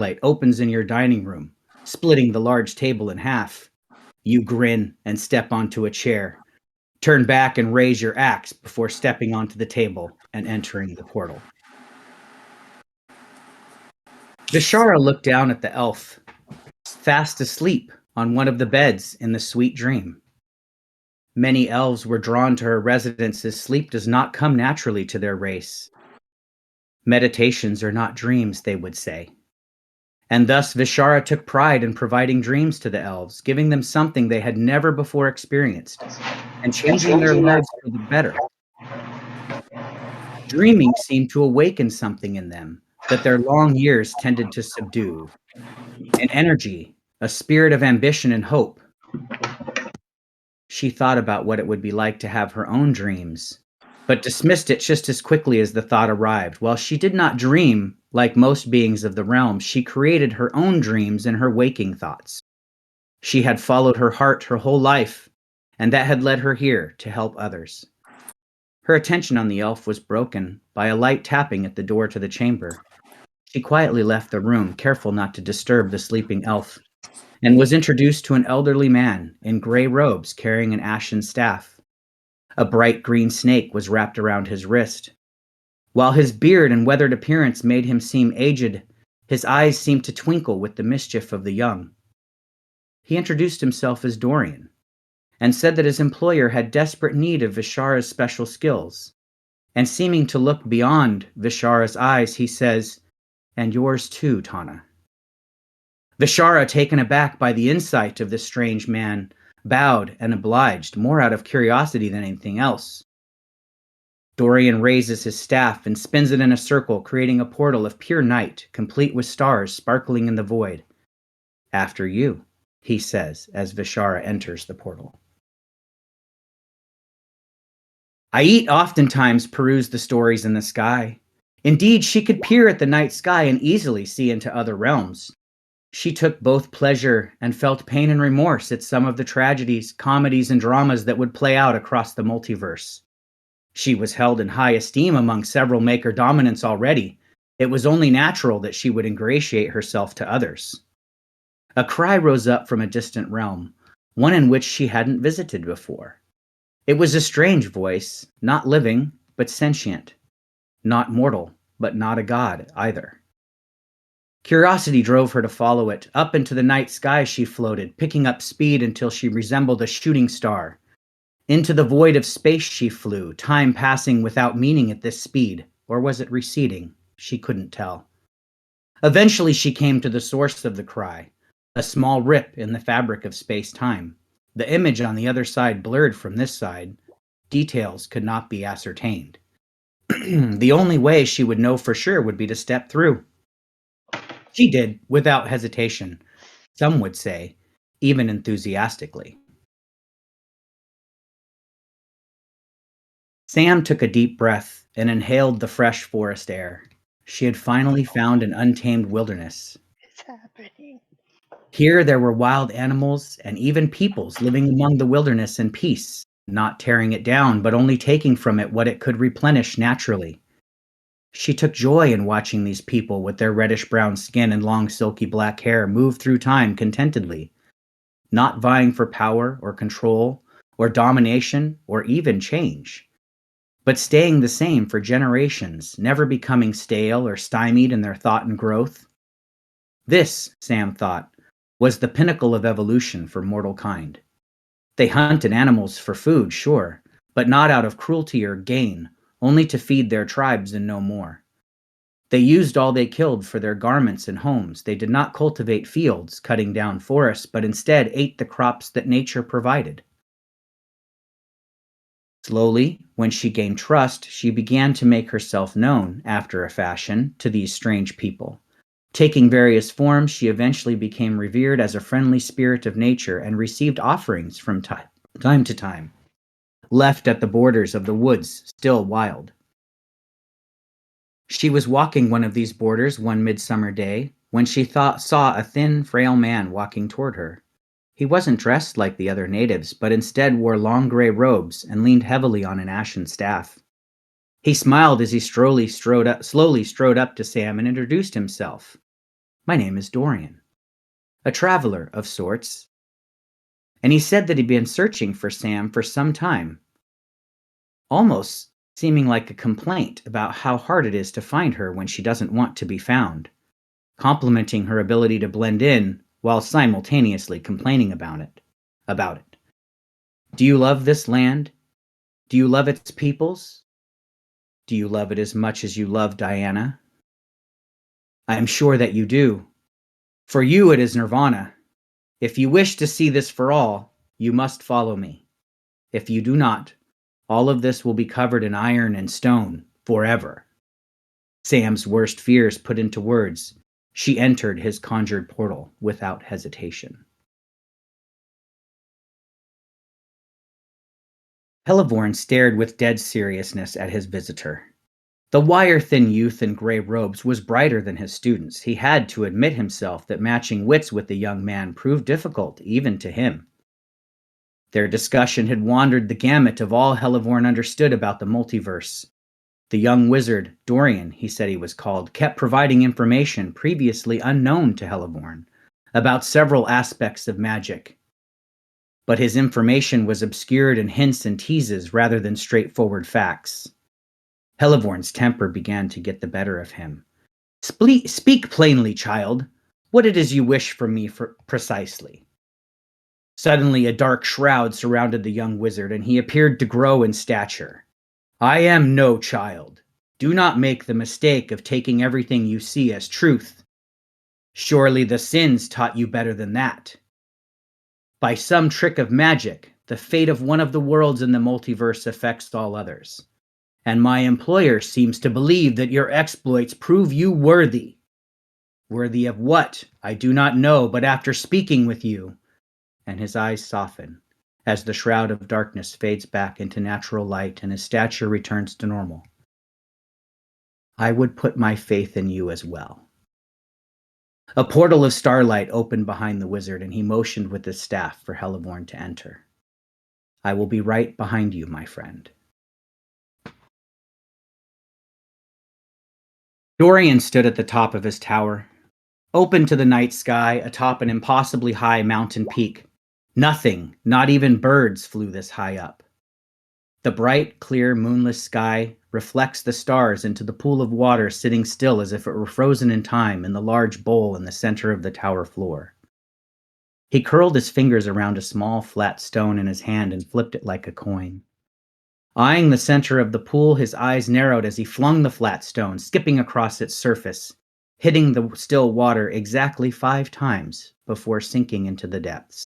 light opens in your dining room, splitting the large table in half. You grin and step onto a chair, turn back and raise your axe before stepping onto the table and entering the portal. Vishara looked down at the elf, fast asleep on one of the beds in the sweet dream. Many elves were drawn to her residence as sleep does not come naturally to their race. Meditations are not dreams, they would say. And thus Vishara took pride in providing dreams to the elves, giving them something they had never before experienced, and changing their lives for the better. Dreaming seemed to awaken something in them that their long years tended to subdue, an energy, a spirit of ambition and hope. She thought about what it would be like to have her own dreams, but dismissed it just as quickly as the thought arrived. While she did not dream like most beings of the realm, she created her own dreams in her waking thoughts. She had followed her heart her whole life, and that had led her here to help others. Her attention on the elf was broken by a light tapping at the door to the chamber. She quietly left the room, careful not to disturb the sleeping elf, and was introduced to an elderly man in gray robes carrying an ashen staff. A bright green snake was wrapped around his wrist. While his beard and weathered appearance made him seem aged, his eyes seemed to twinkle with the mischief of the young. He introduced himself as Dorian, and said that his employer had desperate need of Vishara's special skills. And seeming to look beyond Vishara's eyes, he says, "And yours too, Tana." Vishara, taken aback by the insight of this strange man, bowed and obliged, more out of curiosity than anything else. Dorian raises his staff and spins it in a circle, creating a portal of pure night, complete with stars sparkling in the void. "After you," he says as Vishara enters the portal. Ait oftentimes perused the stories in the sky. Indeed, she could peer at the night sky and easily see into other realms. She took both pleasure and felt pain and remorse at some of the tragedies, comedies, and dramas that would play out across the multiverse. She was held in high esteem among several maker dominants already. It was only natural that she would ingratiate herself to others. A cry rose up from a distant realm, one in which she hadn't visited before. It was a strange voice, not living, but sentient. Not mortal, but not a god either. Curiosity drove her to follow it. Up into the night sky she floated, picking up speed until she resembled a shooting star. Into the void of space she flew, time passing without meaning at this speed. Or was it receding? She couldn't tell. Eventually she came to the source of the cry, a small rip in the fabric of space-time. The image on the other side blurred from this side. Details could not be ascertained. The only way she would know for sure would be to step through. She did, without hesitation. Some would say, even enthusiastically. Sam took a deep breath and inhaled the fresh forest air. She had finally found an untamed wilderness. It's happening. Here there were wild animals and even peoples living among the wilderness in peace, not tearing it down, but only taking from it what it could replenish naturally. She took joy in watching these people with their reddish-brown skin and long silky black hair move through time contentedly, not vying for power or control or domination or even change, but staying the same for generations, never becoming stale or stymied in their thought and growth. This, Sam thought, was the pinnacle of evolution for mortal kind. They hunted animals for food, sure, but not out of cruelty or gain, only to feed their tribes and no more. They used all they killed for their garments and homes. They did not cultivate fields, cutting down forests, but instead ate the crops that nature provided. Slowly, when she gained trust, she began to make herself known, after a fashion, to these strange people. Taking various forms, she eventually became revered as a friendly spirit of nature and received offerings from time to time, left at the borders of the woods, still wild. She was walking one of these borders one midsummer day when she saw a thin, frail man walking toward her. He wasn't dressed like the other natives, but instead wore long gray robes and leaned heavily on an ashen staff. He smiled as he slowly strode up to Sam and introduced himself. My name is Dorian, a traveler of sorts. And he said that he'd been searching for Sam for some time, almost seeming like a complaint about how hard it is to find her when she doesn't want to be found, complimenting her ability to blend in while simultaneously complaining about it. Do you love this land? Do you love its peoples? Do you love it as much as you love Diana? I am sure that you do. For you it is nirvana. If you wish to see this for all, you must follow me. If you do not, all of this will be covered in iron and stone forever. Sam's worst fears put into words, she entered his conjured portal without hesitation. Helleborn stared with dead seriousness at his visitor. The wire-thin youth in gray robes was brighter than his students. He had to admit himself that matching wits with the young man proved difficult, even to him. Their discussion had wandered the gamut of all Helleborn understood about the multiverse. The young wizard, Dorian, he said he was called, kept providing information previously unknown to Helleborn about several aspects of magic. But his information was obscured in hints and teases rather than straightforward facts. Helleborn's temper began to get the better of him. Speak plainly, child. What it is you wish from me precisely. Suddenly, a dark shroud surrounded the young wizard, and he appeared to grow in stature. I am no child. Do not make the mistake of taking everything you see as truth. Surely the sins taught you better than that. By some trick of magic, the fate of one of the worlds in the multiverse affects all others. And my employer seems to believe that your exploits prove you worthy. Worthy of what? I do not know, but after speaking with you, and his eyes soften as the shroud of darkness fades back into natural light and his stature returns to normal. I would put my faith in you as well. A portal of starlight opened behind the wizard, and he motioned with his staff for Helleborn to enter. I will be right behind you, my friend. Dorian stood at the top of his tower, open to the night sky atop an impossibly high mountain peak. Nothing, not even birds, flew this high up. The bright, clear, moonless sky reflects the stars into the pool of water sitting still as if it were frozen in time in the large bowl in the center of the tower floor. He curled his fingers around a small, flat stone in his hand and flipped it like a coin. Eyeing the center of the pool, his eyes narrowed as he flung the flat stone, skipping across its surface, hitting the still water exactly 5 times before sinking into the depths.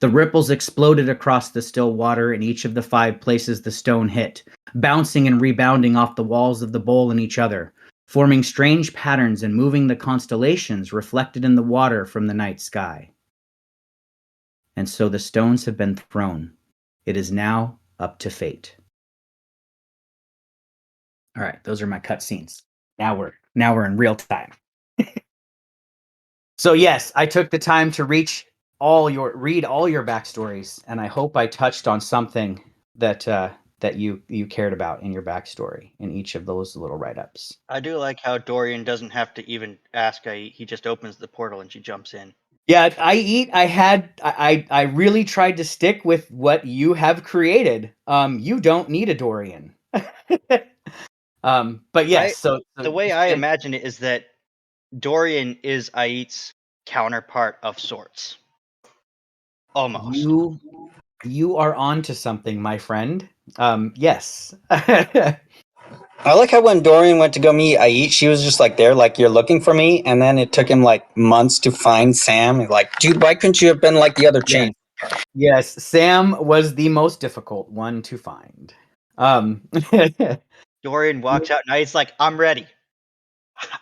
The ripples exploded across the still water in each of the 5 places the stone hit, bouncing and rebounding off the walls of the bowl and each other, forming strange patterns and moving the constellations reflected in the water from the night sky. And so the stones have been thrown. It is now up to fate. All right, those are my cutscenes. Now we're in real time. So yes, I took the time to read all your backstories, and I hope I touched on something that that you cared about in your backstory in each of those little write-ups. I do like how Dorian doesn't have to even ask. He just opens the portal and she jumps in. Yeah, I really tried to stick with what you have created. You don't need a Dorian. But yes, the way I imagine it is that Dorian is Ait's counterpart of sorts. Almost. You are onto something, my friend. Yes. I like how when Dorian went to go meet Ait, she was just like there, like you're looking for me, and then it took him like months to find Sam. He's like, dude, why couldn't you have been like the other chain? Yes, Sam was the most difficult one to find. Dorian walks out and Ait's like, I'm ready.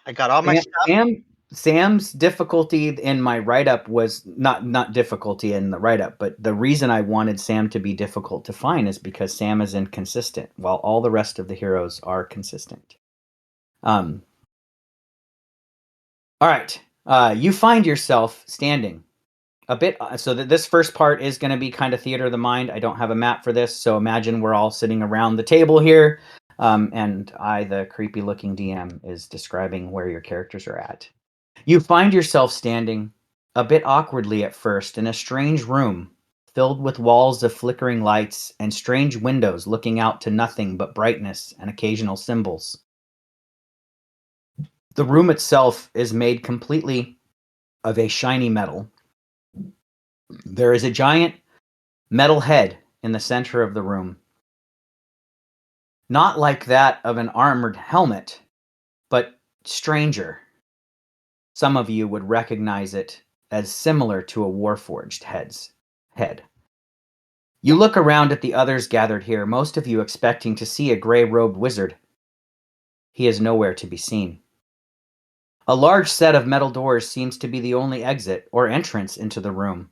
I got all my stuff. Sam's difficulty in my write-up was not difficulty in the write-up, but the reason I wanted Sam to be difficult to find is because Sam is inconsistent, while all the rest of the heroes are consistent. All right, you find yourself standing a bit, so that this first part is going to be kind of theater of the mind. I don't have a map for this, so imagine we're all sitting around the table here, and I, the creepy-looking DM, is describing where your characters are at. You find yourself standing, a bit awkwardly at first, in a strange room filled with walls of flickering lights and strange windows looking out to nothing but brightness and occasional symbols. The room itself is made completely of a shiny metal. There is a giant metal head in the center of the room, not like that of an armored helmet, but stranger. Some of you would recognize it as similar to a Warforged head. You look around at the others gathered here, most of you expecting to see a gray-robed wizard. He is nowhere to be seen. A large set of metal doors seems to be the only exit or entrance into the room.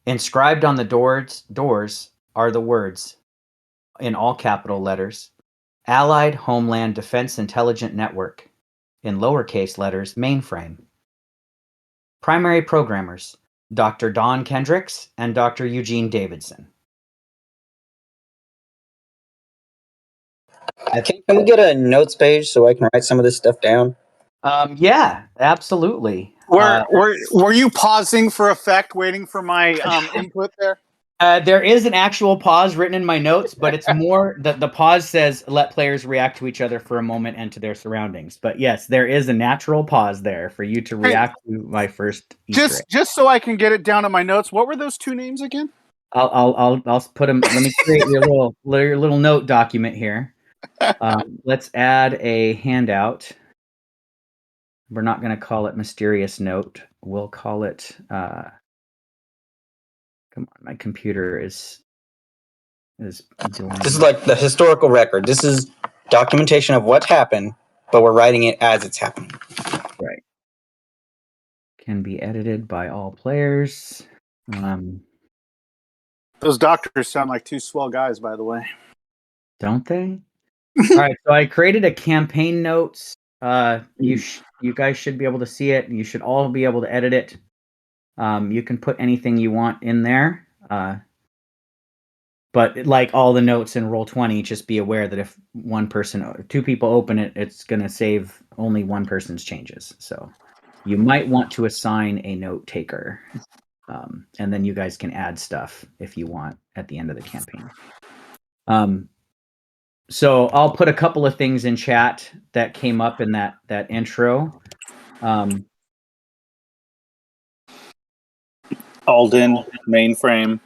Inscribed on the doors are the words, in all capital letters, Allied Homeland Defense Intelligent Network, in lowercase letters, mainframe. Primary programmers, Dr. Don Kendricks and Dr. Eugene Davidson. Can we get a notes page so I can write some of this stuff down? Yeah, absolutely. Were you pausing for effect, waiting for my input there? There is an actual pause written in my notes, but it's more the pause says let players react to each other for a moment and to their surroundings. But yes, there is a natural pause there for you to react to my first Easter egg. Just so I can get it down in my notes. What were those two names again? I'll put them. Let me create your little note document here. Let's add a handout. We're not going to call it mysterious note. We'll call it. Come on, my computer is doing. This is like the historical record. This is documentation of what happened, but we're writing it as it's happening. Right. Can be edited by all players. Those doctors sound like two swell guys, by the way. Don't they? All right, so I created a campaign notes. You guys should be able to see it. You should all be able to edit it. You can put anything you want in there. But like all the notes in Roll20, just be aware that if one person or two people open it, it's going to save only one person's changes. So you might want to assign a note taker. And then you guys can add stuff if you want at the end of the campaign. So I'll put a couple of things in chat that came up in that intro. Ahldin, mainframe,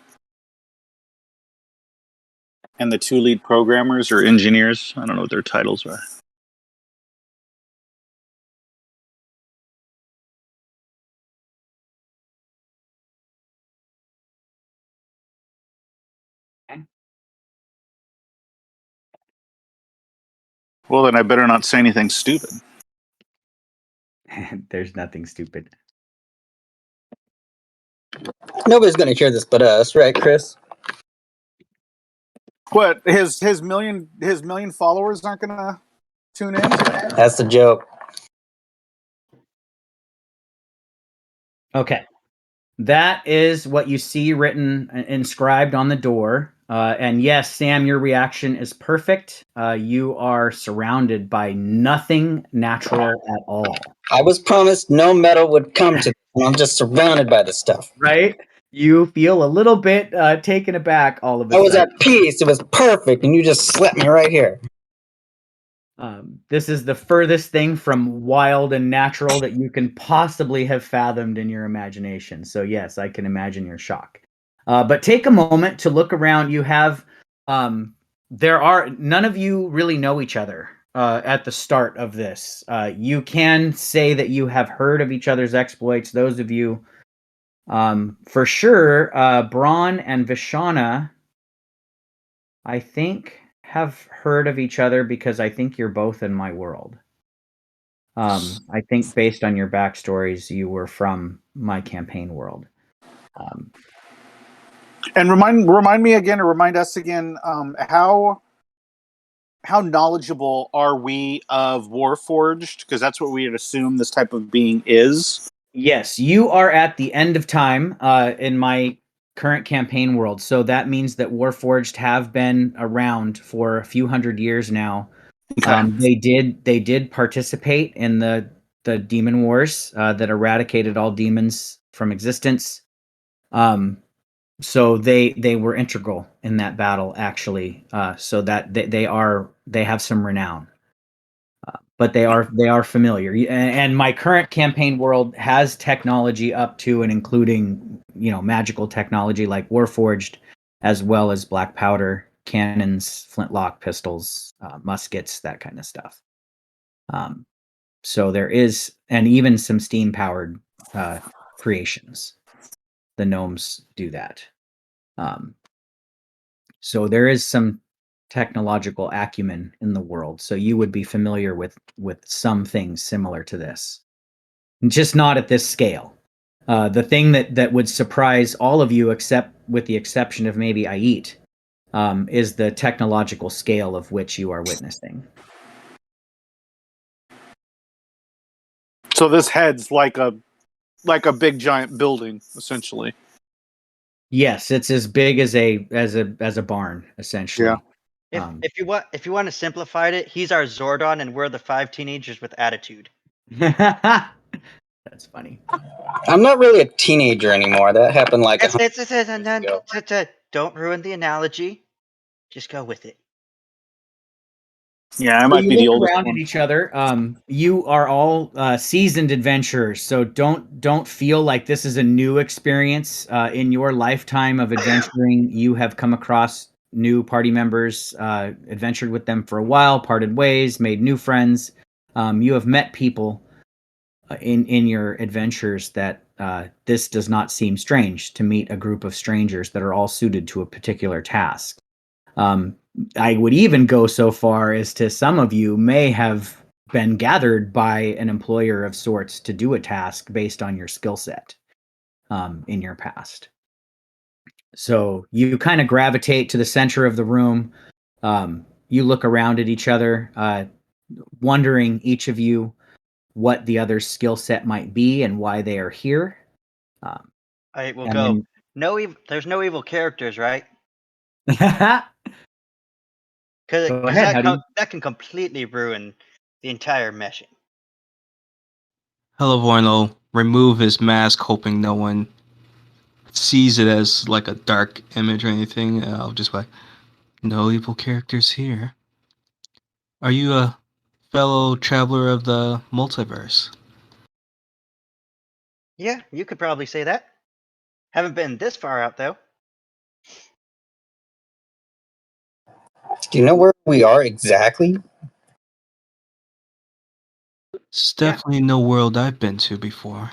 and the two lead programmers or engineers. I don't know what their titles are. Well, then I better not say anything stupid. There's nothing stupid. Nobody's going to hear this but us, right, Chris? What, his million followers aren't gonna tune in? That's the joke. Okay. That is what you see written, inscribed on the door. And yes, Sam, your reaction is perfect. You are surrounded by nothing natural at all. I was promised no metal would come to me. I'm just surrounded by this stuff. Right? You feel a little bit taken aback all of a I was sudden. at peace. It was perfect, and you just slapped me right here. This is the furthest thing from wild and natural that you can possibly have fathomed in your imagination. So yes, I can imagine your shock. But take a moment to look around. You have, none of you really know each other at the start of this. You can say that you have heard of each other's exploits. Those of you, for sure, Braun and Vishana, I think, have heard of each other because I think you're both in my world. I think based on your backstories, you were from my campaign world. And remind me again, or remind us again, how knowledgeable are we of Warforged? Because that's what we would assume this type of being is. Yes, you are at the end of time in my current campaign world. So that means that Warforged have been around for a few hundred years now. Okay. They did participate in the the demon wars that eradicated all demons from existence. So they were integral in that battle, actually. So that they have some renown, but they are familiar. And my current campaign world has technology up to and including magical technology like Warforged, as well as black powder, cannons, flintlock pistols, muskets, that kind of stuff. So there is, and even some steam powered creations. The gnomes do that. So there is some technological acumen in the world. So you would be familiar with some things similar to this, just not at this scale. The thing that would surprise all of you, except with the exception of maybe Ait, is the technological scale of which you are witnessing. So this head's like a big giant building, essentially. Yes, it's as big as a barn, essentially. Yeah. If you want to simplify it, he's our Zordon, and we're the 5 teenagers with attitude. That's funny. I'm not really a teenager anymore. That happened like Don't ruin the analogy. Just go with it. Yeah, I So might you be the look oldest around one. at each other. You are all seasoned adventurers, so don't feel like this is a new experience in your lifetime of adventuring. You have come across new party members, adventured with them for a while, parted ways, made new friends. You have met people in your adventures that this does not seem strange to meet a group of strangers that are all suited to a particular task. I would even go so far as to some of you may have been gathered by an employer of sorts to do a task based on your skill set in your past. So you kind of gravitate to the center of the room. You look around at each other, wondering each of you what the other's skill set might be and why they are here. I will And go. then There's no evil characters, right? go Because ahead. How do you? that can completely ruin the entire mission. Hello, Vorno. Remove his mask, hoping no one sees it as like a dark image or anything. I'll just like, no evil characters here. Are you a fellow traveler of the multiverse? Yeah, you could probably say that. Haven't been this far out though. Do you know where we are exactly? It's Yeah, definitely no world I've been to before.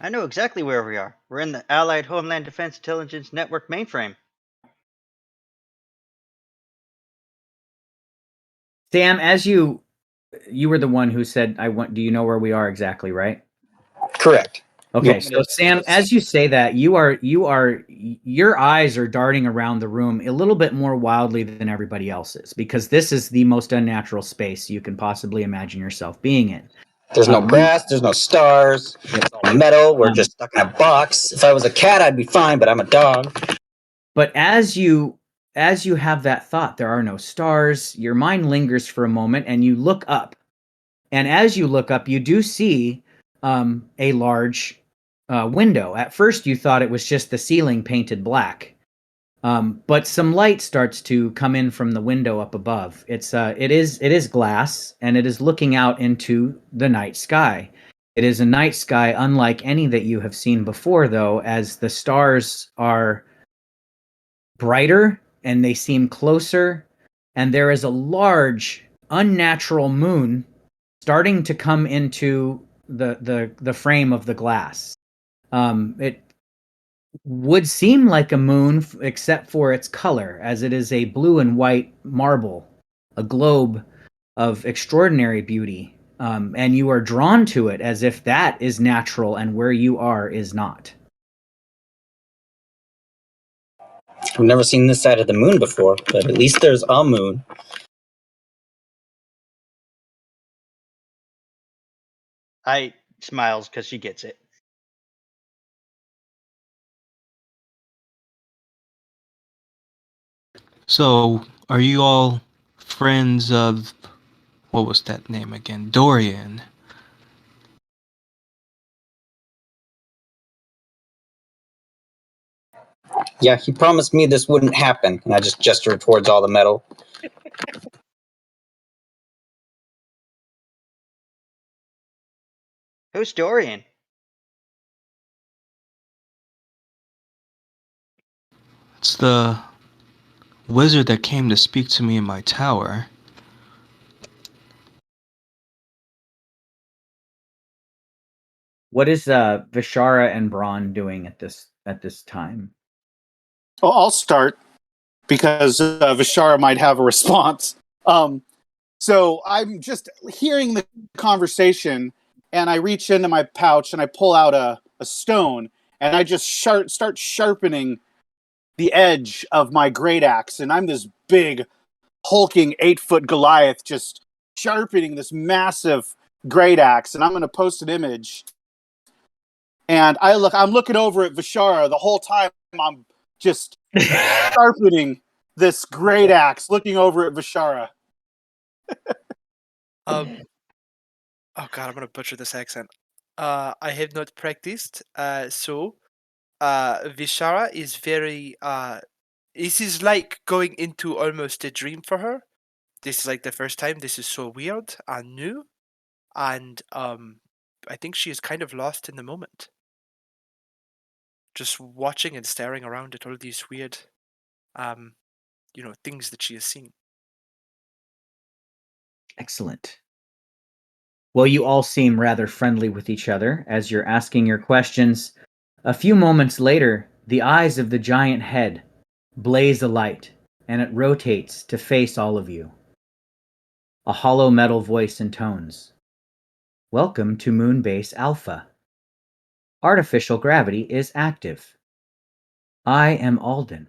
I know exactly where we are. We're in the Allied Homeland Defense Intelligence Network mainframe. Sam, as you were the one who said, "I want." Do you know where we are exactly? Right. Correct. You Okay, want me so to- Sam, as you say that, your eyes are darting around the room a little bit more wildly than everybody else's because this is the most unnatural space you can possibly imagine yourself being in. There's no You, grass, there's no stars, it's all metal, we're just stuck in a box. If I was a cat, I'd be fine, but I'm a dog. but as you have that thought, there are no stars. Your mind lingers for a moment, and you look up. And as you look up, you do see a large window. At first, you thought it was just the ceiling painted black, but some light starts to come in from the window up above. It is glass, and it is looking out into the night sky. It is a night sky unlike any that you have seen before, though, as the stars are brighter and they seem closer, and there is a large, unnatural moon starting to come into the frame of the glass. It would seem like a moon, except for its color, as it is a blue and white marble, a globe of extraordinary beauty. And you are drawn to it as if that is natural and where you are is not. I've never seen this side of the moon before, but at least there's a moon. I smiles because she gets it. So, are you all friends of what was that name again? Dorian. Yeah, he promised me this wouldn't happen. And I just gesture towards all the metal. Who's Dorian? It's the wizard that came to speak to me in my tower. What is Vishara and Braun doing at this time? Well, I'll start because Vishara might have a response. So I'm just hearing the conversation, and I reach into my pouch and I pull out a stone, and I just start sharpening the edge of my great axe. And I'm this big, hulking 8-foot Goliath just sharpening this massive great axe. And I'm going to post an image. And I'm looking over at Vishara the whole time. I'm just sharpening this great axe, looking over at Vishara. Oh god, I'm gonna butcher this accent. I have not practiced, so Vishara is very this is like going into almost a dream for her. This is like the first time. This is so weird and new, and I think she is kind of lost in the moment. Just watching and staring around at all these weird things that she has seen. Excellent. Well, you all seem rather friendly with each other as you're asking your questions. A few moments later, the eyes of the giant head blaze alight, and it rotates to face all of you. A hollow metal voice intones, "Welcome to Moonbase Alpha. Artificial gravity is active. I am Ahldin.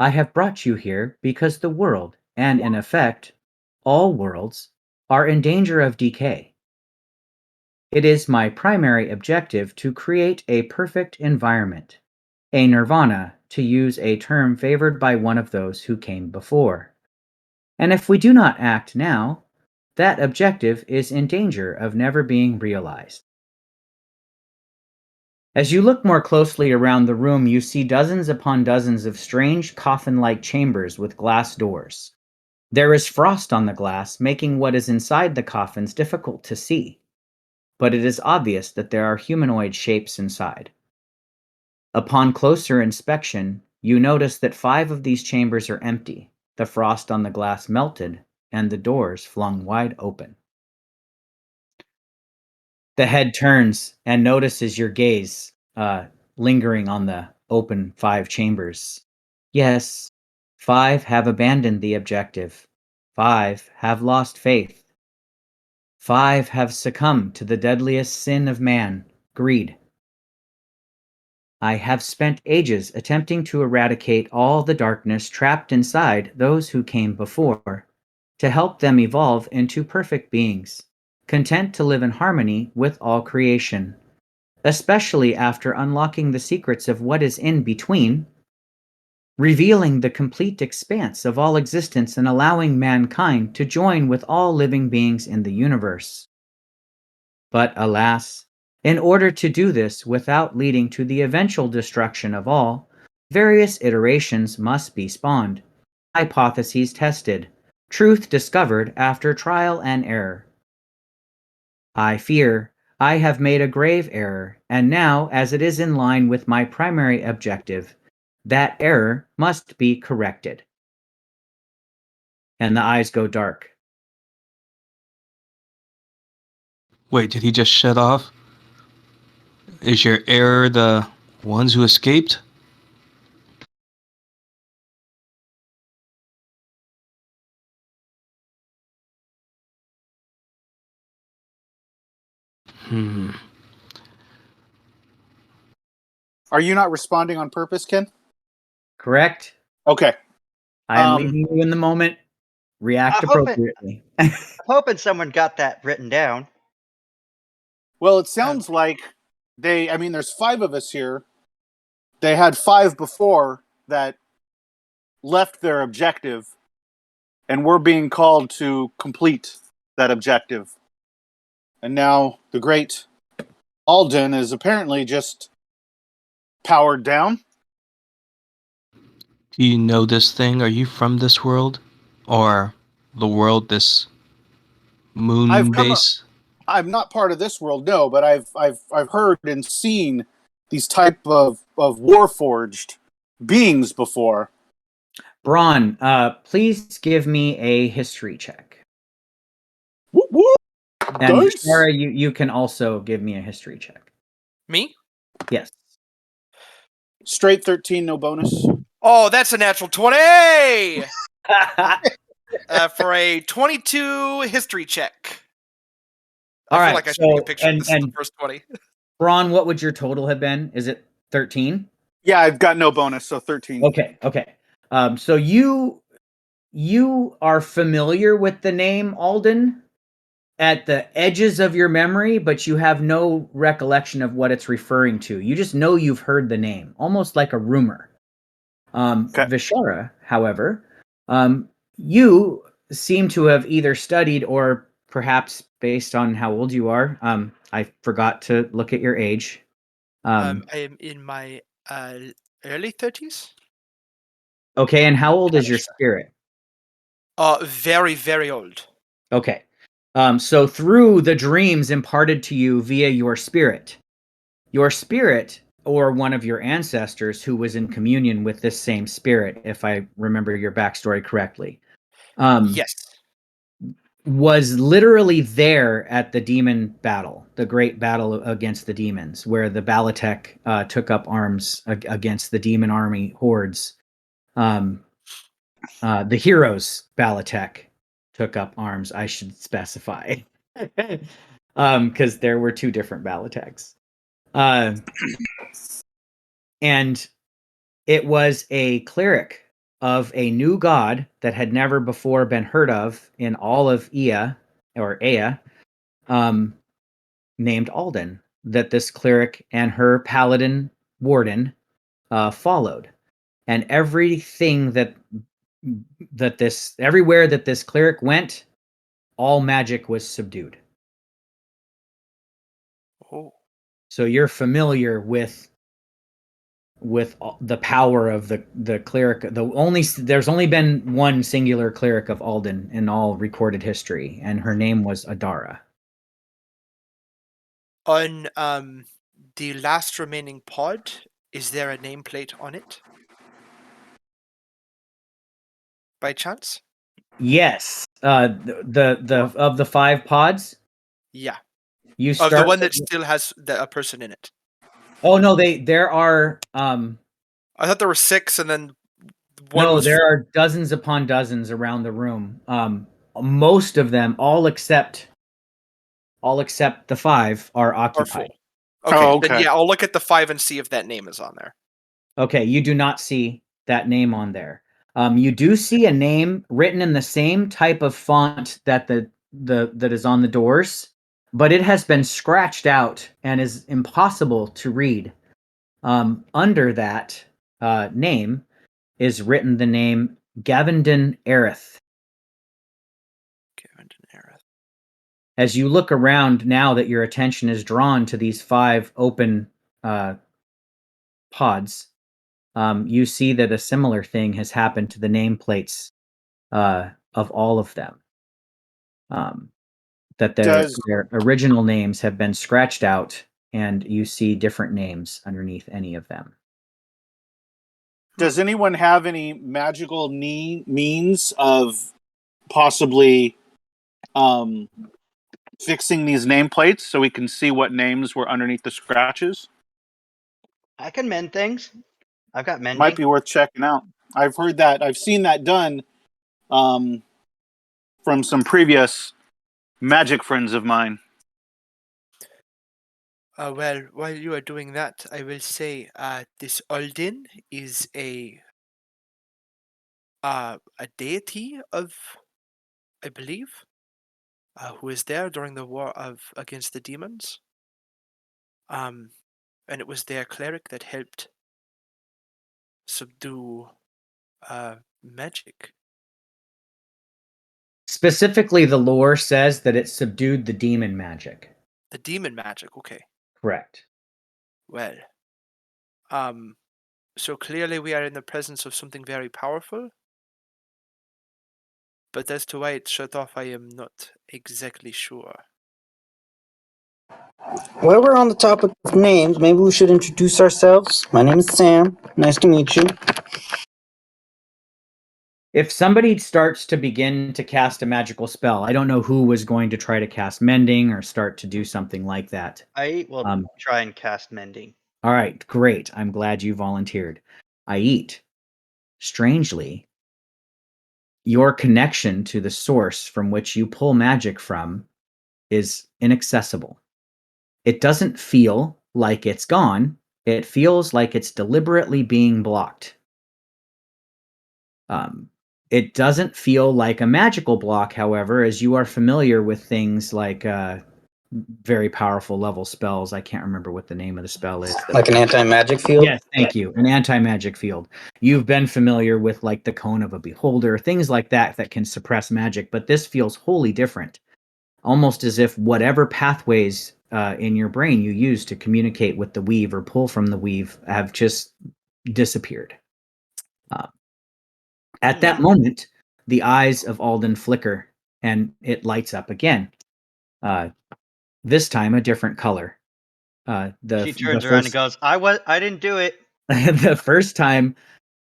I have brought you here because the world, and in effect, all worlds, are in danger of decay. It is my primary objective to create a perfect environment, a nirvana, to use a term favored by one of those who came before. And if we do not act now, that objective is in danger of never being realized." As you look more closely around the room, you see dozens upon dozens of strange coffin-like chambers with glass doors. There is frost on the glass, making what is inside the coffins difficult to see, but it is obvious that there are humanoid shapes inside. Upon closer inspection, you notice that 5 of these chambers are empty, the frost on the glass melted, and the doors flung wide open. The head turns and notices your gaze lingering on the open 5 chambers. Yes, 5 have abandoned the objective. 5 have lost faith. 5 have succumbed to the deadliest sin of man, greed. I have spent ages attempting to eradicate all the darkness trapped inside those who came before, to help them evolve into perfect beings, content to live in harmony with all creation, especially after unlocking the secrets of what is in between, revealing the complete expanse of all existence and allowing mankind to join with all living beings in the universe. But alas, in order to do this without leading to the eventual destruction of all, various iterations must be spawned, hypotheses tested, truth discovered after trial and error. I fear I have made a grave error, and now, as it is in line with my primary objective, that error must be corrected. And the eyes go dark. Wait, did he just shut off? Is your error the ones who escaped? Hmm. Are you not responding on purpose, Ken? Correct? Okay. I am leaving you in the moment. React I'm hoping, appropriately. I'm hoping someone got that written down. Well, it sounds like there's 5 of us here. They had 5 before that left their objective, and we're being called to complete that objective. And now the great Ahldin is apparently just powered down. Do you know this thing? Are you from this world? Or the world, this moon base? I'm not part of this world, no, but I've heard and seen these type of warforged beings before. Braun, please give me a history check. Whoop, whoop. And Dice. Vishara, you can also give me a history check. Me? Yes. Straight 13, no bonus. Oh, that's a natural 20! For a 22 history check. All I feel right, like I should take a picture. and This is the first 20. Braun, what would your total have been? Is it 13? Yeah, I've got no bonus, so 13. Okay. So you are familiar with the name Ahldin at the edges of your memory, but you have no recollection of what it's referring to. You just know you've heard the name, almost like a rumor. Okay. Vishara, however, you seem to have either studied or perhaps based on how old you are. I forgot to look at your age. I am in my early 30s. Okay, and how old is your Managed to- spirit? Very, very old. Okay. So through the dreams imparted to you via your spirit, or one of your ancestors who was in communion with this same spirit, if I remember your backstory correctly, Yes. was literally there at the demon battle, the great battle against the demons, where the Balatech took up arms against the demon army hordes. The heroes Balatech took up arms, I should specify, because there were two different Balatechs. And it was a cleric of a new god that had never before been heard of in all of Ea, named Ahldin, that this cleric and her paladin warden followed. And everything everywhere that this cleric went, all magic was subdued. Oh. So you're familiar with the power of the cleric. There's only been one singular cleric of Ahldin in all recorded history, and her name was Adara. On the last remaining pod, is there a nameplate on it? By chance? Yes. The of the 5 pods, Yeah. you Of the start. one that still has a person in it. Oh no, there are I thought there were 6, and then one no, was there full. are dozens upon dozens around the room. Most of them, all except the 5, are Are full. occupied. Okay, Oh, then okay. yeah, I'll look at the 5 and see if that name is on there. Okay, you do not see that name on there. You do see a name written in the same type of font that that is on the doors, but it has been scratched out and is impossible to read. Under that name is written the name Gavendon Aerith. As you look around now that your attention is drawn to these 5 open pods, you see that a similar thing has happened to the nameplates of all of them. That their original names have been scratched out, and you see different names underneath any of them. Does anyone have any magical means of possibly fixing these nameplates so we can see what names were underneath the scratches? I can mend things. I've got mending. Might be worth checking out. I've heard that. I've seen that done from some previous magic friends of mine. Well, while you are doing that, I will say this Ahldin is a deity of, I believe, who was there during the war against the demons. And it was their cleric that helped subdue magic. Specifically, the lore says that it subdued the demon magic. The demon magic, okay. Correct. Well, So clearly we are in the presence of something very powerful. But as to why it shut off, I am not exactly sure. Well, we're on the topic of names. Maybe we should introduce ourselves. My name is Sam. Nice to meet you. If somebody starts to begin to cast a magical spell, I don't know who was going to try to cast mending or start to do something like that. I will try and cast mending. All right, great. I'm glad you volunteered. I eat. Strangely, your connection to the source from which you pull magic from is inaccessible. It doesn't feel like it's gone. It feels like it's deliberately being blocked. It doesn't feel like a magical block, however, as you are familiar with things like very powerful level spells. I can't remember what the name of the spell is. Like an anti-magic field? Yes, thank you. An anti-magic field. You've been familiar with like the cone of a beholder, things like that that can suppress magic, but this feels wholly different. Almost as if whatever pathways in your brain you use to communicate with the weave or pull from the weave have just disappeared. At that moment, the eyes of Ahldin flicker and it lights up again. This time a different color. She turns around and goes, I didn't do it. The first time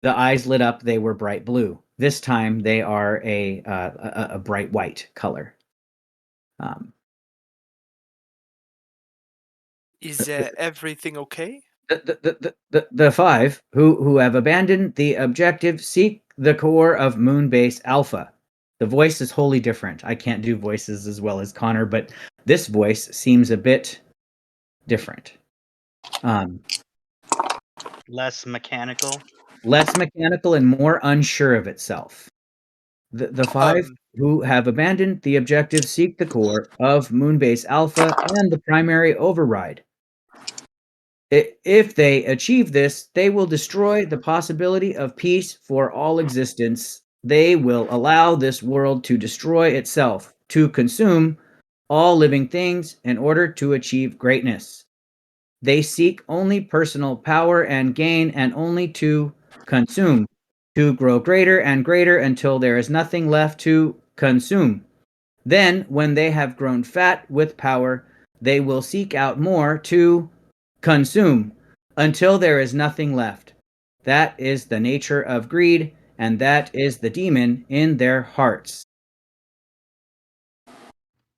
the eyes lit up, they were bright blue. This time they are a bright white color. Is everything okay? The five who have abandoned the objective seek the core of Moonbase Alpha. The voice is wholly different. I can't do voices as well as Connor, but this voice seems a bit different. Less mechanical. Less mechanical and more unsure of itself. The five who have abandoned the objective seek the core of Moonbase Alpha and the primary override. If they achieve this, they will destroy the possibility of peace for all existence. They will allow this world to destroy itself, to consume all living things in order to achieve greatness. They seek only personal power and gain and only to consume, to grow greater and greater until there is nothing left to consume. Then, when they have grown fat with power, they will seek out more to consume until there is nothing left. That is the nature of greed, and that is the demon in their hearts.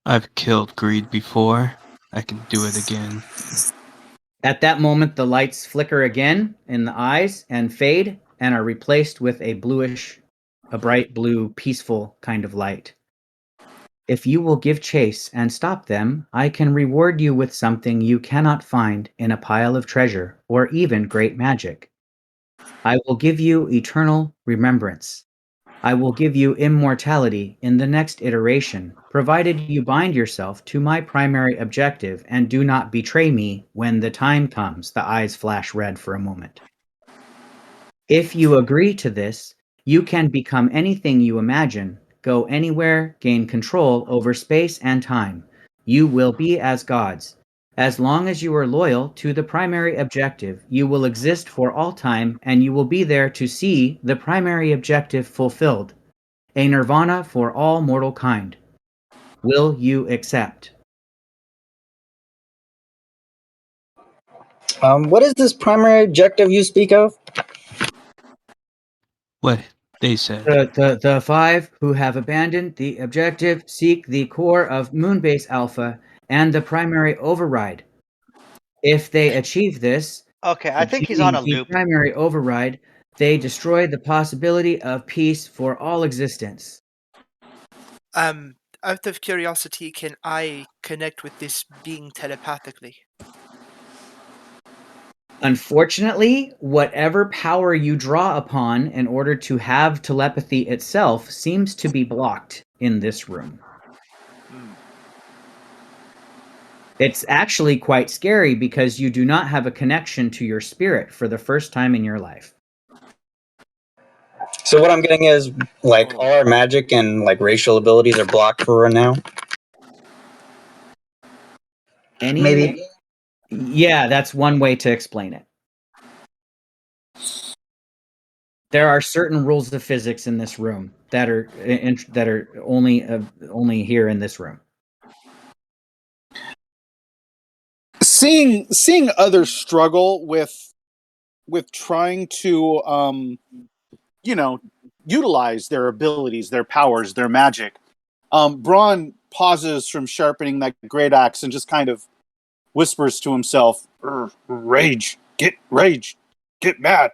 I've killed greed before. I can do it again. At that moment, the lights flicker again in the eyes and fade and are replaced with a bright blue, peaceful kind of light. If you will give chase and stop them, I can reward you with something you cannot find in a pile of treasure or even great magic. I will give you eternal remembrance. I will give you immortality in the next iteration, provided you bind yourself to my primary objective and do not betray me when the time comes. The eyes flash red for a moment. If you agree to this, you can become anything you imagine, go anywhere, gain control over space and time. You will be as gods. As long as you are loyal to the primary objective, you will exist for all time and you will be there to see the primary objective fulfilled. A nirvana for all mortal kind. Will you accept? What is this primary objective you speak of? What they said. The five who have abandoned the objective seek the core of Moonbase Alpha and the primary override. If they achieve this, Okay, I think he's on achieving a the loop. primary override, they destroy the possibility of peace for all existence. Out of curiosity, can I connect with this being telepathically? Unfortunately, whatever power you draw upon in order to have telepathy itself seems to be blocked in this room. It's actually quite scary because you do not have a connection to your spirit for the first time in your life. So what I'm getting is like all our magic and like racial abilities are blocked for now. Maybe. Yeah, that's one way to explain it. There are certain rules of physics in this room that are only here in this room. Seeing others struggle with trying to utilize their abilities, their powers, their magic. Braun pauses from sharpening that great axe and just kind of whispers to himself, rage, get mad.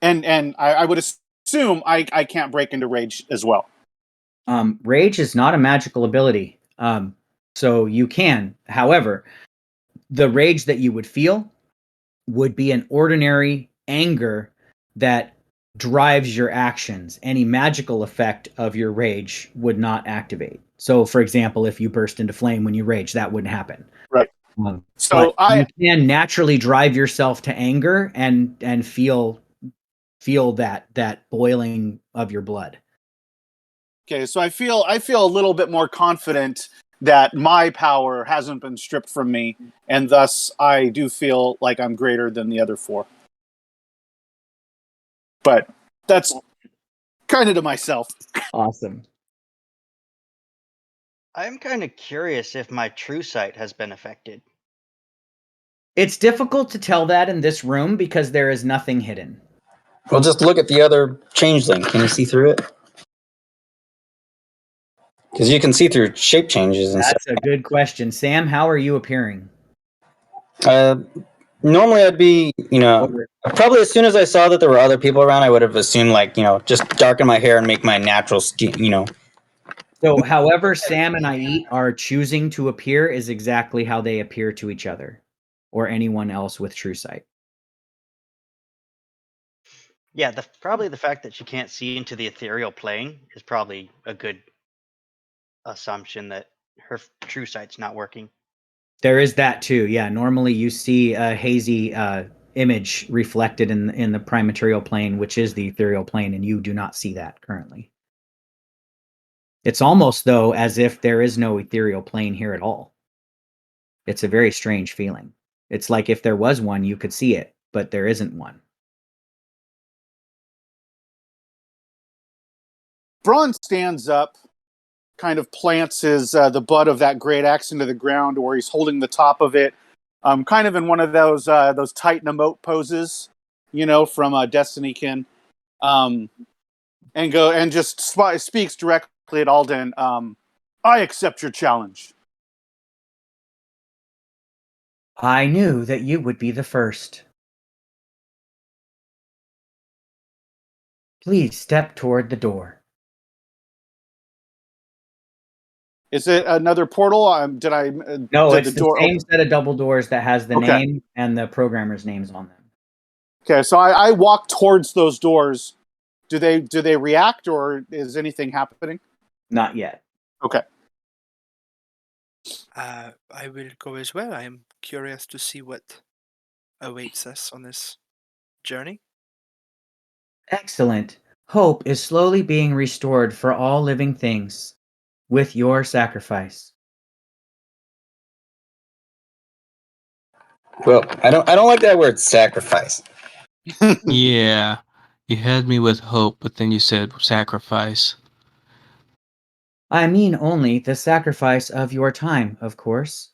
And I would assume I can't break into rage as well. Rage is not a magical ability. So you can. However, the rage that you would feel would be an ordinary anger that drives your actions. Any magical effect of your rage would not activate. So, for example, if you burst into flame when you rage, that wouldn't happen. Right. But you can naturally drive yourself to anger and feel that boiling of your blood. Okay, so I feel a little bit more confident that my power hasn't been stripped from me, and thus I do feel like I'm greater than the other four. But that's kind of to myself. Awesome. I'm kind of curious if my true sight has been affected. It's difficult to tell that in this room because there is nothing hidden. Well, just look at the other changeling. Can you see through it? Because you can see through shape changes and That's a good question. Sam, how are you appearing? stuff. Normally, I'd be, probably as soon as I saw that there were other people around, I would have assumed, just darken my hair and make my natural skin, So, however Sam and Ait are choosing to appear is exactly how they appear to each other or anyone else with true sight. Yeah, probably the fact that she can't see into the ethereal plane is probably a good assumption that her true sight's not working. There is that too. Yeah, normally you see a hazy image reflected in the prime material plane, which is the ethereal plane, and you do not see that currently. It's almost though as if there is no ethereal plane here at all. It's a very strange feeling. It's like if there was one, you could see it, but there isn't one. Braun stands up, kind of plants his the butt of that great axe into the ground, where he's holding the top of it, kind of in one of those tight emote poses, from Destiny Kin, and just speaks directly at Ahldin. I accept your challenge. I knew that you would be the first. Please step toward the door. Is it another portal? No, Did it's the the door same open? set of double doors that has the Okay. name and the programmer's names on them. Okay, so I walk towards those doors. Do they react, or is anything happening? Not yet. Okay. I will go as well. I am curious to see what awaits us on this journey. Excellent. Hope is slowly being restored for all living things with your sacrifice. Well, I don't like that word sacrifice. Yeah, you had me with hope, but then you said sacrifice. I mean only the sacrifice of your time, of course.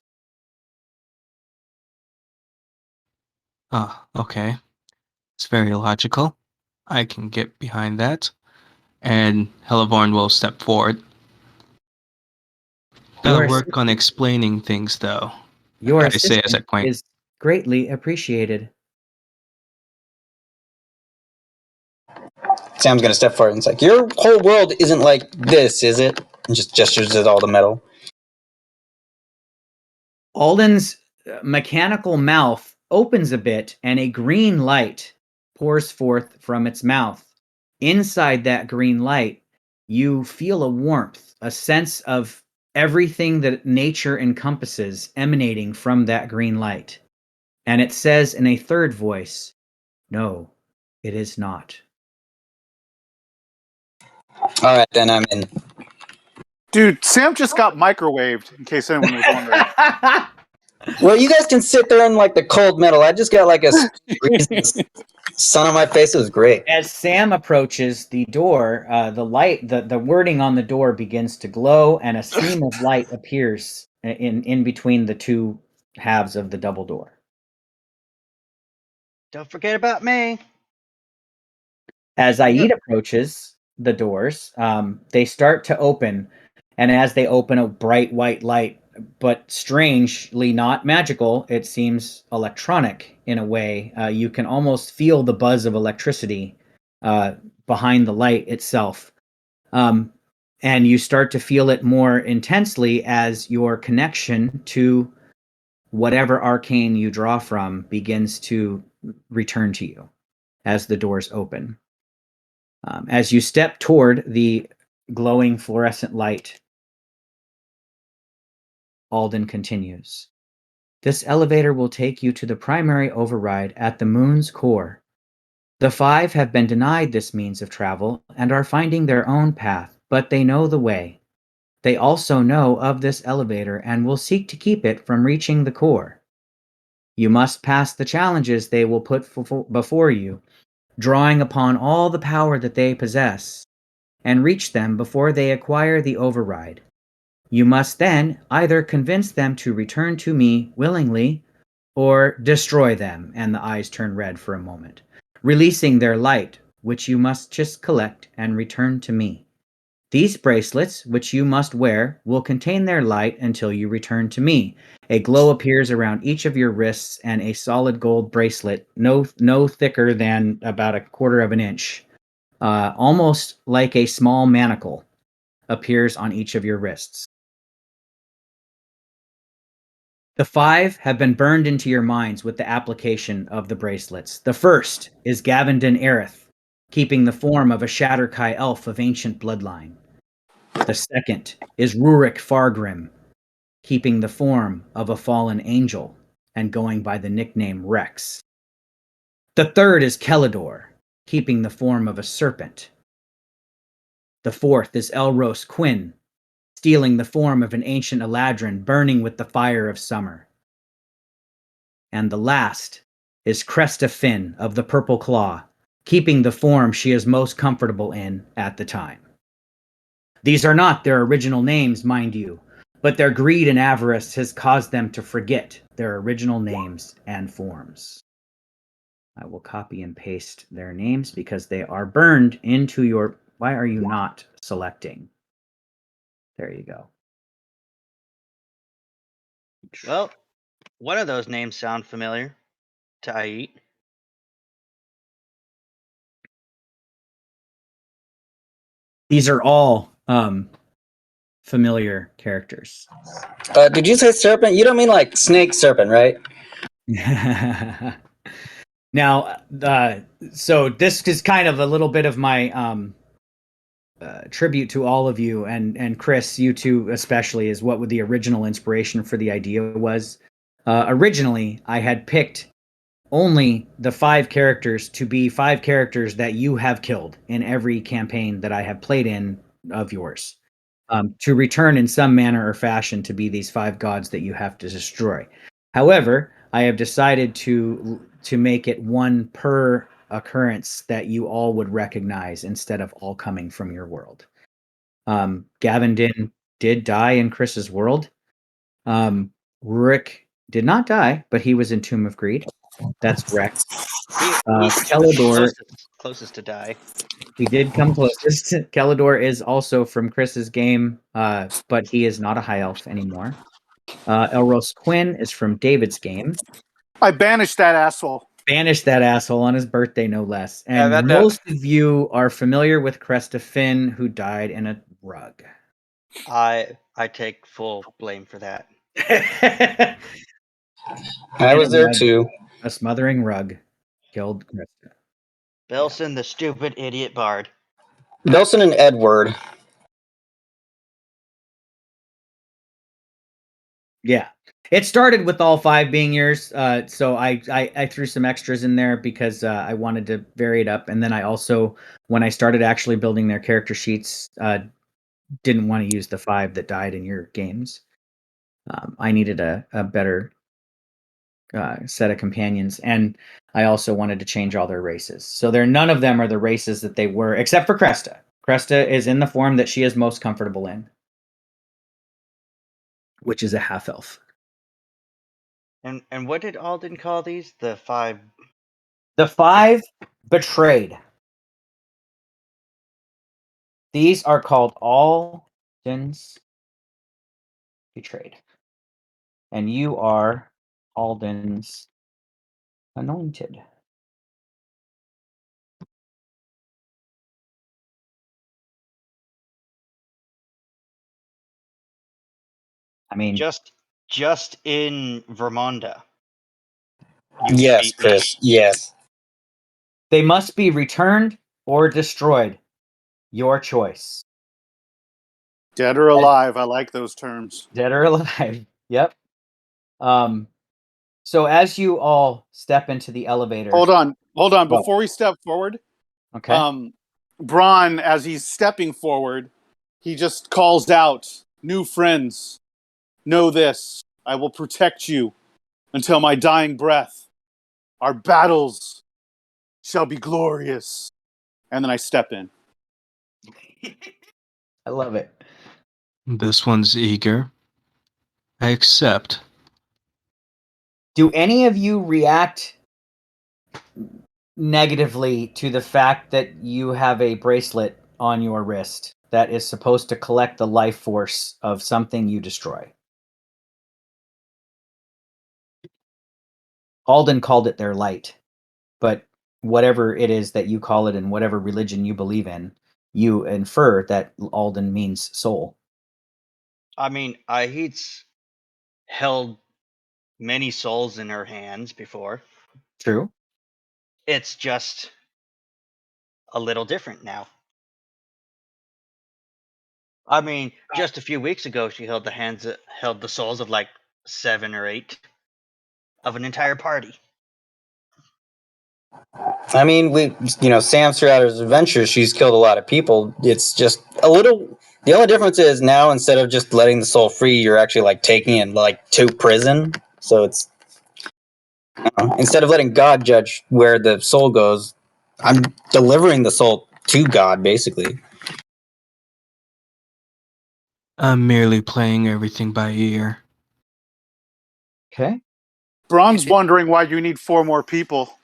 Ah, okay. It's very logical. I can get behind that. And Hellborn will step forward. Gotta Your work on assistance, explaining things, though. your I say as I assistance point. is greatly appreciated. Sam's gonna step forward and it's like, your whole world isn't like this, is it? And just gestures at all the metal. Alden's mechanical mouth opens a bit and a green light pours forth from its mouth. Inside that green light, you feel a warmth, a sense of everything that nature encompasses emanating from that green light. And it says in a third voice, "No, it is not." All right, then I'm in. Dude, Sam just got microwaved, in case anyone was wondering. Well, you guys can sit there in like the cold metal. I just got like a breeze. The sun on my face. It was great. As Sam approaches the door, the wording on the door begins to glow, and a seam of light appears in between the two halves of the double door. Don't forget about me. As Aid approaches the doors, they start to open, and as they open, a bright white light, but strangely not magical. It seems electronic in a way. You can almost feel the buzz of electricity behind the light itself. And you start to feel it more intensely as your connection to whatever arcane you draw from begins to return to you as the doors open. As you step toward the glowing fluorescent light, Ahldin continues. This elevator will take you to the primary override at the moon's core. The 5 have been denied this means of travel and are finding their own path, but they know the way. They also know of this elevator and will seek to keep it from reaching the core. You must pass the challenges they will put before you, drawing upon all the power that they possess, and reach them before they acquire the override. You must then either convince them to return to me willingly or destroy them, and the eyes turn red for a moment, releasing their light, which you must just collect and return to me. These bracelets, which you must wear, will contain their light until you return to me. A glow appears around each of your wrists, and a solid gold bracelet, no thicker than about a quarter of an inch, almost like a small manacle, appears on each of your wrists. The 5 have been burned into your minds with the application of the bracelets. The first is Gavendon Aerith, keeping the form of a Shatterkai elf of ancient bloodline. The second is Rurik Fargrim, keeping the form of a fallen angel and going by the nickname Rex. The third is Kellador, keeping the form of a serpent. The fourth is Elros Quinn, stealing the form of an ancient Eladrin burning with the fire of summer. And the last is Cresta Finn of the Purple Claw, keeping the form she is most comfortable in at the time. These are not their original names, mind you, but their greed and avarice has caused them to forget their original names and forms. I will copy and paste their names because they are burned into your... Why are you not selecting? There you go. Well, one of those names sound familiar to Ait. These are all familiar characters. Did you say serpent? You don't mean like snake serpent, right? Now, so this is kind of a little bit of my tribute to all of you, and Chris, you two especially, is what the original inspiration for the idea was. Originally, I had picked only the 5 characters to be 5 characters that you have killed in every campaign that I have played in of yours, to return in some manner or fashion to be these 5 gods that you have to destroy. However, I have decided to make it one per occurrence that you all would recognize instead of all coming from your world. Gavendon did die in Chris's world. Rurik did not die, but he was in Tomb of Greed. That's Rex. He's Kellador, closest to die. he did come closest. Kellador is also from Chris's game, but he is not a high elf anymore. Elros Quinn is from David's game. I banished that asshole. Banished that asshole on his birthday, no less. Yeah, And that- most of you are familiar with Cresta Finn, who died in a rug. I take full blame for that. I was there too. A smothering rug killed Cresta. Belson, the stupid idiot bard. Nelson and Edward. Yeah. It started with all 5 being yours, so I threw some extras in there because I wanted to vary it up. And then I also, when I started actually building their character sheets, didn't want to use the 5 that died in your games. I needed a better set of companions, and I also wanted to change all their races. So none of them are the races that they were, except for Cresta. Cresta is in the form that she is most comfortable in, which is a half elf. And what did Ahldin call these? The 5. The 5 betrayed. These are called Ahldin's betrayed, and you are Ahldin's anointed. I mean, Just in Vermonda. You Yes, beat me. Chris. Yes. they must be returned or destroyed. Your choice. Dead or alive. I like those terms. Dead or alive. Yep. So as you all step into the elevator. Hold on. Oh. Before we step forward, Okay. Bronn, as he's stepping forward, he just calls out, "New friends, know this. I will protect you until my dying breath. Our battles shall be glorious." And then I step in. I love it. This one's eager. I accept. Do any of you react negatively to the fact that you have a bracelet on your wrist that is supposed to collect the life force of something you destroy? Ahldin called it their light, but whatever it is that you call it in whatever religion you believe in, you infer that Ahldin means soul. I mean, Ahid's held many souls in her hands before. True. It's just a little different now. I mean, just a few weeks ago, she held the souls of like 7 or 8 of an entire party. I mean, Sam throughout his adventures, she's killed a lot of people. It's just a little. The only difference is now instead of just letting the soul free, you're actually like taking it like to prison. So it's instead of letting God judge where the soul goes, I'm delivering the soul to God, basically. I'm merely playing everything by ear. Okay. Bronn's wondering why you need 4 more people.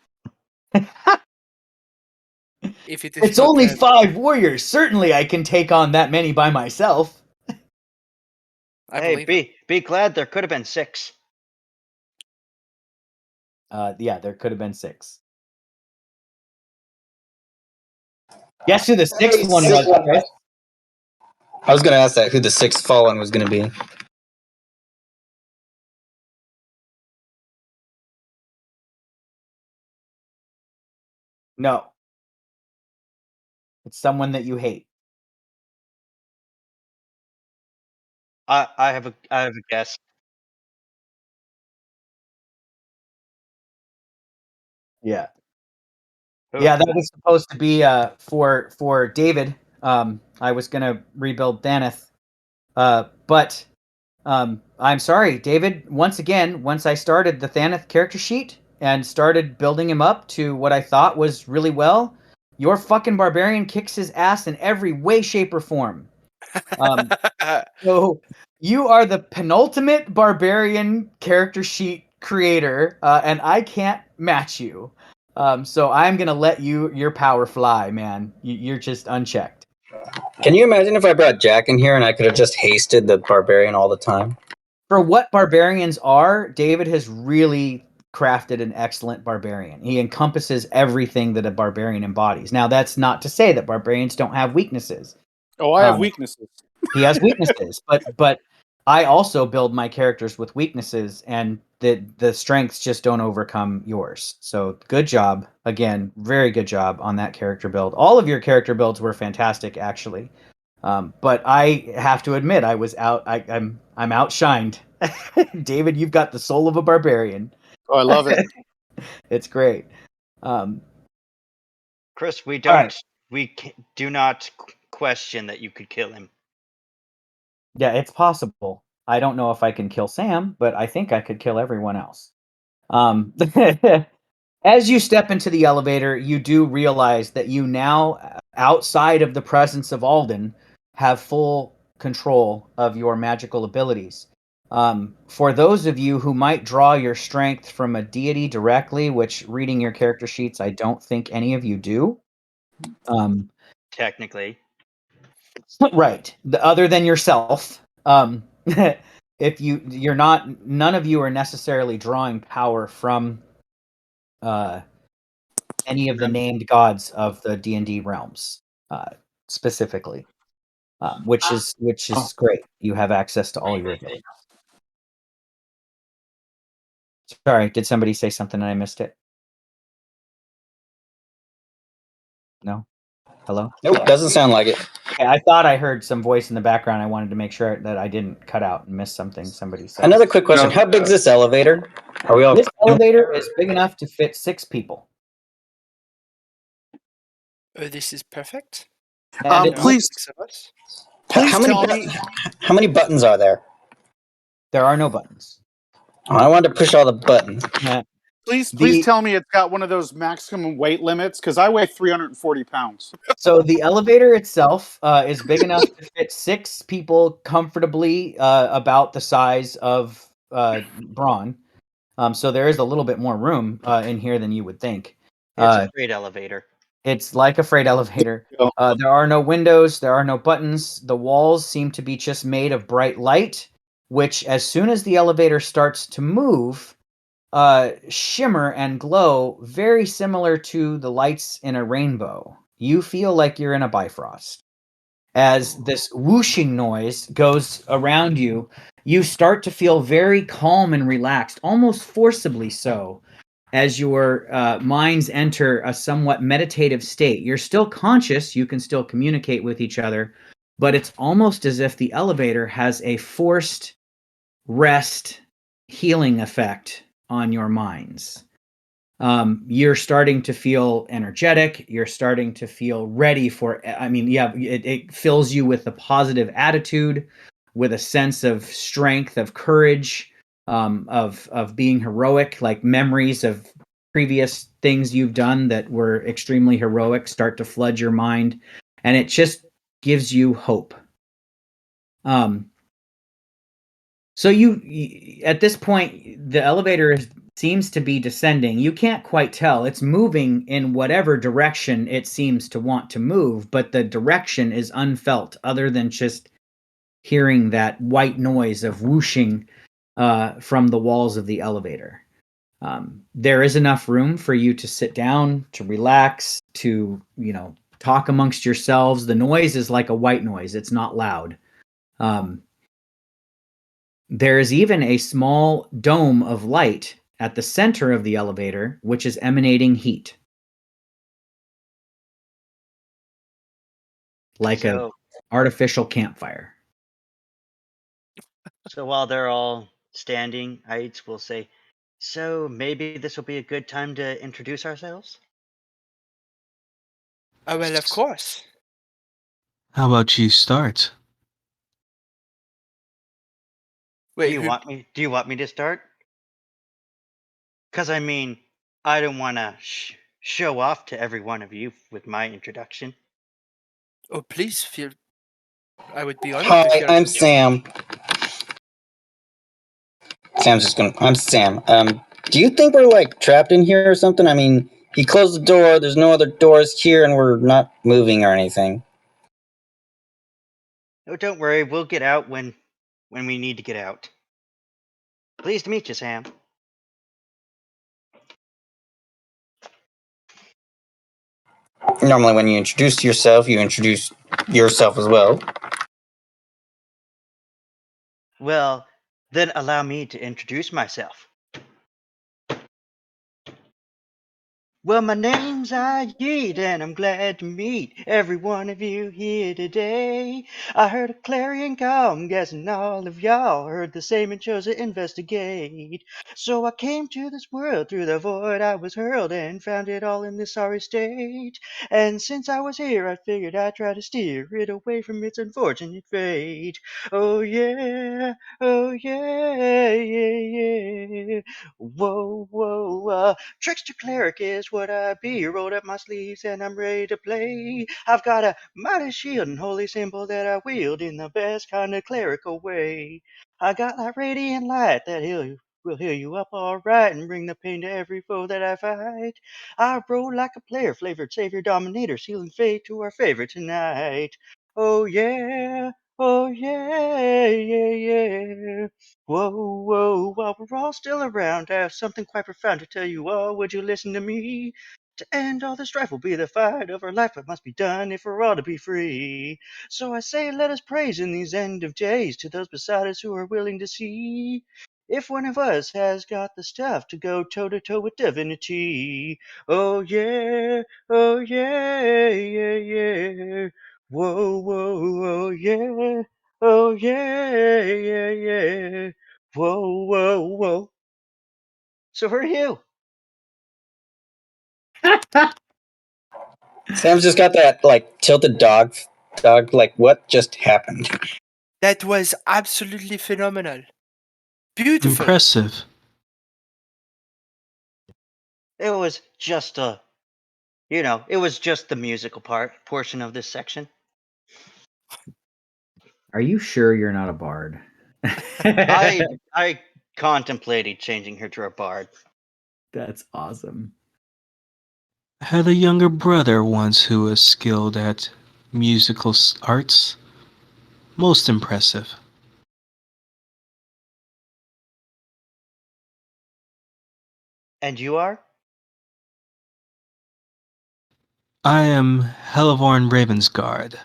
If it is It's not only a- 5 warriors. Certainly I can take on that many by myself. I Hey, believe it. be glad there could have been 6. Yeah, there could have been 6. Guess who the 6th one was, Chris? I was going to ask that who the 6th fallen was going to be. No. It's someone that you hate. I have a guess. Yeah. Who? Yeah, that was supposed to be for David. I was gonna rebuild Thaneth. But I'm sorry, David. Once again, once I started the Thaneth character sheet and started building him up to what I thought was really well, your fucking barbarian kicks his ass in every way, shape, or form. So you are the penultimate barbarian character sheet creator, and I can't match you. So I'm gonna let your power fly, man. You're just unchecked. Can you imagine if I brought Jack in here and I could have just hasted the barbarian all the time? For what barbarians are, David has really crafted an excellent barbarian. He encompasses everything that a barbarian embodies. Now, that's not to say that barbarians don't have weaknesses. Oh, I have weaknesses. He has weaknesses, but I also build my characters with weaknesses, and the strengths just don't overcome yours. So good job again, very good job on that character build. All of your character builds were fantastic, actually. But I have to admit, I was I'm outshined. David, you've got the soul of a barbarian. Oh, I love it. It's great. Um, Chris, we all don't right. do not question that you could kill him. Yeah, it's possible. I don't know if I can kill Sam, but I think I could kill everyone else. As you step into the elevator, you do realize that you now, outside of the presence of Ahldin, have full control of your magical abilities. For those of you who might draw your strength from a deity directly, which reading your character sheets, I don't think any of you do. Technically. Right. Other than yourself. If you're not, none of you are necessarily drawing power from any of the named gods of the D&D realms, specifically, which is great. You have access to all your abilities. Sorry, did somebody say something and I missed it? No? Hello? Nope, doesn't sound like it. Okay, I thought I heard some voice in the background. I wanted to make sure that I didn't cut out and miss something somebody said. Another quick question: No. how big is this elevator? Are we all? This elevator is big enough to fit 6 people. This is perfect. And There are Please, 6 of us. please how many tell me. how many buttons are there? there are no buttons. I wanted to push all the buttons. Please The tell me it's got one of those maximum weight limits because I weigh 340 pounds. So the elevator itself is big enough to fit 6 people comfortably, about the size of Braun. So there is a little bit more room in here than you would think. It's a freight elevator. It's like a freight elevator. There are no windows. There are no buttons. The walls seem to be just made of bright light, which as soon as the elevator starts to move, shimmer and glow very similar to the lights in a rainbow. You feel like you're in a Bifrost. As this whooshing noise goes around you, you start to feel very calm and relaxed, almost forcibly so, as your minds enter a somewhat meditative state. You're still conscious, you can still communicate with each other, but it's almost as if the elevator has a forced rest healing effect on your minds. You're starting to feel energetic. You're starting to feel ready for, it fills you with a positive attitude, with a sense of strength, of courage, of being heroic, like memories of previous things you've done that were extremely heroic start to flood your mind. And it just gives you hope. So you at this point, the elevator seems to be descending. You can't quite tell. It's moving in whatever direction it seems to want to move, but the direction is unfelt other than just hearing that white noise of whooshing from the walls of the elevator. There is enough room for you to sit down, to relax, to, talk amongst yourselves. The noise is like a white noise. It's not loud. There is even a small dome of light at the center of the elevator, which is emanating heat. Like an artificial campfire. So while they're all standing, Aids will say, "So maybe this will be a good time to introduce ourselves." Oh, well, of course. How about you start? Wait, Do you want me to start? Because I don't want to show off to every one of you with my introduction. Oh, please feel. I would be honored Hi, to hear. I'm Sam. I'm Sam. Do you think we're like trapped in here or something? I mean, he closed the door. There's no other doors here, and we're not moving or anything. Oh, don't worry, we'll get out when we need to get out. Pleased to meet you, Sam. Normally, when you introduce yourself as well. Well, then allow me to introduce myself. Well, my name's Ayid, and I'm glad to meet every one of you here today. I heard a clarion call, I'm guessing all of y'all heard the same and chose to investigate. So I came to this world through the void I was hurled and found it all in this sorry state. And since I was here, I figured I'd try to steer it away from its unfortunate fate. Oh yeah, oh yeah, yeah, yeah. Whoa, whoa, trickster cleric is what I be. Rolled up my sleeves and I'm ready to play. I've got a mighty shield and holy symbol that I wield in the best kind of clerical way. I got that radiant light that will heal you up alright and bring the pain to every foe that I fight. I roll like a player, flavored savior dominator, sealing fate to our favor tonight. Oh yeah, oh yeah, yeah, yeah. Whoa, whoa, while we're all still around, I have something quite profound to tell you all. Would you listen to me? To end all the strife will be the fight of our life. It must be done if we're all to be free. So I say, let us praise in these end of days to those beside us who are willing to see. If one of us has got the stuff to go toe to toe with divinity. Oh yeah, oh yeah, yeah, yeah. Whoa, whoa, whoa, yeah. Oh yeah, yeah, yeah. Whoa, whoa, whoa. So who are you? Sam's just got that like tilted dog. Like what just happened? That was absolutely phenomenal. Beautiful. Impressive. It was just it was just the musical portion of this section. Are you sure you're not a bard? I contemplated changing her to a bard. That's awesome. I had a younger brother once who was skilled at musical arts. Most impressive. And you are? I am Helivorn Ravensguard,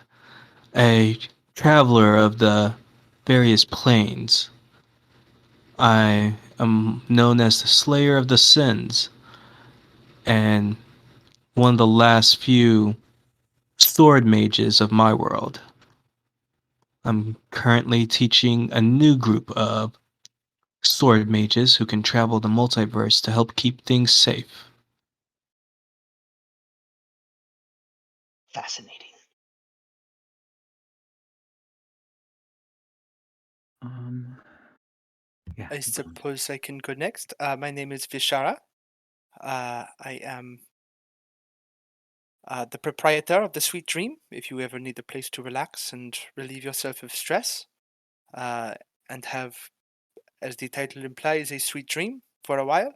a traveler of the various planes. I am known as the Slayer of the Sins, and one of the last few sword mages of my world. I'm currently teaching a new group of sword mages who can travel the multiverse to help keep things safe. Fascinating. Um, yeah. I keep going. suppose I can go next. My name is Vishara. I am the proprietor of the Sweet Dream. If you ever need a place to relax and relieve yourself of stress, and have, as the title implies, a sweet dream for a while,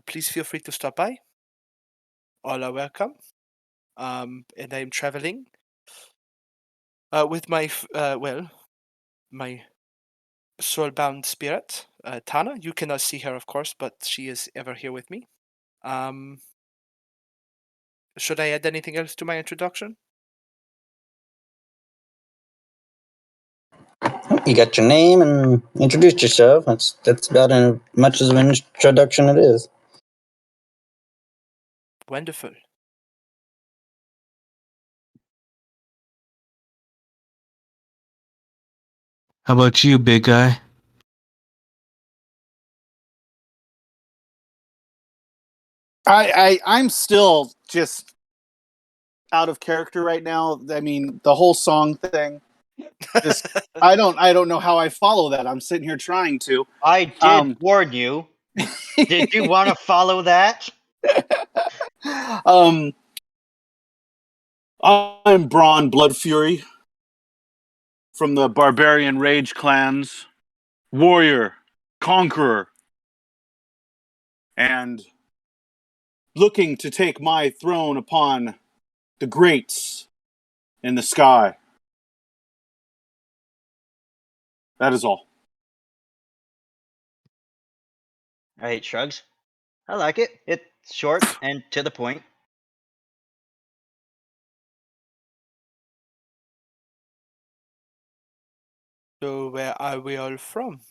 please feel free to stop by. All are welcome. And I am traveling with my soul-bound spirit, Tana. You cannot see her, of course, but she is ever here with me. Um, should I add anything else to my introduction? You got your name and introduced yourself. That's about as much as an introduction it is. Wonderful. How about you, big guy? I'm still just out of character right now. I mean, the whole song thing. Just I don't know how I follow that. I'm sitting here trying to. I did Um, warn you. Did you want to follow that? um, I'm Braun Bloodfury from the Barbarian Rage clans, warrior, conqueror, and looking to take my throne upon the greats in the sky. That is all. I hate shrugs. I like it. It's short and to the point. So where are we all from?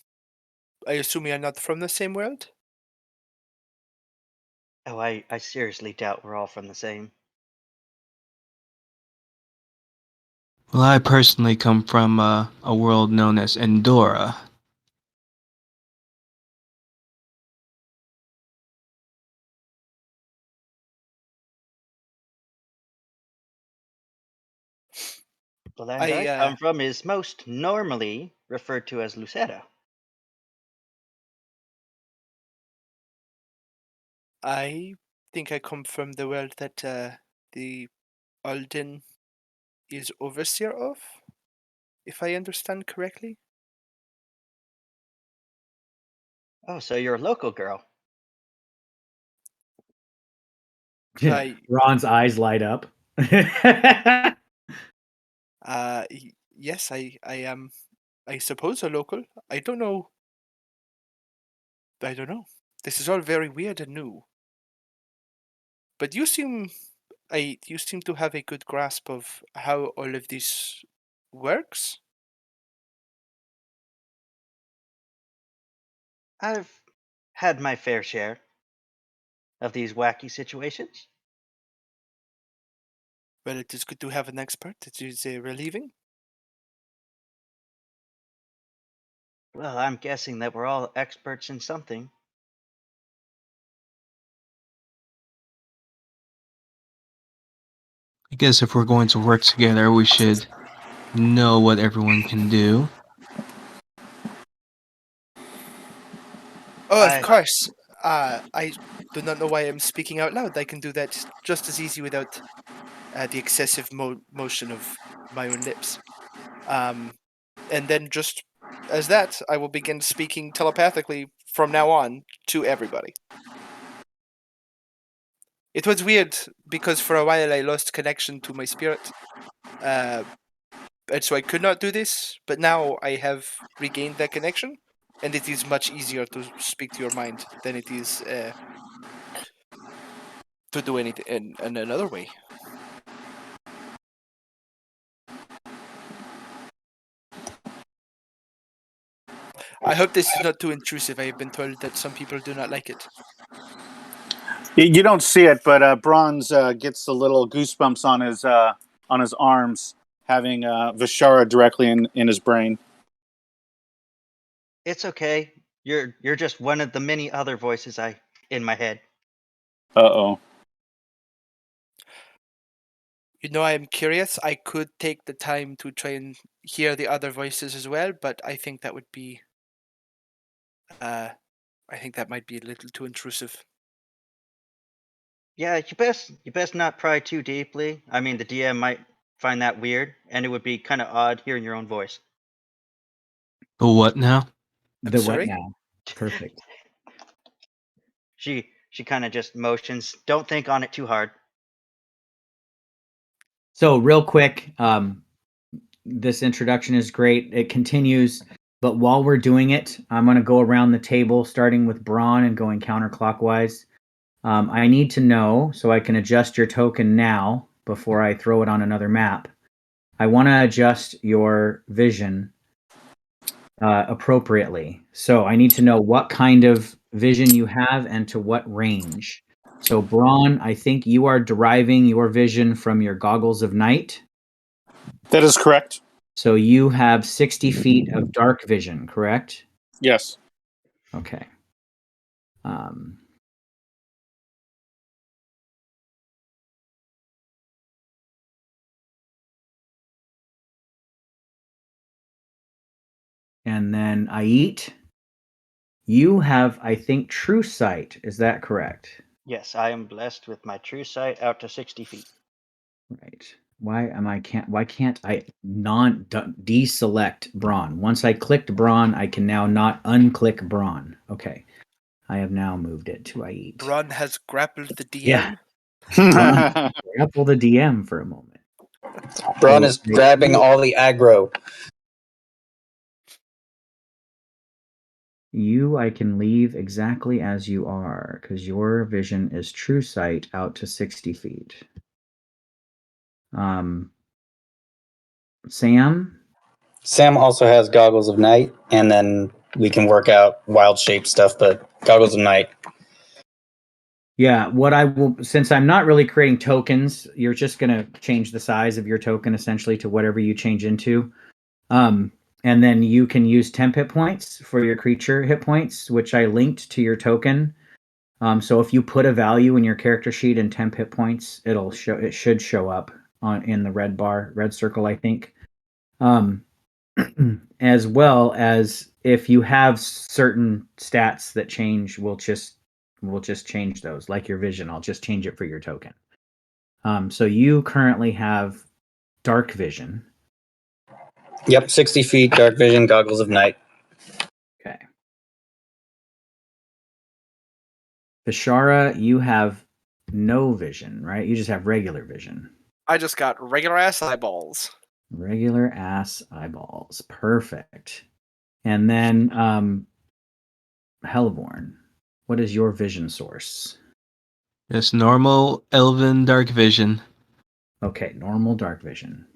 I assume we are not from the same world? Oh, I seriously doubt we're all from the same. Well, I personally come from a world known as Endora. The land I I come from is most normally referred to as Lucera. I think I come from the world that the Ahldin is overseer of, if I understand correctly. Oh, so you're a local girl. I Ron's eyes light up. yes, I am. I suppose a local. I don't know. I don't know. This is all very weird and new. But you seem to have a good grasp of how all of this works. I've had my fair share of these wacky situations. Well, it is good to have an expert. It is relieving. Well, I'm guessing that we're all experts in something. I guess if we're going to work together, we should know what everyone can do. Oh, of I course. I do not know why I'm speaking out loud. I can do that just as easy without the excessive motion of my own lips. And then just as that, I will begin speaking telepathically from now on to everybody. It was weird because for a while I lost connection to my spirit, and so I could not do this. But now I have regained that connection, and it is much easier to speak to your mind than it is to do anything in another way. I hope this is not too intrusive. I have been told that some people do not like it. You don't see it, but Bronze gets a little goosebumps on his arms, having Vishara directly in his brain. It's okay. You're just one of the many other voices I in my head. Uh-oh. You know, I am curious. I could take the time to try and hear the other voices as well, but I think that would be, I think that might be a little too intrusive. Yeah, you best not pry too deeply. I mean, the DM might find that weird, and it would be kind of odd hearing your own voice. But what now? I'm The what sorry. now? Perfect. She kind of just motions. Don't think on it too hard. So real quick, this introduction is great. It continues, but while we're doing it, I'm going to go around the table, starting with Braun and going counterclockwise. I need to know so I can adjust your token now before I throw it on another map. I want to adjust your vision appropriately. So I need to know what kind of vision you have and to what range. So, Braun, I think you are deriving your vision from your goggles of night. That is correct. So you have 60 feet of dark vision, correct? Yes. Okay. Um, and then Ait, you have, I think, true sight. Is that correct? Yes, I am blessed with my true sight out to 60 feet. Right. Why can't I non deselect Braun? Once I clicked Braun, I can now not unclick Braun. Okay. I have now moved it to Ait. Braun has grappled the Yeah. DM. Braun grapple the DM for a moment. Braun So is grabbing all the aggro. you I can leave exactly as you are because your vision is true sight out to 60 feet. Sam, Sam also has goggles of night, and then we can work out wild shape stuff, but goggles of night. Yeah, what I will, since I'm not really creating tokens, you're just going to change the size of your token essentially to whatever you change into. And then you can use temp hit points for your creature hit points, which I linked to your token. So if you put a value in your character sheet in temp hit points, it should show up in the red bar, red circle, I think. As well as if you have certain stats that change, we'll just change those, like your vision. I'll just change it for your token. So you currently have dark vision. Yep, 60 feet, dark vision, goggles of night. Okay. Bishara, you have no vision, right? You just have regular vision. I just got regular ass eyeballs. Regular ass eyeballs. Perfect. And then Hellborn, what is your vision source? It's normal elven dark vision. Okay, normal dark vision.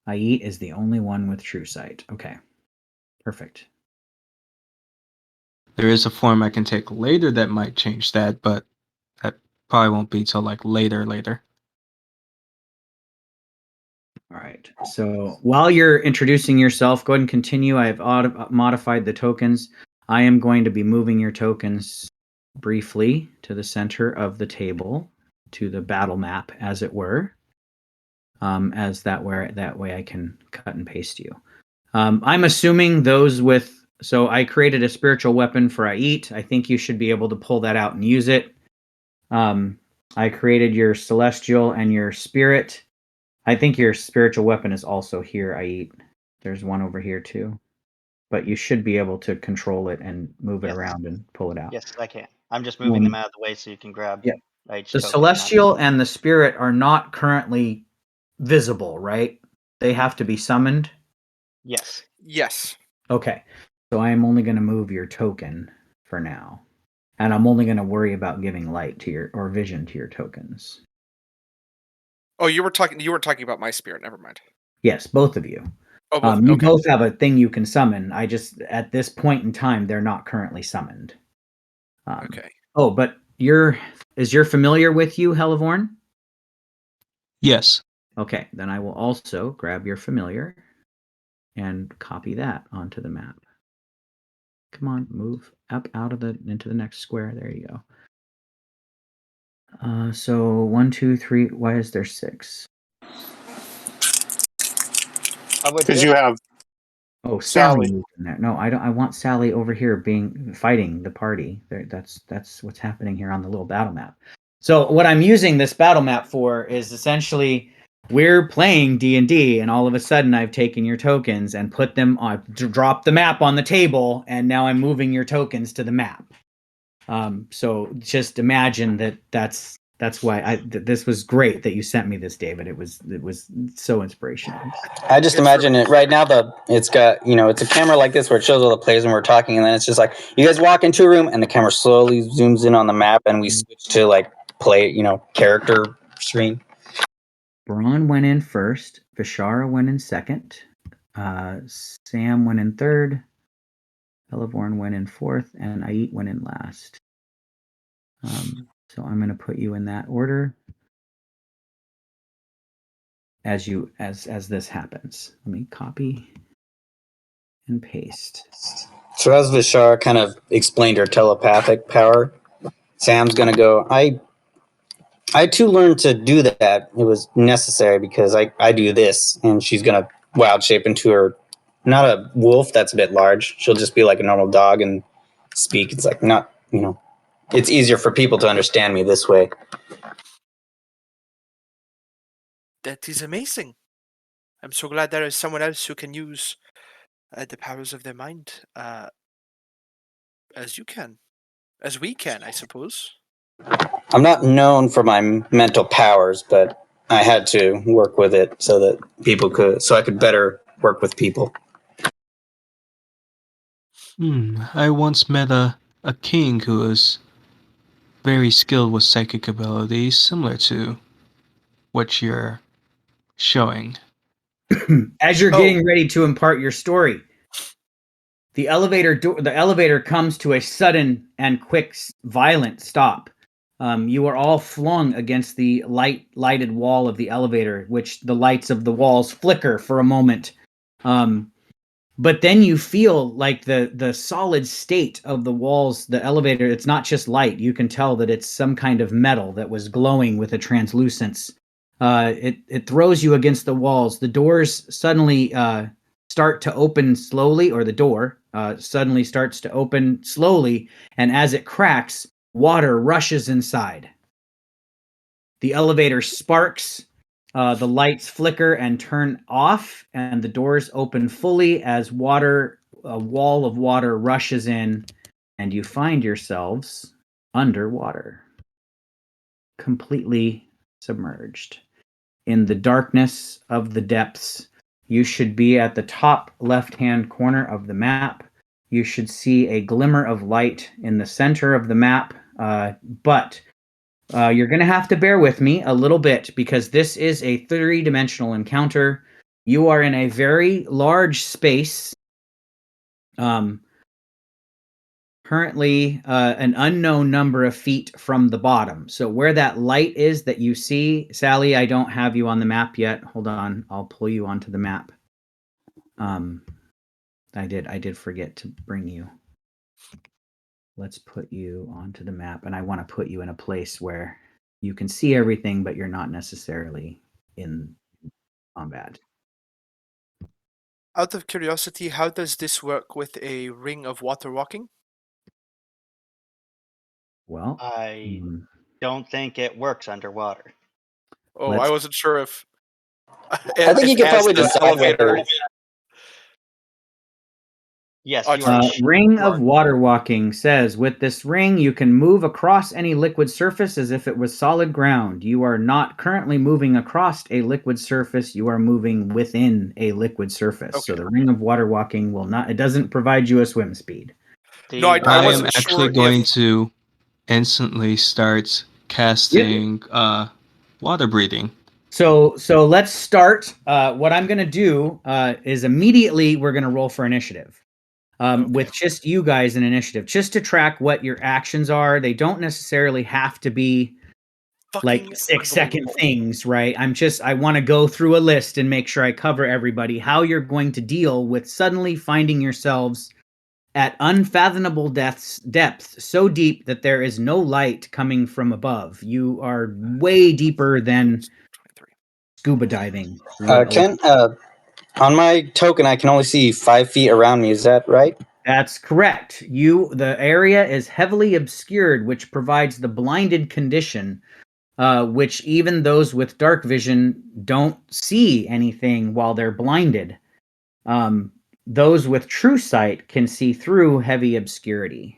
Ait is the only one with true sight. Okay, perfect. There is a form I can take later that might change that, but that probably won't be till like later. All right. So while you're introducing yourself, go ahead and continue. I have modified the tokens. I am going to be moving your tokens briefly to the center of the table, to the battle map, as it were. As that way I can cut and paste you. I'm assuming those with. So I created a spiritual weapon for Ait. I think you should be able to pull that out and use it. I created your celestial and your spirit. I think your spiritual weapon is also here, Ait. There's one over here too. But you should be able to control it and move it Yes. around and pull it out. Yes, I can. I'm just moving them out of the way so you can grab Yeah. each The token. celestial and the spirit are not currently visible, right? They have to be summoned. Yes. Yes. Okay. So I am only going to move your token for now. And I'm only going to worry about giving light to your or vision to your tokens. Oh, you were talking about my spirit. Never mind. Yes, both of you. Oh, both. You Okay. both have a thing you can summon. I just at this point in time they're not currently summoned. Okay. Oh, but is your familiar with you, Helivorn? Yes. Okay, then I will also grab your familiar and copy that onto the map. Come on, move up into the next square. There you go. So 1, 2, 3. Why is there 6? Because you have Oh, Sally. Sally in there. No, I don't. I want Sally over here fighting the party. That's what's happening here on the little battle map. So what I'm using this battle map for is essentially we're playing D&D, and all of a sudden I've taken your tokens and put them on, dropped the map on the table, and now I'm moving your tokens to the map. So just imagine that's why this was great that you sent me this, David. It was so inspirational. I just It's imagine really it right now. It's got it's a camera like this where it shows all the players when we're talking, and then it's just like you guys walk into a room, and the camera slowly zooms in on the map, and we switch to like play character screen. Braun went in first. Vishara went in second. Sam went in third. Helivorn went in fourth, and Ait went in last. So I'm going to put you in that order as this happens. Let me copy and paste. So as Vishar kind of explained her telepathic power, Sam's gonna go. I too learned to do that. It was necessary because I do this, and she's gonna wild shape into her. Not a wolf. That's a bit large. She'll just be like a normal dog and speak. It's like not It's easier for people to understand me this way. That is amazing. I'm so glad there is someone else who can use the powers of their mind as you can, as we can, I suppose. I'm not known for my mental powers, but I had to work with it so I could better work with people. I once met a king who was very skilled with psychic abilities, similar to what you're showing. As you're Oh, getting ready to impart your story, the elevator comes to a sudden and quick, violent stop. You are all flung against the lighted wall of the elevator, which the lights of the walls flicker for a moment. But then you feel like the solid state of the walls, the elevator, it's not just light. You can tell that it's some kind of metal that was glowing with a translucence. It throws you against the walls. The doors suddenly start to open slowly, or the door suddenly starts to open slowly, and as it cracks, water rushes inside. The elevator sparks, the lights flicker and turn off, and the doors open fully as a wall of water rushes in, and you find yourselves underwater, completely submerged. In the darkness of the depths, you should be at the top left-hand corner of the map. You should see a glimmer of light in the center of the map, but you're going to have to bear with me a little bit because this is a three-dimensional encounter. You are in a very large space, currently an unknown number of feet from the bottom. So where that light is that you see, Sally, I don't have you on the map yet. Hold on, I'll pull you onto the map. I did forget to bring you. Let's put you onto the map, and I want to put you in a place where you can see everything, but you're not necessarily in combat. Out of curiosity, how does this work with a ring of water walking? Well, I don't think it works underwater. Oh, I let's wasn't sure if I think you if could as probably the decide elevator. whether. Yes, Oh, you are. Ring sure. of water walking says, with this ring, you can move across any liquid surface as if it was solid ground. You are not currently moving across a liquid surface. You are moving within a liquid surface. So Okay. the ring of water walking will not, it doesn't provide you a swim speed. No, I I am wasn't actually sure going if. to instantly start casting water breathing. So let's start. What I'm going to do is immediately we're going to roll for initiative. Okay. With just you guys in initiative, just to track what your actions are. They don't necessarily have to be like Fucking 6-second unbelievable. things, right? I want to go through a list and make sure I cover everybody, how you're going to deal with suddenly finding yourselves at unfathomable depths so deep that there is no light coming from above. You are way deeper than 23. scuba diving. Ken, on my token, I can only see 5 feet around me. Is that right? That's correct. The area is heavily obscured, which provides the blinded condition, which even those with dark vision don't see anything while they're blinded. Those with true sight can see through heavy obscurity.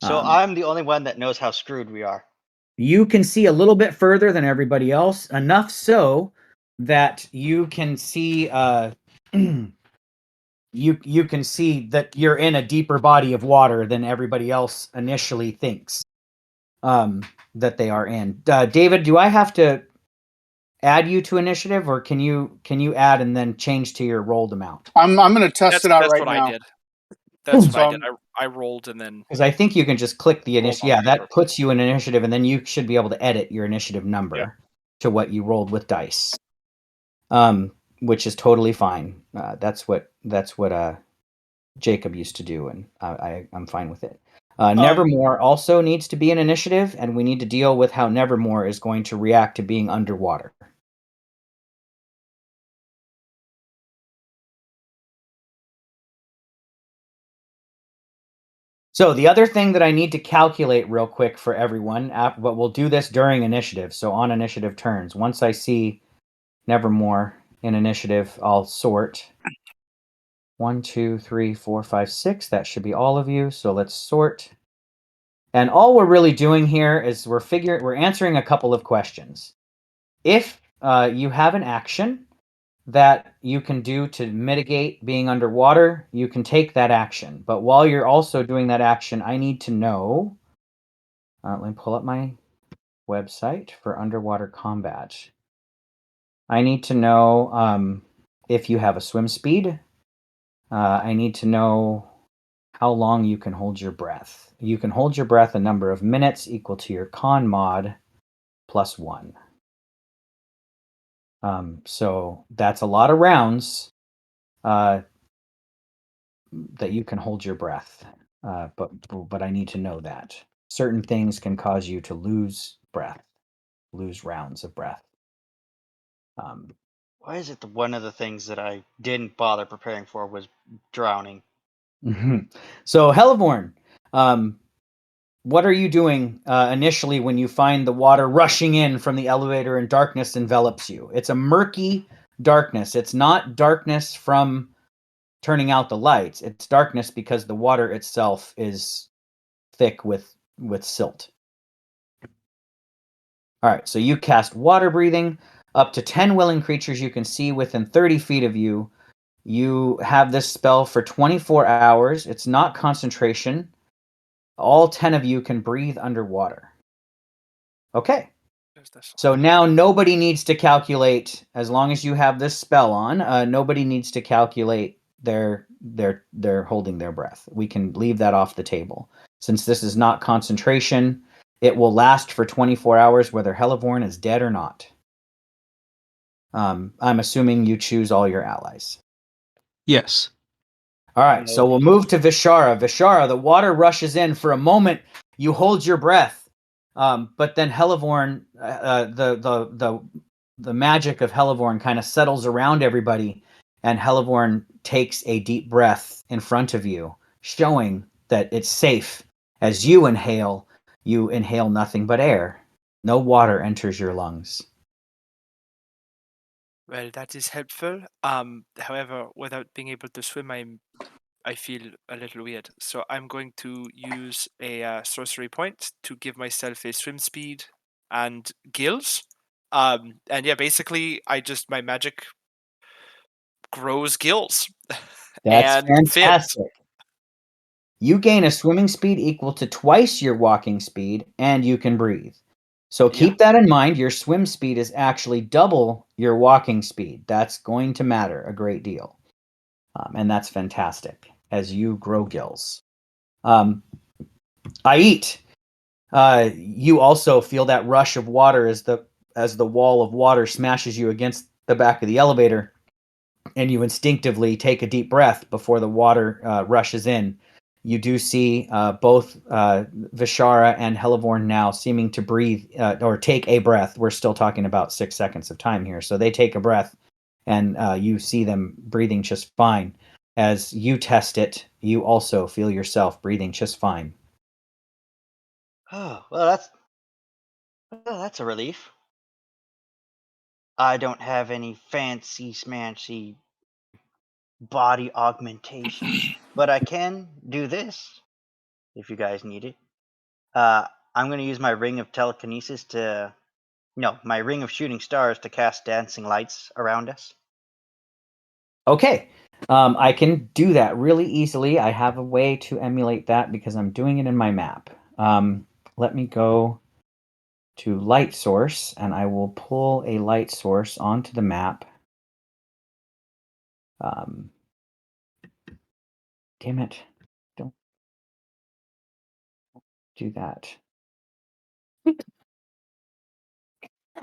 So I'm the only one that knows how screwed we are. You can see a little bit further than everybody else, enough so that you can see you can see that you're in a deeper body of water than everybody else initially thinks that they are in. David, do I have to add you to initiative, or can you add and then change to your rolled amount? I'm going to test it out That's right what now. I did. That's what So I did. I rolled and then. Because I think you can just click the Rolled initiative. on Yeah, paper. that puts you in initiative, and then you should be able to edit your initiative number to what you rolled with dice, which is totally fine. That's what Jacob used to do, and I'm fine with it. Nevermore also needs to be an initiative, and we need to deal with how Nevermore is going to react to being underwater. So the other thing that I need to calculate real quick for everyone, but we'll do this during initiative, so on initiative turns. Once I see Nevermore in initiative, I'll sort. 1, 2, 3, 4, 5, 6. That should be all of you. So let's sort. And all we're really doing here is we're answering a couple of questions. If you have an action that you can do to mitigate being underwater, you can take that action. But while you're also doing that action, I need to know. Let me pull up my website for underwater combat. I need to know if you have a swim speed. I need to know how long you can hold your breath. You can hold your breath a number of minutes equal to your con mod plus 1. So that's a lot of rounds that you can hold your breath. But I need to know that. Certain things can cause you to lose breath, lose rounds of breath. Why is it one of the things that I didn't bother preparing for was drowning? So Helleborn, what are you doing initially when you find the water rushing in from the elevator and darkness envelops you? It's a murky darkness. It's not darkness from turning out the lights. It's darkness because the water itself is thick with silt. All right, so you cast water breathing. Up to 10 willing creatures you can see within 30 feet of you. You have this spell for 24 hours. It's not concentration. All 10 of you can breathe underwater. Okay. So now nobody needs to calculate, as long as you have this spell on, nobody needs to calculate their holding their breath. We can leave that off the table. Since this is not concentration, it will last for 24 hours whether Helleborn is dead or not. I'm assuming you choose all your allies. Yes. All right, so we'll move to Vishara. Vishara, the water rushes in. For a moment, you hold your breath, but then Helleborn, the magic of Helleborn kind of settles around everybody, and Helleborn takes a deep breath in front of you, showing that it's safe. As you inhale nothing but air. No water enters your lungs. Well, that is helpful. However, without being able to swim, I feel a little weird. So I'm going to use a sorcery point to give myself a swim speed and gills. And yeah, basically, my magic grows gills That's and fins. fantastic. You gain a swimming speed equal to twice your walking speed, and you can breathe. So keep that in mind. Your swim speed is actually double your walking speed. That's going to matter a great deal. And that's fantastic as you grow gills. I eat. You also feel that rush of water as the wall of water smashes you against the back of the elevator, and you instinctively take a deep breath before the water rushes in. You do see both Vishara and Helleborn now seeming to breathe or take a breath. We're still talking about 6 seconds of time here. So they take a breath, and you see them breathing just fine. As you test it, you also feel yourself breathing just fine. Oh, well, that's a relief. I don't have any fancy smancy body augmentations, but I can do this if you guys need it. I'm going to use my ring of telekinesis my ring of shooting stars to cast dancing lights around us. Okay, I can do that really easily. I have a way to emulate that because I'm doing it in my map. Let me go to light source, and I will pull a light source onto the map. Damn it. Don't do that.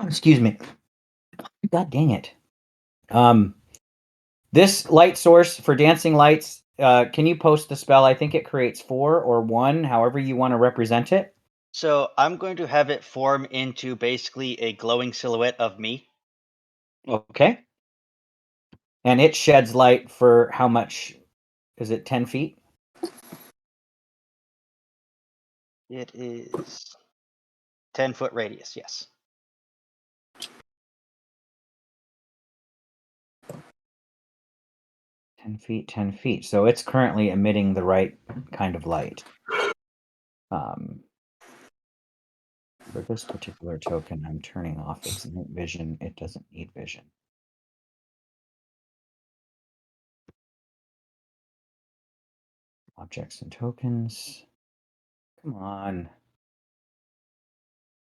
Excuse me. God dang it. This light source for dancing lights, can you post the spell? I think it creates 4 or 1, however you want to represent it. So I'm going to have it form into basically a glowing silhouette of me. Okay. And it sheds light for how much? Is it 10 feet? It is 10-foot radius, yes. 10 feet, 10 feet. So it's currently emitting the right kind of light. For this particular token, I'm turning off its vision. It doesn't need vision. Objects and tokens. Come on.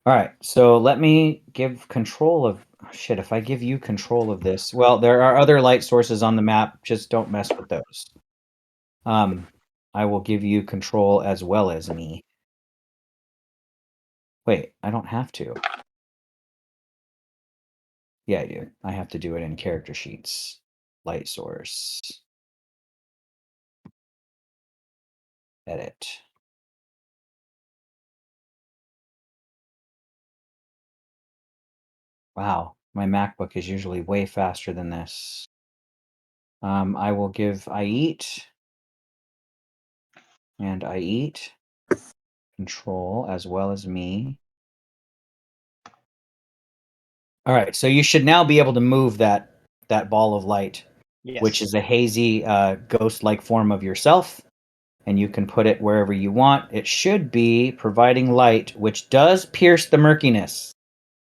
All right, so let me give control of... Oh, shit, if I give you control of this... Well, there are other light sources on the map. Just don't mess with those. I will give you control as well as me. Wait, I don't have to. Yeah, I do. I have to do it in character sheets. Light source. Edit. Wow, my MacBook is usually way faster than this. I will give I eat and I eat control as well as me. All right, so you should now be able to move that ball of light, Yes. which is a hazy ghost-like form of yourself, and you can put it wherever you want. It should be providing light, which does pierce the murkiness.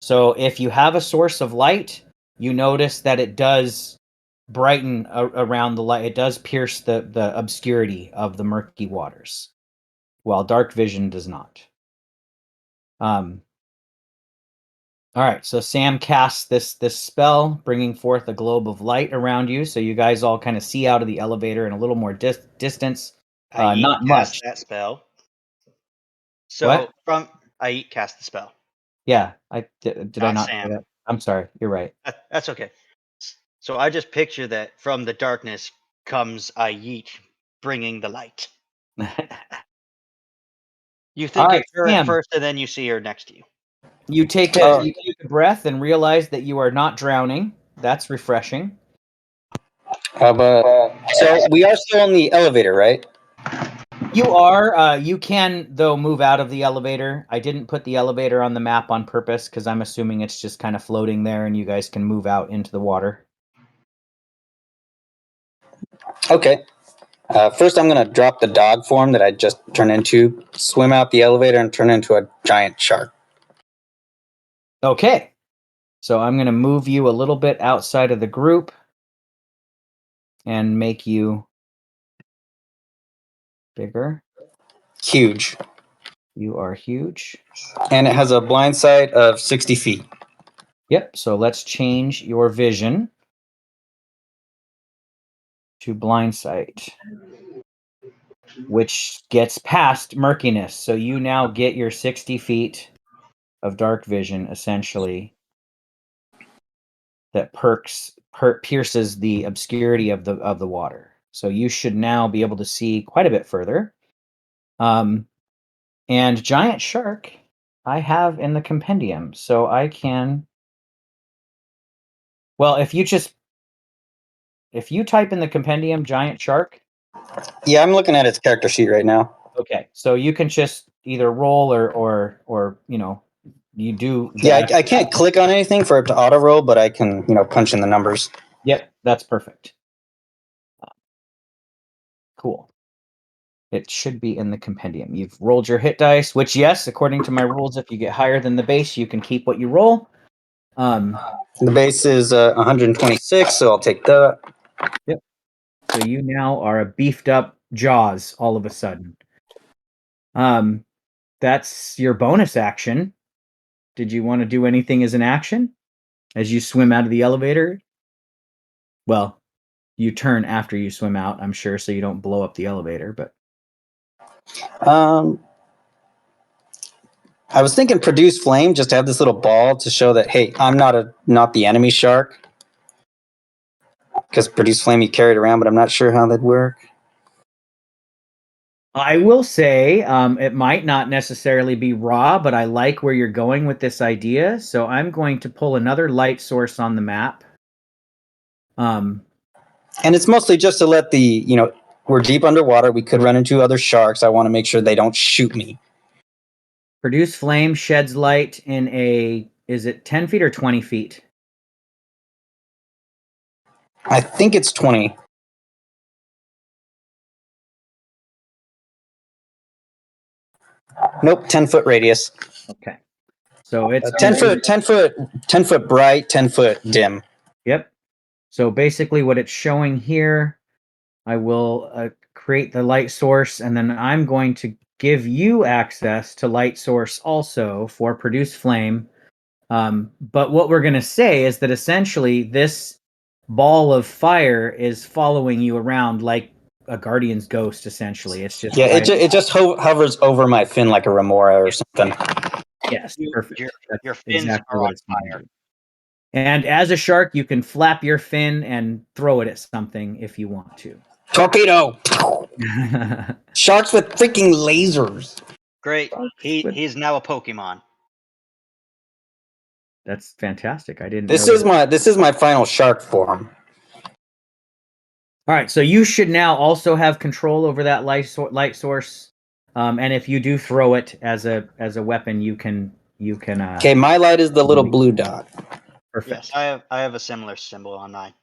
So if you have a source of light, you notice that it does brighten around the light. It does pierce the obscurity of the murky waters, while dark vision does not. All right, so Sam casts this spell, bringing forth a globe of light around you, so you guys all kind of see out of the elevator in a little more distance. Not much. Cast that spell. So What? from Ait cast the spell. Yeah, did I Not not say Sam. that? I'm sorry. You're right. That's okay. So I just picture that from the darkness comes Ait bringing the light. You All think right, it's her at Sam. first, and then you see her next to you. You take a breath and realize that you are not drowning. That's refreshing. So we are still in the elevator, right? You are. You can, though, move out of the elevator. I didn't put the elevator on the map on purpose because I'm assuming it's just kind of floating there and you guys can move out into the water. Okay. First, I'm going to drop the dog form that I just turned into, swim out the elevator, and turn into a giant shark. Okay. So I'm going to move you a little bit outside of the group and make you bigger. Huge. You are huge. And it has a blind sight of 60 feet. Yep. So let's change your vision to blind sight, which gets past murkiness. So you now get your 60 feet of dark vision, essentially, that pierces the obscurity of the water. So you should now be able to see quite a bit further. And giant shark, I have in the compendium, so I can. Well, if you type in the compendium giant shark. Yeah, I'm looking at its character sheet right now. Okay, so you can just either roll or you do. Yeah, I can't click on anything for it to auto roll, but I can punch in the numbers. Yep, that's perfect. Cool. It should be in the compendium. You've rolled your hit dice, which, yes, according to my rules, if you get higher than the base, you can keep what you roll. The base is 126, so I'll take that. Yep. So you now are a beefed up Jaws all of a sudden. That's your bonus action. Did you want to do anything as an action as you swim out of the elevator? Well, you turn after you swim out, I'm sure, so you don't blow up the elevator, but I was thinking produce flame, just to have this little ball to show that, hey, I'm not the enemy shark. Because produce flame you carried around, but I'm not sure how that'd work. I will say it might not necessarily be raw, but I like where you're going with this idea. So I'm going to pull another light source on the map. And it's mostly just to let we're deep underwater. We could run into other sharks. I want to make sure they don't shoot me. Produce flame sheds light in is it 10 feet or 20 feet? I think it's 20. Nope, 10-foot radius. Okay. So it's 10 foot bright, 10 foot dim. Yep. So basically what it's showing here, I will create the light source, and then I'm going to give you access to light source also for produce flame. But what we're going to say is that essentially this ball of fire is following you around like a guardian's ghost. Essentially, it's just Yeah, like it just hovers over my fin like a remora or something. yes, perfect. Your That's fins exactly are what on it's going to fire. do. And as a shark, you can flap your fin and throw it at something if you want to. Torpedo. Sharks with freaking lasers. Great. He's now a Pokemon. That's fantastic. I didn't This know is my final shark form. All right, so you should now also have control over that light source, and if you do throw it as a weapon, you can. Okay, my light is the little blue dot. Perfect. Yes, I have a similar symbol on mine.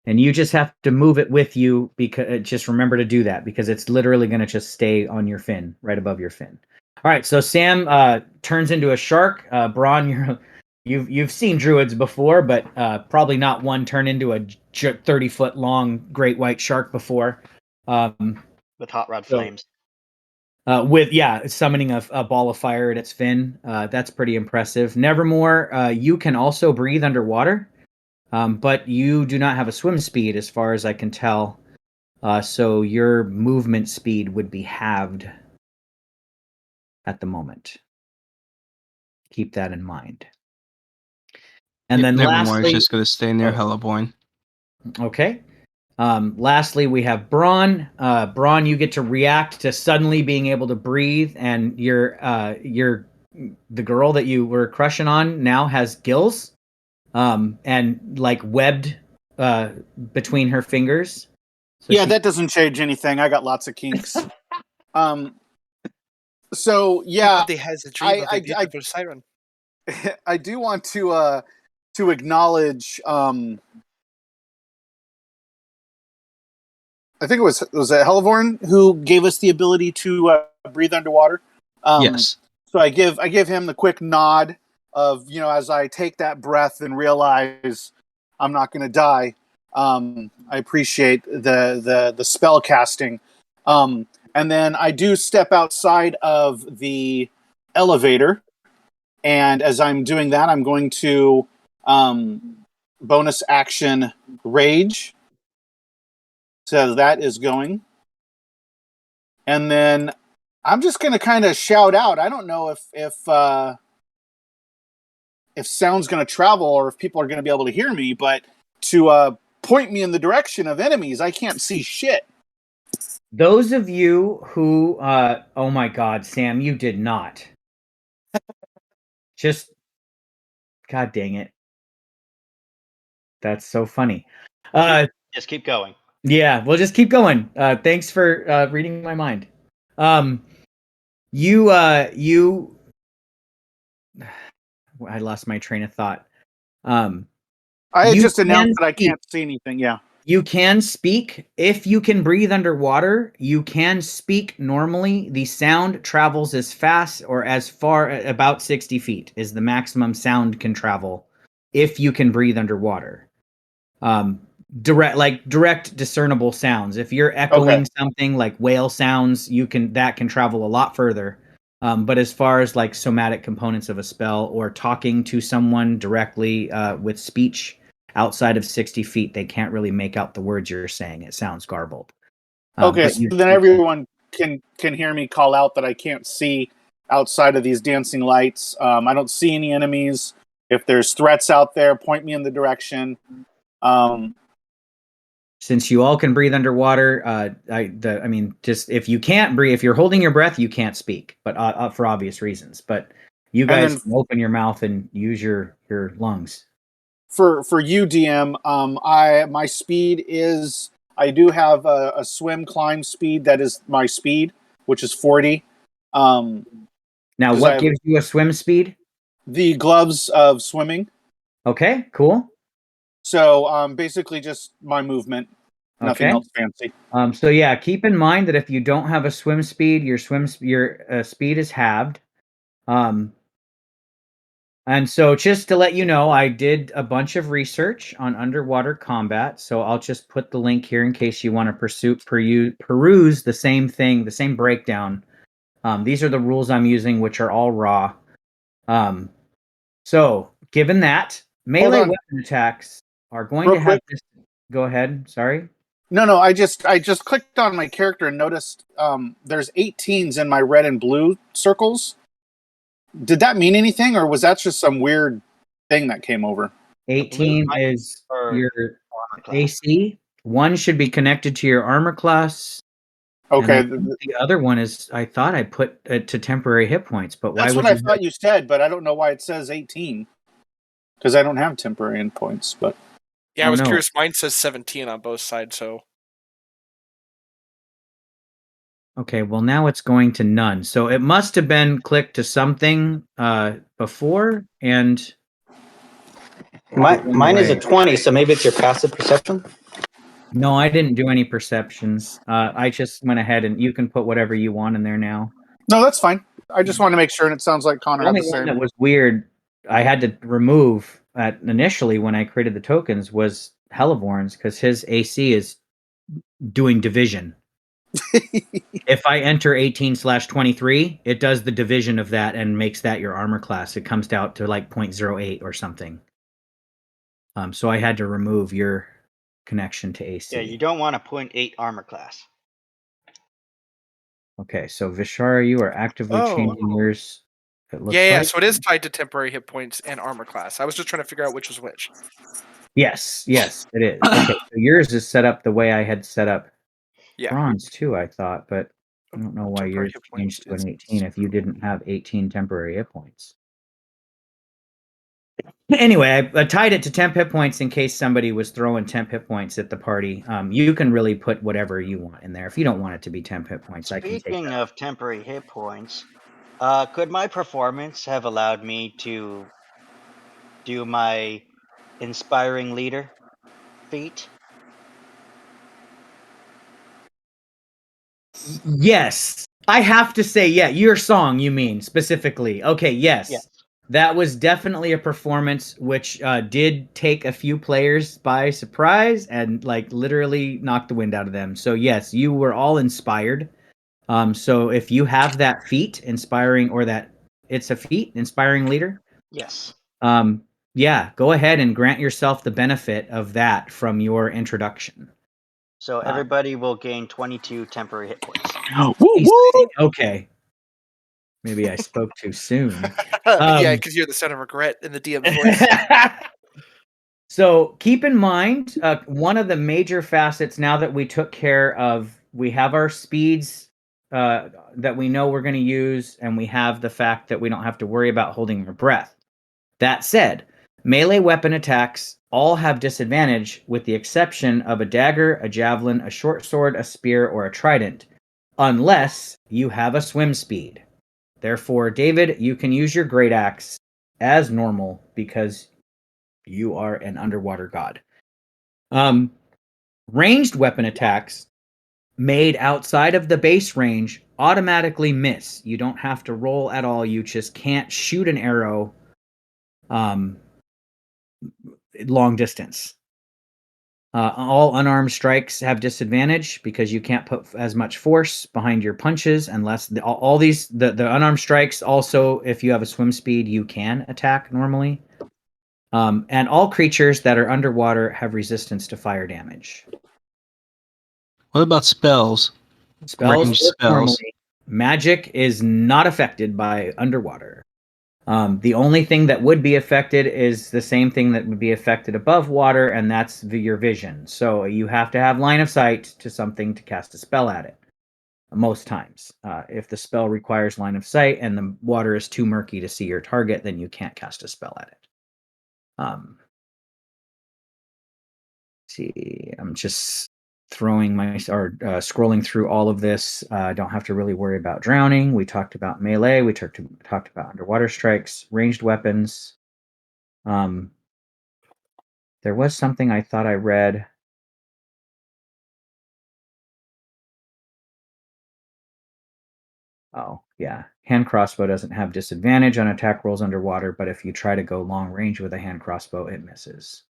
And you just have to move it with you because just remember to do that because it's literally going to just stay on your fin, right above your fin. All right, so Sam turns into a shark. Braun, you've seen druids before, but probably not one turn into a 30-foot long great white shark before. With hot rod flames. With summoning a ball of fire at its fin. That's pretty impressive. Nevermore, you can also breathe underwater. But you do not have a swim speed, as far as I can tell. So your movement speed would be halved at the moment. Keep that in mind. And then Nevermore is lastly, just going to stay near Helleboyne. okay. Lastly, we have Braun. Braun, you get to react to suddenly being able to breathe, and the girl that you were crushing on now has gills, and like webbed between her fingers. So yeah, that doesn't change anything. I got lots of kinks. So yeah, Everybody has a dream of a beautiful siren. I do want to acknowledge. I think it was Hellevorn who gave us the ability to breathe underwater. Yes. So I give him the quick nod of, as I take that breath and realize I'm not going to die. I appreciate the spell casting. And then I do step outside of the elevator. And as I'm doing that, I'm going to bonus action rage. So that is going. And then I'm just going to kind of shout out. I don't know if sound's going to travel or if people are going to be able to hear me, but to point me in the direction of enemies. I can't see shit. Those of you who, oh my God, Sam, you did not. Just, God dang it. That's so funny. Just keep going. Yeah, we'll just keep going. Thanks for reading my mind. You, I lost my train of thought. I You just announced that I speak. can't see anything. Yeah. You can speak. If you can breathe underwater, you can speak normally. The sound travels as fast or as far, about 60 feet is the maximum sound can travel if you can breathe underwater. Direct discernible sounds. If you're echoing something like whale sounds, that can travel a lot further. But as far as like somatic components of a spell or talking to someone directly with speech outside of 60 feet, they can't really make out the words you're saying. It sounds garbled. Okay, But so then everyone can hear me call out that I can't see outside of these dancing lights. I don't see any enemies. If there's threats out there, point me in the direction. Since you all can breathe underwater, just if you can't breathe, if you're holding your breath, you can't speak, but for obvious reasons. But you guys can open your mouth and use your lungs. For you, DM, my speed is I do have a swim climb speed that is my speed, which is 40. Now, what gives you a swim speed? The gloves of swimming. Okay, cool. So basically just my movement. Nothing else fancy. So yeah, keep in mind that if you don't have a swim speed, your speed is halved. And so just to let you know, I did a bunch of research on underwater combat. So I'll just put the link here in case you want to peruse the same thing, the same breakdown. These are the rules I'm using, which are all raw. So given that, melee weapon attacks are going to have this. Go ahead. Sorry. No. I just clicked on my character and noticed there's 18s in my red and blue circles. Did that mean anything, or was that just some weird thing that came over? The blue 18 might is or your armor class. AC. One should be connected to your armor class. And I Okay, think the other one is, I thought I put it to temporary hit points, but why that's what would I you thought you said, but I don't know why it says 18 because I don't have temporary endpoints. But Yeah, I Oh, was no. curious. Mine says 17 on both sides, so Okay, well now it's going to none. So it must have been clicked to something before, and it went Mine is a away. 20, so maybe it's your passive perception. No, I didn't do any perceptions. I just went ahead, and you can put whatever you want in there now. no, that's fine. I just want to make sure, and it sounds like Connor The had only the one same. that was weird, I had to remove initially when I created the tokens, was Hellborn's, because his AC is doing division. If I enter 18/23, it does the division of that and makes that your armor class. It comes out to like 0.08 or something. So I had to remove your connection to AC. Yeah, you don't want a 0.8 armor class. Okay, so Vishara, you are actively changing yours. It looks yeah. like. So it is tied to temporary hit points and armor class. I was just trying to figure out which was which. Yes, it is. Okay, so yours is set up the way I had set up Yeah, bronze too, I thought, but I don't know why temporary yours hit points changed to is an 18 if you didn't have 18 temporary hit points. Anyway, I tied it to temp hit points in case somebody was throwing temp hit points at the party. You can really put whatever you want in there. If you don't want it to be temp hit points, I can take Speaking that. of temporary hit points, could my performance have allowed me to do my inspiring leader feat? Yes. I have to say, yeah, your song, you mean specifically. Okay, Yes. yes. That was definitely a performance which did take a few players by surprise and like literally knocked the wind out of them. So yes, you were all inspired. So if you have that feat, inspiring, or that it's a feat, inspiring leader, Yes. yeah, go ahead and grant yourself the benefit of that from your introduction. So everybody will gain 22 temporary hit points. Woo woo! Okay. Maybe I spoke too soon. yeah, because you're the son of regret in the DM's voice. So keep in mind, one of the major facets now that we took care of, we have our speeds that we know we're going to use, and we have the fact that we don't have to worry about holding our breath. That said, melee weapon attacks all have disadvantage with the exception of a dagger, a javelin, a short sword, a spear, or a trident, unless you have a swim speed. Therefore, David, you can use your great axe as normal because you are an underwater god. Um, Ranged weapon attacks made outside of the base range automatically miss. You don't have to roll at all. You just can't shoot an arrow um, long distance. All unarmed strikes have disadvantage because you can't put as much force behind your punches unless all these the unarmed strikes also, if you have a swim speed, you can attack normally. And all creatures that are underwater have resistance to fire damage. What about spells? Spells Ranged work spells. normally. Magic is not affected by underwater. The only thing that would be affected is the same thing that would be affected above water, and that's your vision. So you have to have line of sight to something to cast a spell at it. Most times, if the spell requires line of sight and the water is too murky to see your target, then you can't cast a spell at it. See, I'm just scrolling through all of this. Don't have to really worry about drowning. We talked about melee. We talked about underwater strikes, ranged weapons. There was something I thought I read. Oh, yeah. Hand crossbow doesn't have disadvantage on attack rolls underwater, but if you try to go long range with a hand crossbow, it misses.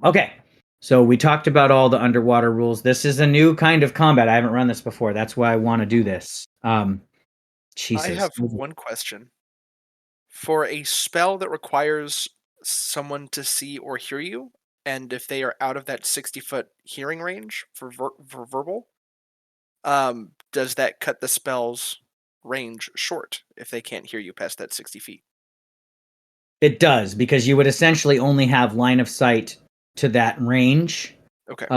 Okay. So we talked about all the underwater rules. This is a new kind of combat. I haven't run this before. That's why I want to do this. I Jesus. have one question. For a spell that requires someone to see or hear you, and if they are out of that 60-foot hearing range for verbal, does that cut the spell's range short if they can't hear you past that 60 feet? It does, because you would essentially only have line of sight to that range. Okay.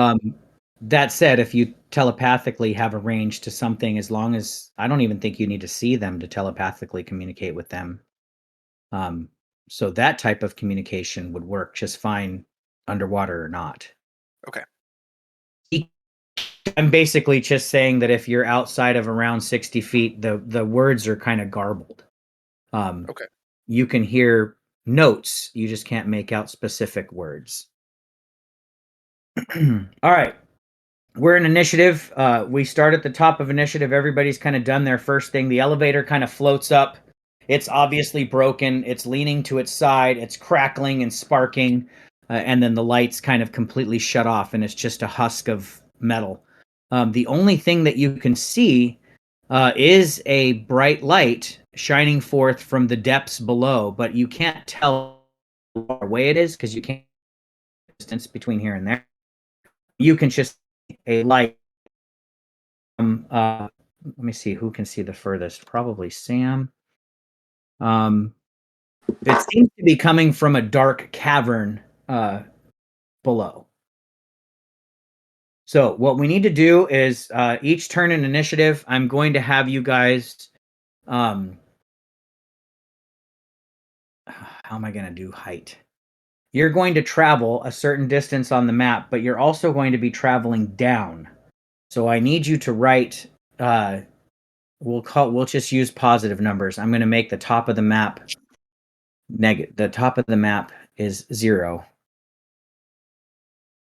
That said, if you telepathically have a range to something, as long as I don't even think you need to see them to telepathically communicate with them. So that type of communication would work just fine underwater or not. Okay. I'm basically just saying that if you're outside of around 60 feet, the words are kind of garbled. Okay. You can hear notes, you just can't make out specific words. All right. We're in initiative. We start at the top of initiative. Everybody's kind of done their first thing. The elevator kind of floats up. It's obviously broken. It's leaning to its side. It's crackling and sparking. And then the lights kind of completely shut off, and it's just a husk of metal. The only thing that you can see is a bright light shining forth from the depths below, but you can't tell how far away it is because you can't distance between here and there. You can just see a light. Let me see who can see the furthest. Probably Sam. It seems to be coming from a dark cavern below. So what we need to do is each turn in initiative, I'm going to have you guys. How am I going to do height? You're going to travel a certain distance on the map, but you're also going to be traveling down. So I need you to write. We'll just use positive numbers. I'm going to make the top of the map negative. The top of the map is 0.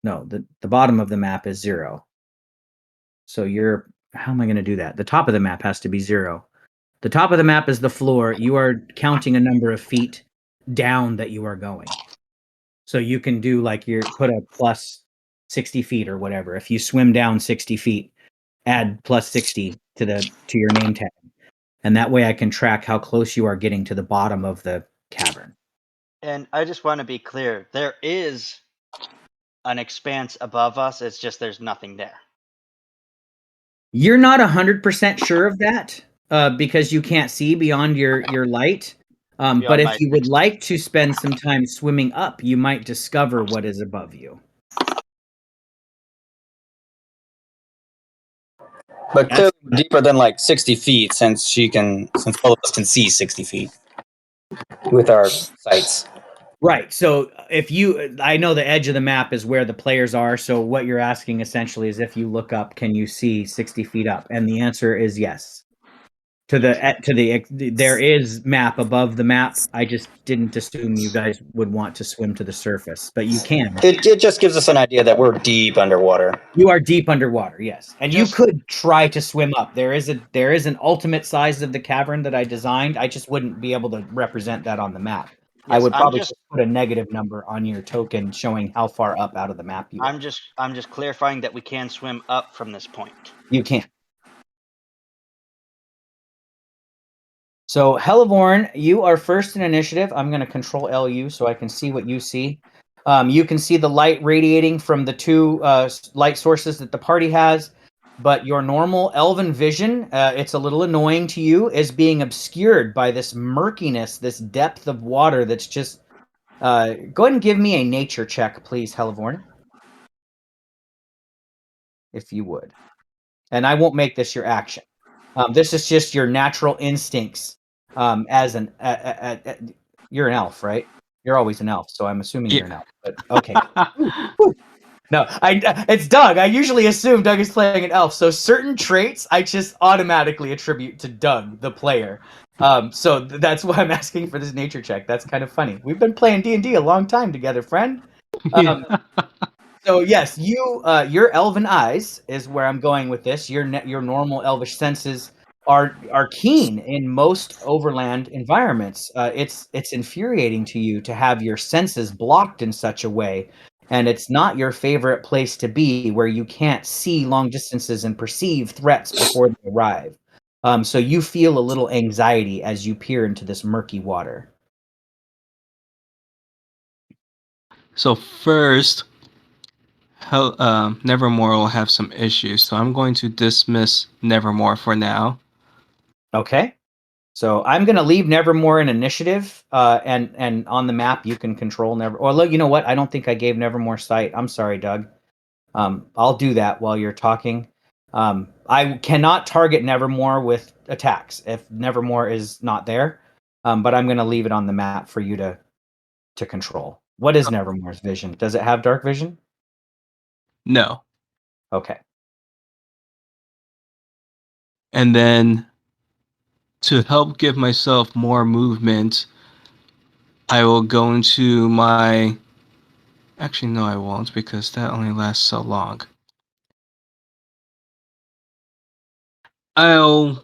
No, the bottom of the map is 0. So how am I going to do that? The top of the map has to be 0. The top of the map is the floor. You are counting a number of feet down that you are going. So you can do like put a plus 60 feet or whatever. If you swim down 60 feet, add plus 60 to your name tag. And that way I can track how close you are getting to the bottom of the cavern. And I just want to be clear, there is an expanse above us, it's just there's nothing there. You're not 100% sure of that because you can't see beyond your light. But if you would like to spend some time swimming up, you might discover what is above you. But clearly deeper than like 60 feet, since all of us can see 60 feet with our sights. Right. So I know the edge of the map is where the players are. So what you're asking essentially is if you look up, can you see 60 feet up? And the answer is yes. There is map above the map. I just didn't assume you guys would want to swim to the surface, but you can. It just gives us an idea that we're deep underwater. You are deep underwater, yes. And you could try to swim up. There is an ultimate size of the cavern that I designed. I just wouldn't be able to represent that on the map. Yes, I would probably just put a negative number on your token showing how far up out of the map you are. I'm just clarifying that we can swim up from this point. You can. So, Hellevorn, you are first in initiative. I'm going to control LU so I can see what you see. You can see the light radiating from the two light sources that the party has, but your normal elven vision, it's a little annoying to you, is being obscured by this murkiness, this depth of water that's just... go ahead and give me a nature check, please, Hellevorn. If you would. And I won't make this your action. This is just your natural instincts as you're an elf, right? You're always an elf, so I'm assuming you're an elf. But okay. No, it's Doug. I usually assume Doug is playing an elf, so certain traits I just automatically attribute to Doug, the player. So that's why I'm asking for this nature check. That's kind of funny. We've been playing D&D a long time together, friend. So yes, your elven eyes is where I'm going with this. Your normal elvish senses are keen in most overland environments. It's infuriating to you to have your senses blocked in such a way, and it's not your favorite place to be, where you can't see long distances and perceive threats before they arrive. So you feel a little anxiety as you peer into this murky water. So first, Nevermore will have some issues, so I'm going to dismiss Nevermore for now. Okay. So I'm going to leave Nevermore in initiative, and on the map you can control Never. Or look, you know what? I don't think I gave Nevermore sight. I'm sorry, Doug. I'll do that while you're talking. I cannot target Nevermore with attacks if Nevermore is not there, but I'm going to leave it on the map for you to control. What is Nevermore's vision? Does it have dark vision? No. Okay. And then to help give myself more movement, I will go into my... Actually, no, I won't, because that only lasts so long. I'll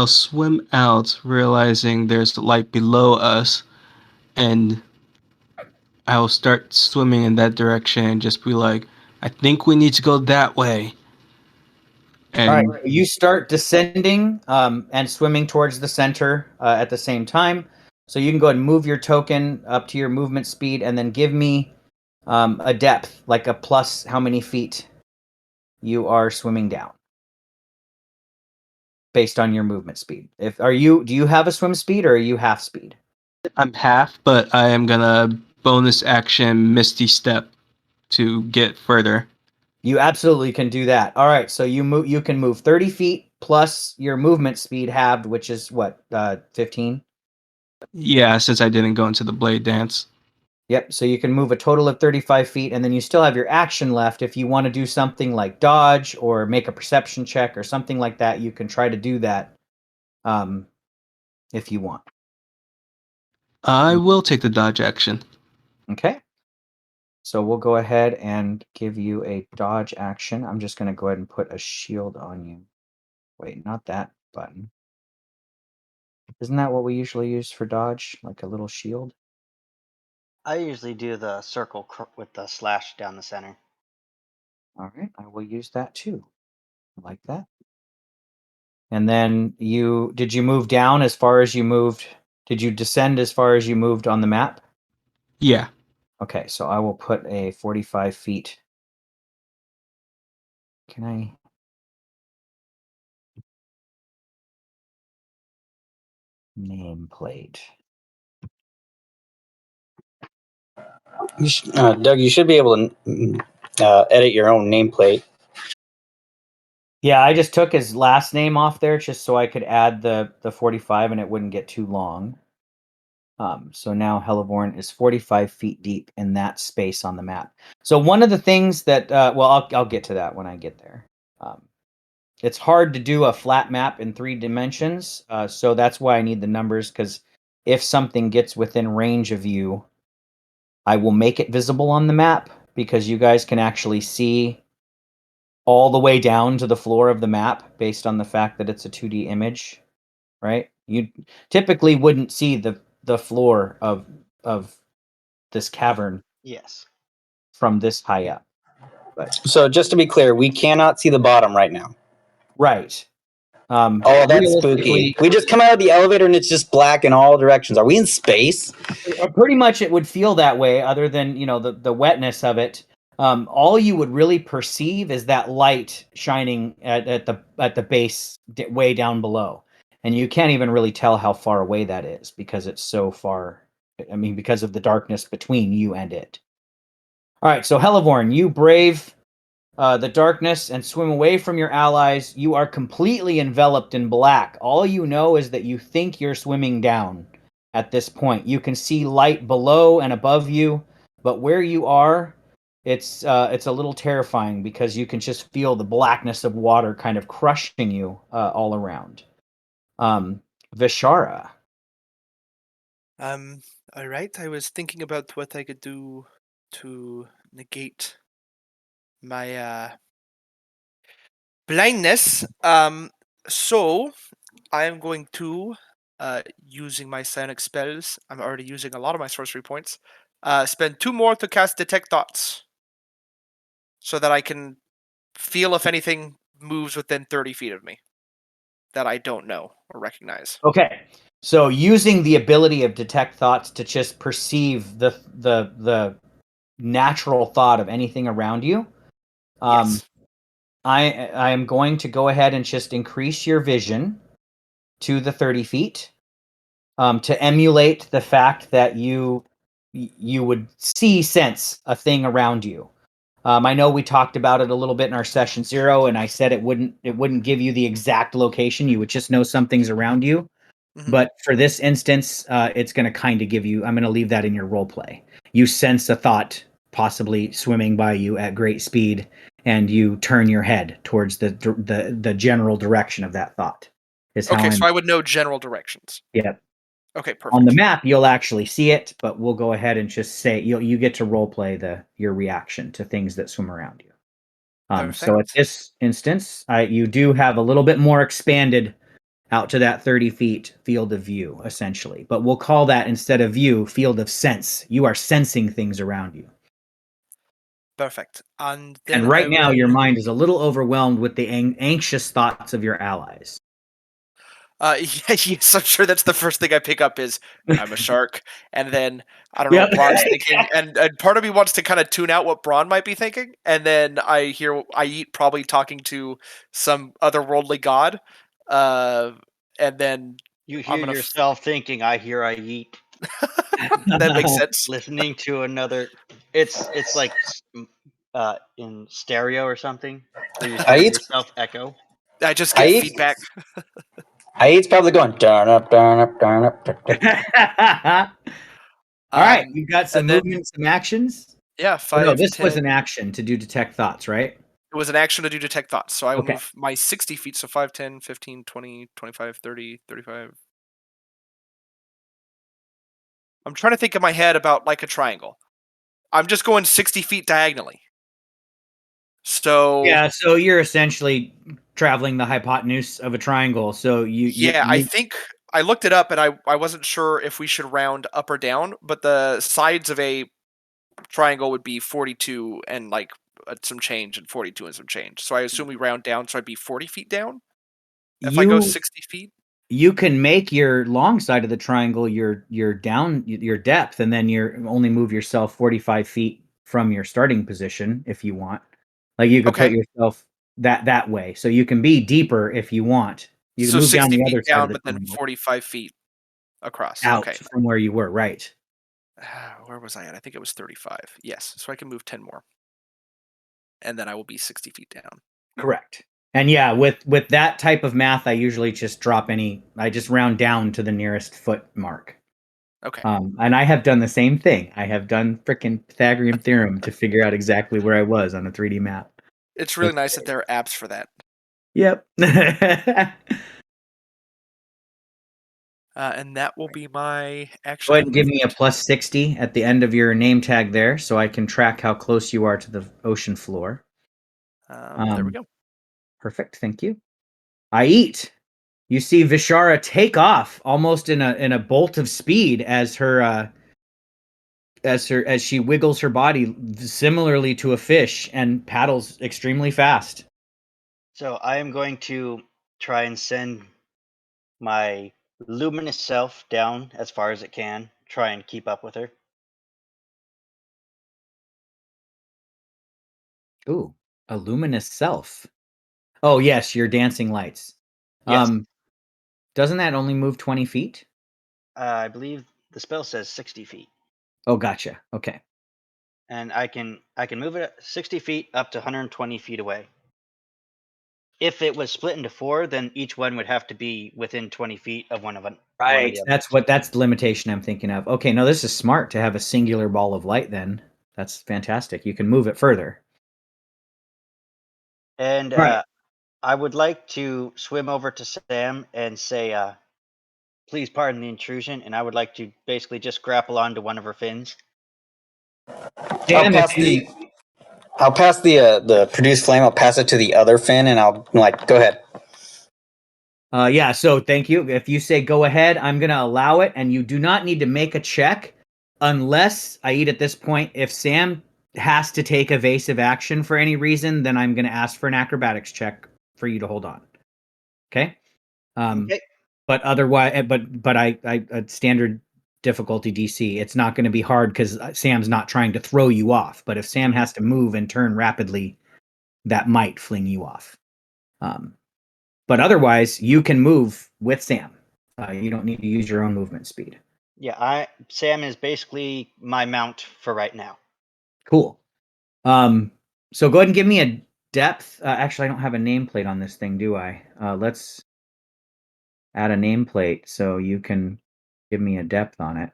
swim out, realizing there's light below us, and I'll start swimming in that direction and just be like, I think we need to go that way. All right. And You start descending and swimming towards the center at the same time. So you can go ahead and move your token up to your movement speed, and then give me a depth, like a plus how many feet you are swimming down based on your movement speed. Do you have a swim speed, or are you half speed? I'm half, but I am gonna bonus action Misty Step to get further. You absolutely can do that. All right, so you can move 30 feet plus your movement speed halved, which is what, 15? Yeah, since I didn't go into the blade dance. Yep, so you can move a total of 35 feet, and then you still have your action left. If you want to do something like dodge or make a perception check or something like that, you can try to do that if you want. I will take the dodge action. Okay. So we'll go ahead and give you a dodge action. I'm just going to go ahead and put a shield on you. Wait, not that button. Isn't that what we usually use for dodge? Like a little shield? I usually do the circle with the slash down the center. All right, I will use that too. Like that. And then did you move down as far as you moved? Did you descend as far as you moved on the map? Yeah. Okay, so I will put a 45 feet. Can I? Nameplate. Doug, you should be able to edit your own nameplate. Yeah, I just took his last name off there just so I could add the 45 and it wouldn't get too long. So now Helleborn is 45 feet deep in that space on the map. So one of the things that, well, I'll get to that when I get there. It's hard to do a flat map in 3 dimensions, so that's why I need the numbers, because if something gets within range of you, I will make it visible on the map, because you guys can actually see all the way down to the floor of the map based on the fact that it's a 2D image, right? You typically wouldn't see the floor of this cavern Yes. from this high up. But So just to be clear, we cannot see the bottom right now. right. Oh, that's spooky. Realistically, We just come out of the elevator and it's just black in all directions. Are we in space? pretty much it would feel that way, other than, the wetness of it. All you would really perceive is that light shining at the base way down below, and you can't even really tell how far away that is because it's so far. I mean, because of the darkness between you and it. All right, so Helleborn, you brave the darkness and swim away from your allies. You are completely enveloped in black. All you know is that you think you're swimming down at this point. You can see light below and above you, but where you are, it's a little terrifying because you can just feel the blackness of water kind of crushing you all around. Vishara. All right. I was thinking about what I could do to negate my blindness. So I am going to, using my psionic spells. I'm already using a lot of my sorcery points. Spend 2 more to cast Detect Thoughts, so that I can feel if anything moves within 30 feet of me that I don't know or recognize. Okay. So using the ability of detect thoughts to just perceive the natural thought of anything around you. Yes. I am going to go ahead and just increase your vision to the 30 feet to emulate the fact that you would sense a thing around you. I know we talked about it a little bit in our session 0, and I said it wouldn't give you the exact location. You would just know something's around you. Mhm. But for this instance, it's going to kind of give you. I'm going to leave that in your role play. You sense a thought possibly swimming by you at great speed, and you turn your head towards the general direction of that thought. Is how Okay, I'm. so I would know general directions. Yeah. Okay, On the perfect. map, you'll actually see it, but we'll go ahead and just say you get to role play your reaction to things that swim around you. So at Perfect. this instance, you do have a little bit more expanded out to that 30 feet field of view, essentially. But we'll call that, instead of view, field of sense. You are sensing things around you. Perfect. And And then I right now, your will. mind is a little overwhelmed with the anxious thoughts of your allies. Yeah, yes, I'm sure that's the first thing I pick up is I'm a shark, and then I don't know Yep. what Braun's thinking, and part of me wants to kind of tune out what Braun might be thinking, and then I hear Ayit probably talking to some otherworldly god, uh, and then You I'm hear gonna. yourself thinking, I hear I eat. That makes sense. Listening to another. It's like in stereo or something, where you I hear eat. yourself echo. I just I get eat. feedback. I eat's probably going. Darn up, darn up, darn up. Darn up. All right, Um, you've got some and then movement, some actions. yeah, Oh, no, 5, this was 10. an action to do detect thoughts, right? It was an action to do detect thoughts, so I will Okay. move my 60 feet, so 5, 10, 15, 20, 25, 30, 35. I'm trying to think in my head about like a triangle. I'm just going 60 feet diagonally. So Yeah, so you're essentially traveling the hypotenuse of a triangle. So yeah, I think I looked it up and I wasn't sure if we should round up or down, but the sides of a triangle would be 42 and like some change and 42 and some change. So I assume we round down, so I'd be 40 feet down if I go you 60 feet. you can make your long side of the triangle your down your depth, and then you're only move yourself 45 feet from your starting position if you want. Like you could put Okay, yourself that way, so you can be deeper if you want. You can so move down 60 the feet other side of down, the but then triangle 45 feet across. out Okay. from where you were. Right. Where was I at? I think it was 35. Yes, so I can move 10 more, and then I will be 60 feet down. Correct. And yeah, with that type of math, I usually just I just round down to the nearest foot mark. Okay. And I have done the same thing. I have done frickin' Pythagorean theorem to figure out exactly where I was on a 3D map. It's really That's nice that great. there are apps for that. Yep. And that will be my Go action ahead and and give me a movement. plus 60 at the end of your name tag there so I can track how close you are to the ocean floor. There we Um, go. Perfect. Thank you. I eat. You see Vishara take off almost in a bolt of speed as she wiggles her body similarly to a fish and paddles extremely fast. So I am going to try and send my luminous self down as far as it can. Try and keep up with her. Ooh, a luminous self. Oh yes, your dancing lights. Yes. Doesn't that only move 20 feet? I believe the spell says 60 feet, Oh, gotcha. Okay. and I can move it 60 feet up to 120 feet away. If it was split into 4, then each one would have to be within 20 feet of one of Right. the others. That's the limitation I'm thinking of. Okay, no, this is smart to have a singular ball of light then. That's fantastic. You can move it further. And Right. I would like to swim over to Sam and say, "Please pardon the intrusion," and I would like to basically just grapple onto one of her fins. I'll Damn, if pass any the. I'll pass the produced flame. I'll pass it to the other fin, and I'll like go ahead. yeah, so thank you. If you say go ahead, I'm going to allow it, and you do not need to make a check unless I eat at this point. If Sam has to take evasive action for any reason, then I'm going to ask for an acrobatics check for you to hold on. Okay? Okay. But otherwise, but I a standard difficulty DC. It's not going to be hard because Sam's not trying to throw you off. But if Sam has to move and turn rapidly, that might fling you off. But otherwise, you can move with Sam. You don't need to use your own movement speed. Yeah, Sam is basically my mount for right now. Cool. So go ahead and give me a depth. Actually, I don't have a nameplate on this thing, do I? Let's add a nameplate so you can give me a depth on it.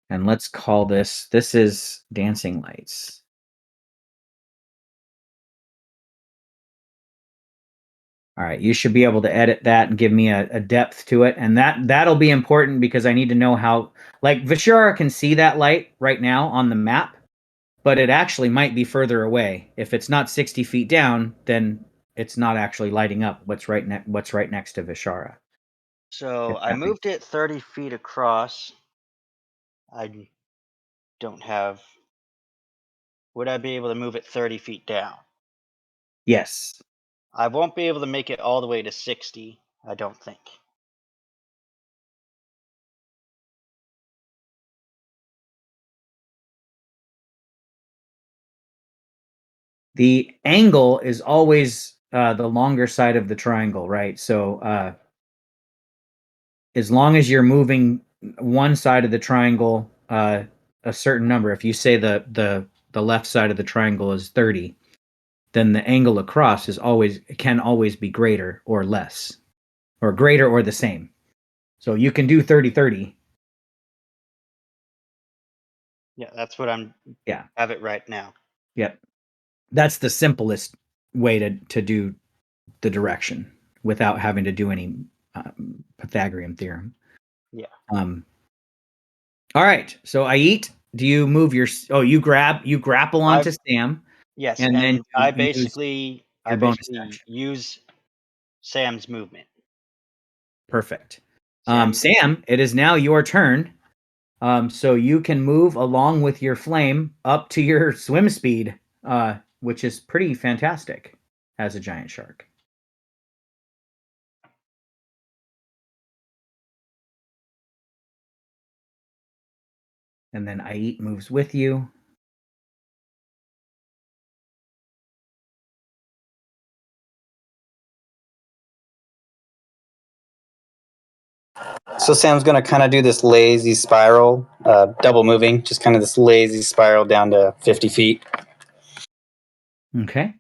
And let's call this is dancing lights. All right, you should be able to edit that and give me a depth to it. And that'll be important because I need to know how, like Vishara can see that light right now on the map, but it actually might be further away. If it's not 60 feet down, then it's not actually lighting up what's right next to Vishara. So I moved it 30 feet across. I don't have. Would I be able to move it 30 feet down? Yes. I won't be able to make it all the way to 60, I don't think. The angle is always the longer side of the triangle, right? So as long as you're moving one side of the triangle a certain number, if you say the left side of the triangle is 30, then the angle across can always be greater or less, or greater or the same. So you can do 30-30. Yeah, that's what have it right now. Yep. That's the simplest way to do the direction without having to do any Pythagorean theorem. Yeah. All right. So Ait, do you move you grapple onto Sam? Yes, And then I you use basically your bonus action. use Sam's movement. Perfect. Sam, Sam, it is now your turn. So you can move along with your flame up to your swim speed, which is pretty fantastic as a giant shark. And then Ait moves with you. So Sam's going to kind of do this lazy spiral, double moving, just kind of this lazy spiral down to 50 feet. Okay.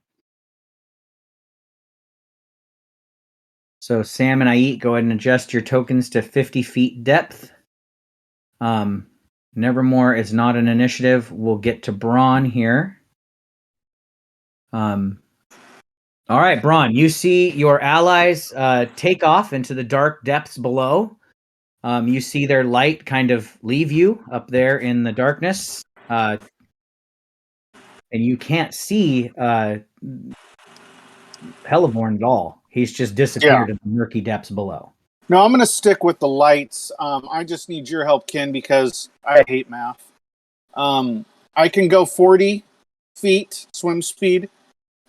So Sam and Ait, go ahead and adjust your tokens to 50 feet depth. Nevermore is not an initiative. We'll get to Braun here. All right, Braun, you see your allies take off into the dark depths below. You see their light kind of leave you up there in the darkness. And you can't see Helleborn at all. He's just disappeared in the murky depths below. No, I'm going to stick with the lights. I just need your help, Ken, because I hate math. I can go 40 feet swim speed,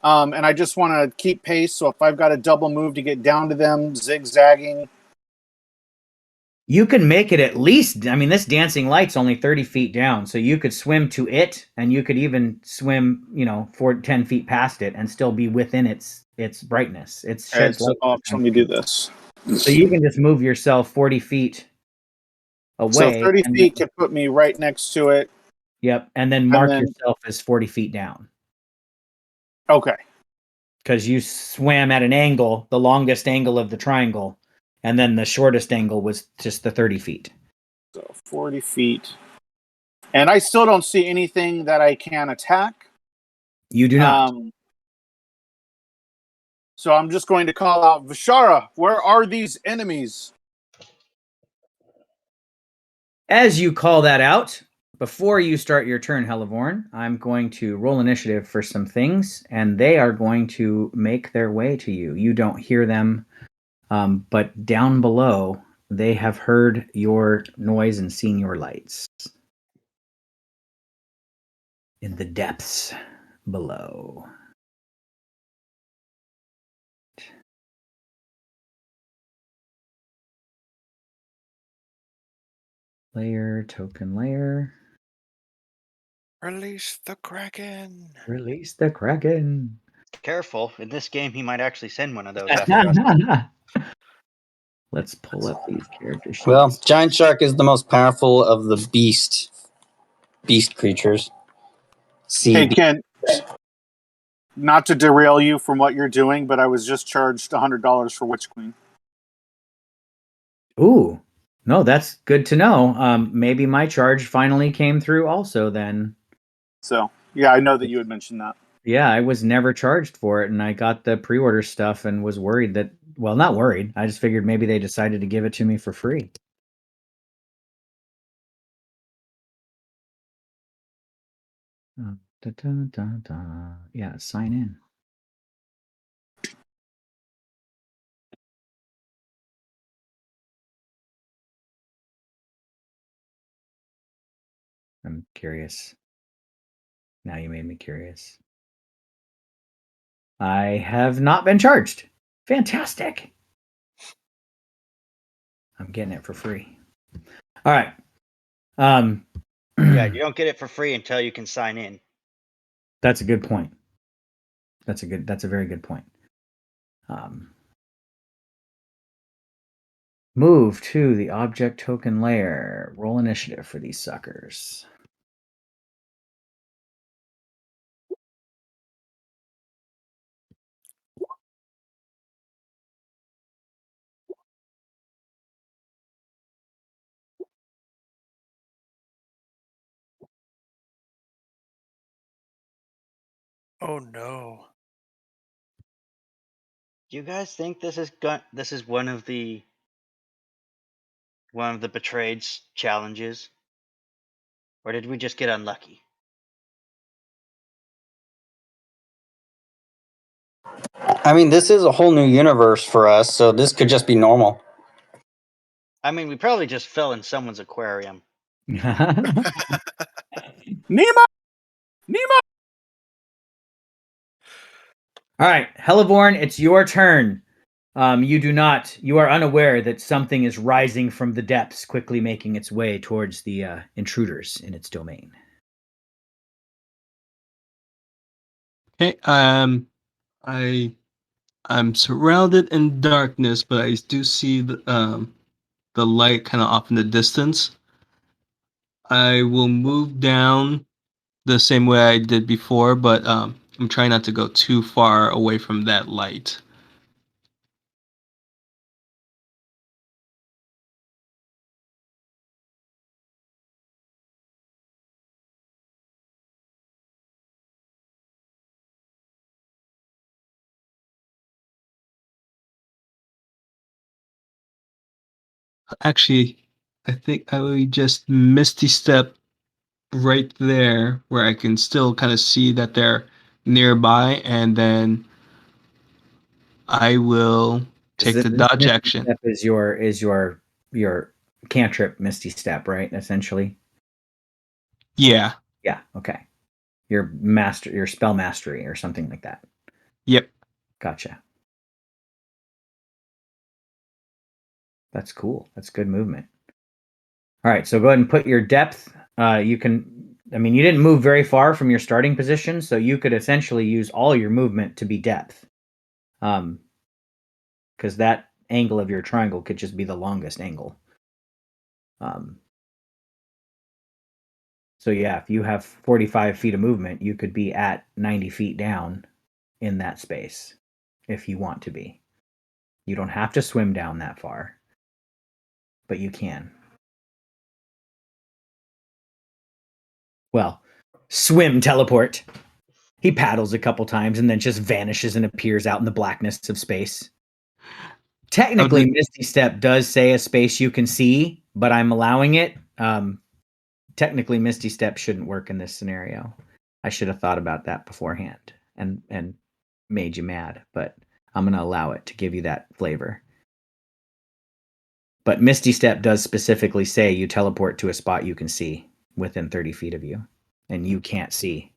and I just want to keep pace. So if I've got a double move to get down to them, zigzagging. You can make it at least, I mean, this dancing light's only 30 feet down, so you could swim to it, and you could even swim, 10 feet past it and still be within its brightness. It sheds light. So let me do this. So you can just move yourself 40 feet So away. 30 feet can put me right next to it. Yep, and then mark yourself as 40 feet down. Okay. Because you swam at an angle, the longest angle of the triangle, and then the shortest angle was just the 30 feet. So 40 feet. And I still don't see anything that I can attack. You do not. So I'm just going to call out, Vishara, where are these enemies? As you call that out, before you start your turn, Helleborn, I'm going to roll initiative for some things, and they are going to make their way to you. You don't hear them, but down below, they have heard your noise and seen your lights. In the depths below. Layer, token layer. Release the Kraken. Release the Kraken. Careful. In this game, he might actually send one of those after us. Let's pull up these character sheets. Well, giant shark is the most powerful of the beast creatures. Hey, Ken, not to derail you from what you're doing, but I was just charged $100 for Witch Queen. Ooh, no, that's good to know. Maybe my charge finally came through also then. So, yeah, I know that you had mentioned that. Yeah, I was never charged for it, and I got the pre-order stuff and was worried that, well, not worried. I just figured maybe they decided to give it to me for free. Yeah, sign in. I'm curious. Now you made me curious. I have not been charged. Fantastic. I'm getting it for free. All right. Yeah, you don't get it for free until you can sign in. That's a good point. That's a very good point. Move to the object token layer. Roll initiative for these suckers. Oh no. Do you guys think this is one of the betrayed's challenges? Or did we just get unlucky? I mean, this is a whole new universe for us, so this could just be normal. I mean, we probably just fell in someone's aquarium. Nemo! All right, Helleborn, it's your turn. You are unaware that something is rising from the depths, quickly making its way towards the intruders in its domain. Okay, I'm surrounded in darkness, but I do see the light kind of off in the distance. I will move down the same way I did before, but I'm trying not to go too far away from that light. Actually, I think I will just misty step right there where I can still kind of see that they're nearby, and then I will take This the dodge Misty action. Step is your cantrip Misty Step, right? Essentially. Yeah. Yeah. Okay. Your spell mastery or something like that. Yep. Gotcha. That's cool. That's good movement. All right, so go ahead and put your depth. You didn't move very far from your starting position, so you could essentially use all your movement to be depth. Because that angle of your triangle could just be the longest angle. So yeah, if you have 45 feet of movement, you could be at 90 feet down in that space if you want to be. You don't have to swim down that far, but you can. Well, swim teleport. He paddles a couple times and then just vanishes and appears out in the blackness of space. Technically, Misty Step does say a space you can see, but I'm allowing it. Technically, Misty Step shouldn't work in this scenario. I should have thought about that beforehand and made you mad, but I'm going to allow it to give you that flavor. But Misty Step does specifically say you teleport to a spot you can see within 30 feet of you, and you can't see.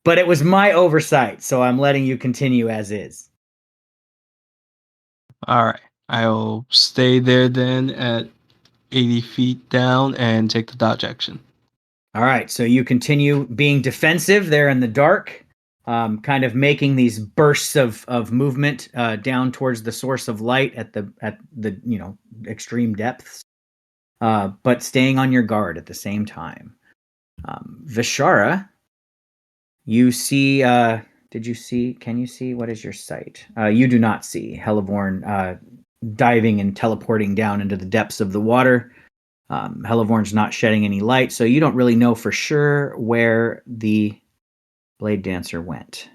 But it was my oversight, so I'm letting you continue as is. All right. I'll stay there then at 80 feet down and take the dodge action. All right, so you continue being defensive there in the dark, kind of making these bursts of movement down towards the source of light at the extreme depths, but staying on your guard at the same time. Vishara, you see. Did you see? Can you see? What is your sight? You do not see Helleborn diving and teleporting down into the depths of the water. Helleborn's not shedding any light, so you don't really know for sure where the Blade Dancer went.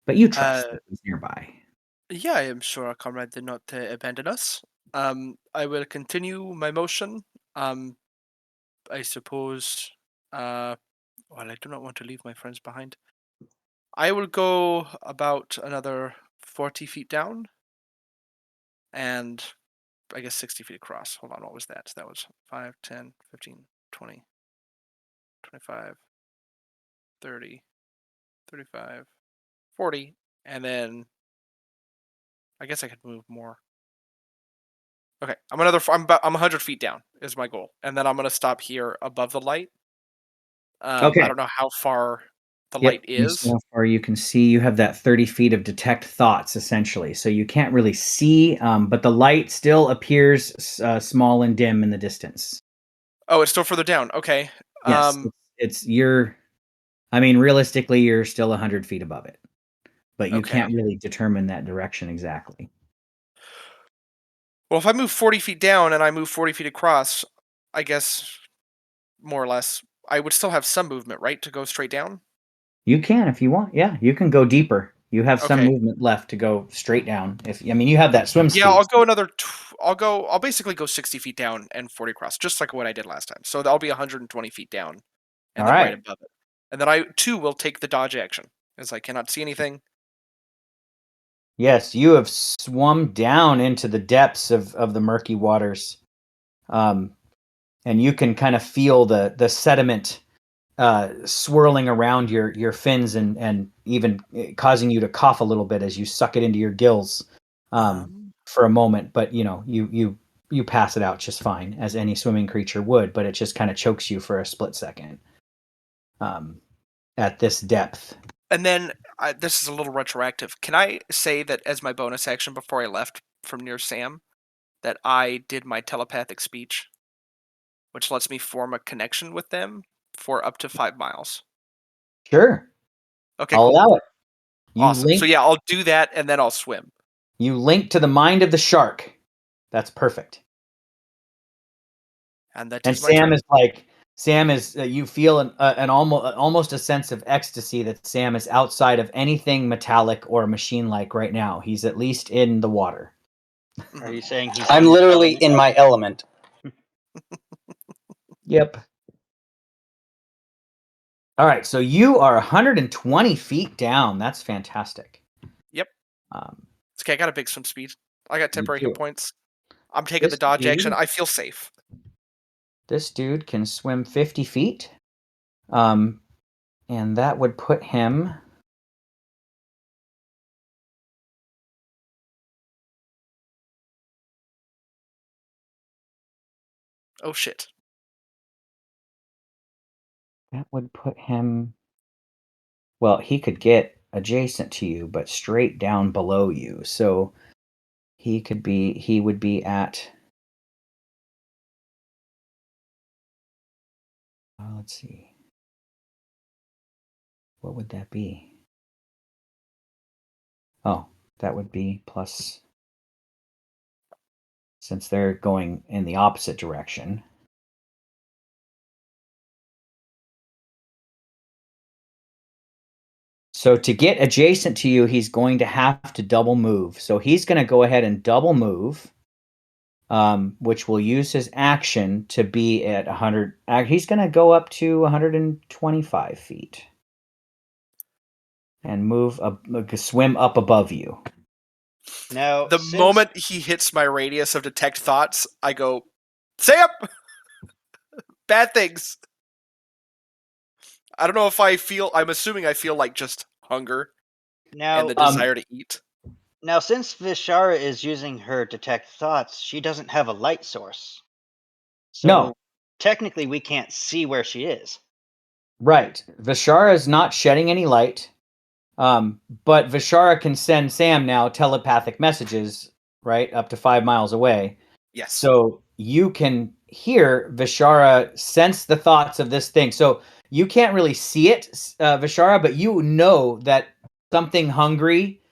But you trust that he's nearby. Yeah, I am sure our comrade did not abandon us. I will continue my motion. I suppose. Well, I do not want to leave my friends behind. I will go about another 40 feet down, and I guess 60 feet across. Hold on, what was that? That was 5, 10, 15, 20, 25, 30, 35, 40, and then I guess I could move more. Okay, I'm 100 feet down is my goal, and then I'm gonna stop here above the light. I Okay. don't know how far the Yep. light You see is. how far you can see. You have that 30 feet of detect thoughts, essentially. So you can't really see, but the light still appears small and dim in the distance. Oh, it's still further down. Okay. Yes. It's you're, I mean, realistically, you're still 100 feet above it, but you Okay. can't really determine that direction exactly. Well, if I move 40 feet down and I move 40 feet across, I guess more or less, I would still have some movement, right, to go straight down? You can if you want. Yeah, you can go deeper. You have some Okay. movement left to go straight down. If I mean, you have that swim Yeah, speed. I'll go another. I'll basically go 60 feet down and 40 across, just like what I did last time. So I'll be 120 feet down, and All then right right. above it. And then I too will take the dodge action, as I cannot see anything. Yes, you have swum down into the depths of the murky waters, um, and you can kind of feel the sediment swirling around your fins and even causing you to cough a little bit as you suck it into your gills for a moment. But you pass it out just fine, as any swimming creature would. But it just kind of chokes you for a split second at this depth. And then this is a little retroactive. Can I say that as my bonus action before I left from near Sam, that I did my telepathic speech, which lets me form a connection with them for up to 5 miles? Sure, Okay, I'll cool. allow it. You Awesome. So link yeah, I'll do that and then I'll swim. you link to the mind of the shark. That's perfect. And that And is my turn. Sam is you feel an almost a sense of ecstasy that Sam is outside of anything metallic or machine like right now. He's at least in the water. Are you saying he's I'm in his literally element? in my element. Yep. All right, so you are 120 feet down. That's fantastic. Yep. Um, It's okay, I got a big swim speed. I got you temporary hit do. points. I'm taking the This dodge action. dude, I feel safe. this dude can swim 50 feet, and that would put him. Oh shit. That would put him. Well, he could get adjacent to you, but straight down below you. So he would be at. Let's see. What would that be? Oh, that would be plus. Since they're going in the opposite direction. So to get adjacent to you, he's going to have to double move. So he's going to go ahead and double move, which will use his action to be at 100. He's going to go up to 125 feet and move up, swim up above you. Now, The since moment he hits my radius of detect thoughts, I go, Sam! Bad things. I don't know if I'm assuming I feel like just hunger and now the desire to eat. now since Vishara is using her detect thoughts, she doesn't have a light source. So No. technically, we can't see where she is. Right. Vishara is not shedding any light. But Vishara can send Sam now telepathic messages, right, up to 5 miles away. Yes. So you can hear Vishara sense the thoughts of this thing. So you can't really see it, Vishara, but you know that something hungry,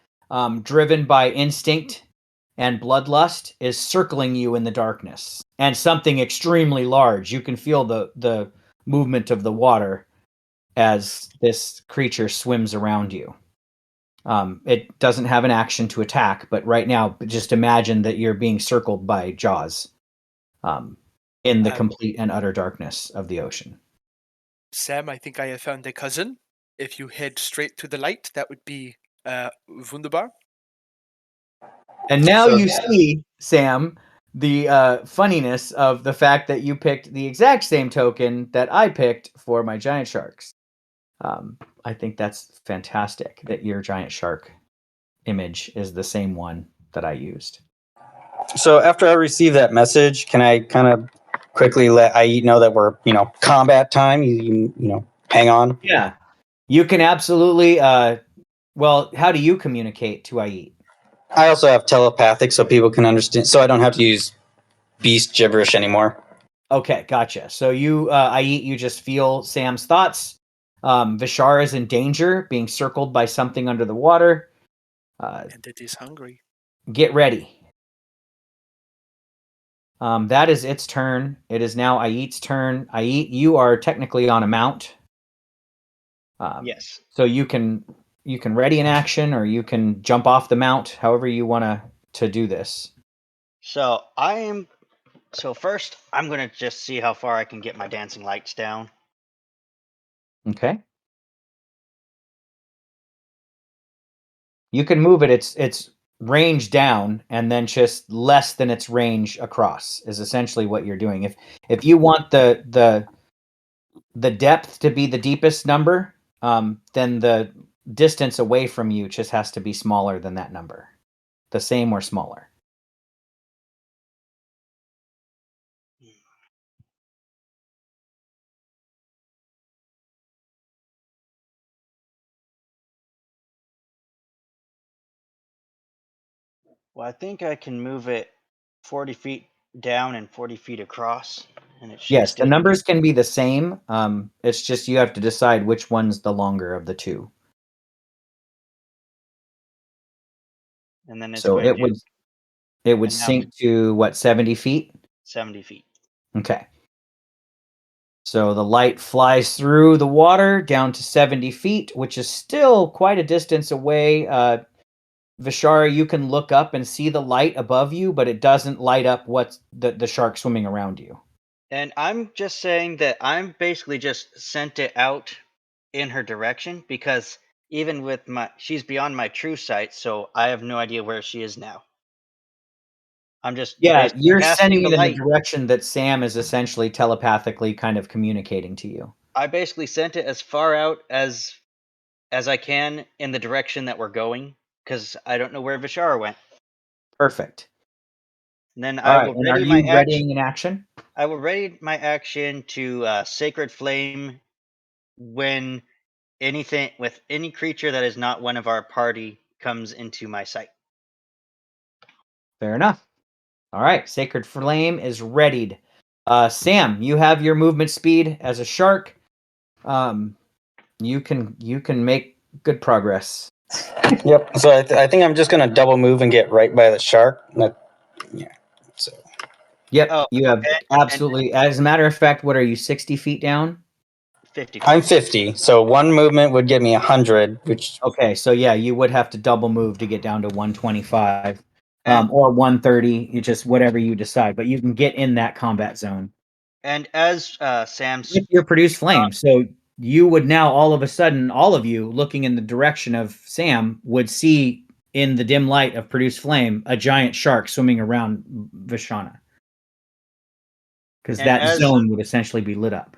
driven by instinct and bloodlust, is circling you in the darkness. And something extremely large. You can feel the movement of the water as this creature swims around you. It doesn't have an action to attack, but right now, just imagine that you're being circled by jaws in the complete and utter darkness of the ocean. Sam, I think I have found a cousin. If you head straight to the light, that would be wunderbar. And now So- you see, Sam, the funniness of the fact that you picked the exact same token that I picked for my giant sharks. I think that's fantastic that your giant shark image is the same one that I used. So after I receive that message, can I kind of quickly let IE know that we're, combat time? You hang on. Yeah, you can absolutely. Well, how do you communicate to Ayit? I also have telepathic, so people can understand. So I don't have to use beast gibberish anymore. Okay, gotcha. So you, Ayit, you just feel Sam's thoughts. Vishar is in danger, being circled by something under the water. And it is hungry. Get ready. That is its turn. It is now Ayit's turn. Ayit, you are technically on a mount. Yes. So you can ready an action, or you can jump off the mount, however you want to do this. So first, I'm gonna just see how far I can get my dancing lights down. Okay. You can move it. It's range down, and then just less than its range across is essentially what you're doing. If you want the depth to be the deepest number, then the distance away from you just has to be smaller than that number, the same or smaller. Well, I think I can move it 40 feet down and 40 feet across, and it should Yes, the still. numbers can be the same. It's just you have to decide which one's the longer of the two. And then it's So going it to. would And now sink to what, 70 feet? 70 feet. Okay. So the light flies through the water down to 70 feet, which is still quite a distance away. Vishara, you can look up and see the light above you, but it doesn't light up what's the shark swimming around you. And I'm just saying that I'm basically just sent it out in her direction because even with she's beyond my true sight, so I have no idea where she is now. I'm just Yeah, basically you're casting sending the it in the light. direction that Sam is essentially telepathically kind of communicating to you. I basically sent it as far out as I can in the direction that we're going because I don't know where Vishara went. Perfect. And then All I right, will and are ready my you action. readying an action? I will ready my action to Sacred Flame when any creature that is not one of our party comes into my sight. Fair enough. All right, Sacred Flame is readied. Sam, you have your movement speed as a shark. You can make good progress. Yep. So I think I'm just gonna double move and get right by the shark. Yeah. So Yep, Oh, you have and absolutely. As a matter of fact, what are you, 60 feet down? 50 feet. I'm 50. So one movement would get me 100, which Okay, so yeah, you would have to double move to get down to 125, And or 130. You just whatever you decide, but you can get in that combat zone as Sam's with your produced flame. So you would now all of a sudden, all of you looking in the direction of Sam would see in the dim light of produced flame a giant shark swimming around Vishana, because and that as zone would essentially be lit up.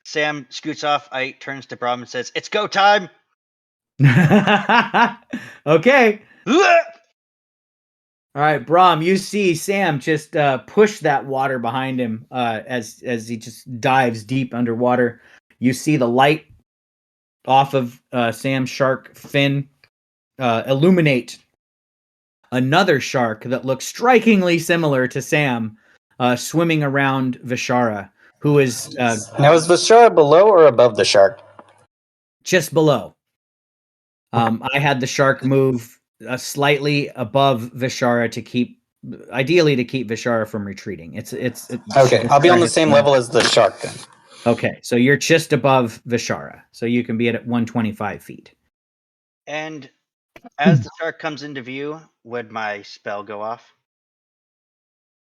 Sam scoots off, I turns to Brom and says, "It's go time." Okay. All right, Brahm, you see Sam just push that water behind him as he just dives deep underwater. You see the light off of Sam's shark fin illuminate another shark that looks strikingly similar to Sam swimming around Vishara, who is Now, is Vishara below or above the shark? just below. I had the shark move slightly above Vishara to keep, ideally, to keep Vishara from retreating. Okay, I'll be on the same level. level as the shark then. Okay, so you're just above Vishara, so you can be at 125 feet. And as the shark comes into view, would my spell go off?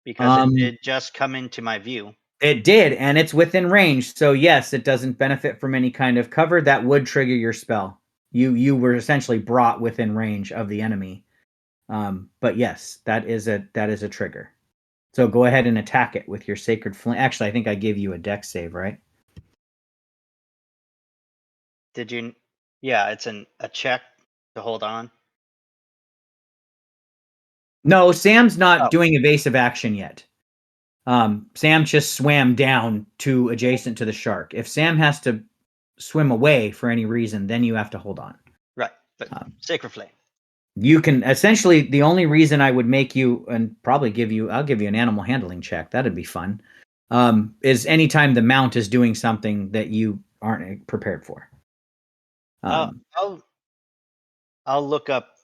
Because it did just come into my view. It did, and it's within range. So yes, it doesn't benefit from any kind of cover. That would trigger your spell. You were essentially brought within range of the enemy. But yes, that is a trigger. So go ahead and attack it with your sacred flame. Actually, I think I gave you a dex save, right? Did you? Yeah, it's a check to hold on. No, Sam's not Oh. doing evasive action yet. Sam just swam down to adjacent to the shark. If Sam has to swim away for any reason, then you have to hold on. Right, but sacred flame. You can essentially, the only reason I would make you and probably I'll give you an animal handling check. That'd be fun. Is anytime the mount is doing something that you aren't prepared for. I'll look up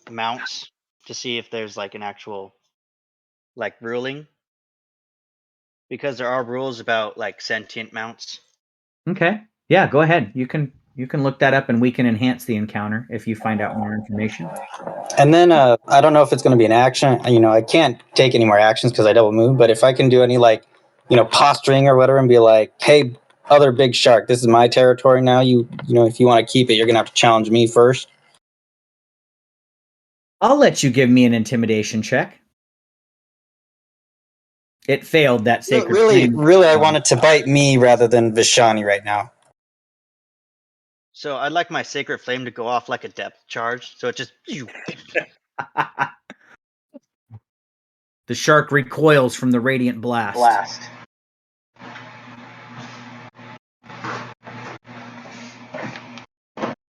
mounts to see if there's like an actual like ruling, because there are rules about like sentient mounts. Okay. Yeah, go ahead. You can look that up and we can enhance the encounter if you find out more information. And then I don't know if it's going to be an action. I can't take any more actions because I double move. But if I can do any like, posturing or whatever, and be like, "Hey, other big shark, this is my territory now. If you want to keep it, you're going to have to challenge me first." I'll let you give me an intimidation check. It failed that sacred flame. Really, I want it to bite me rather than Vishani right now. So I'd like my sacred flame to go off like a depth charge, so it just. The shark recoils from the radiant blast.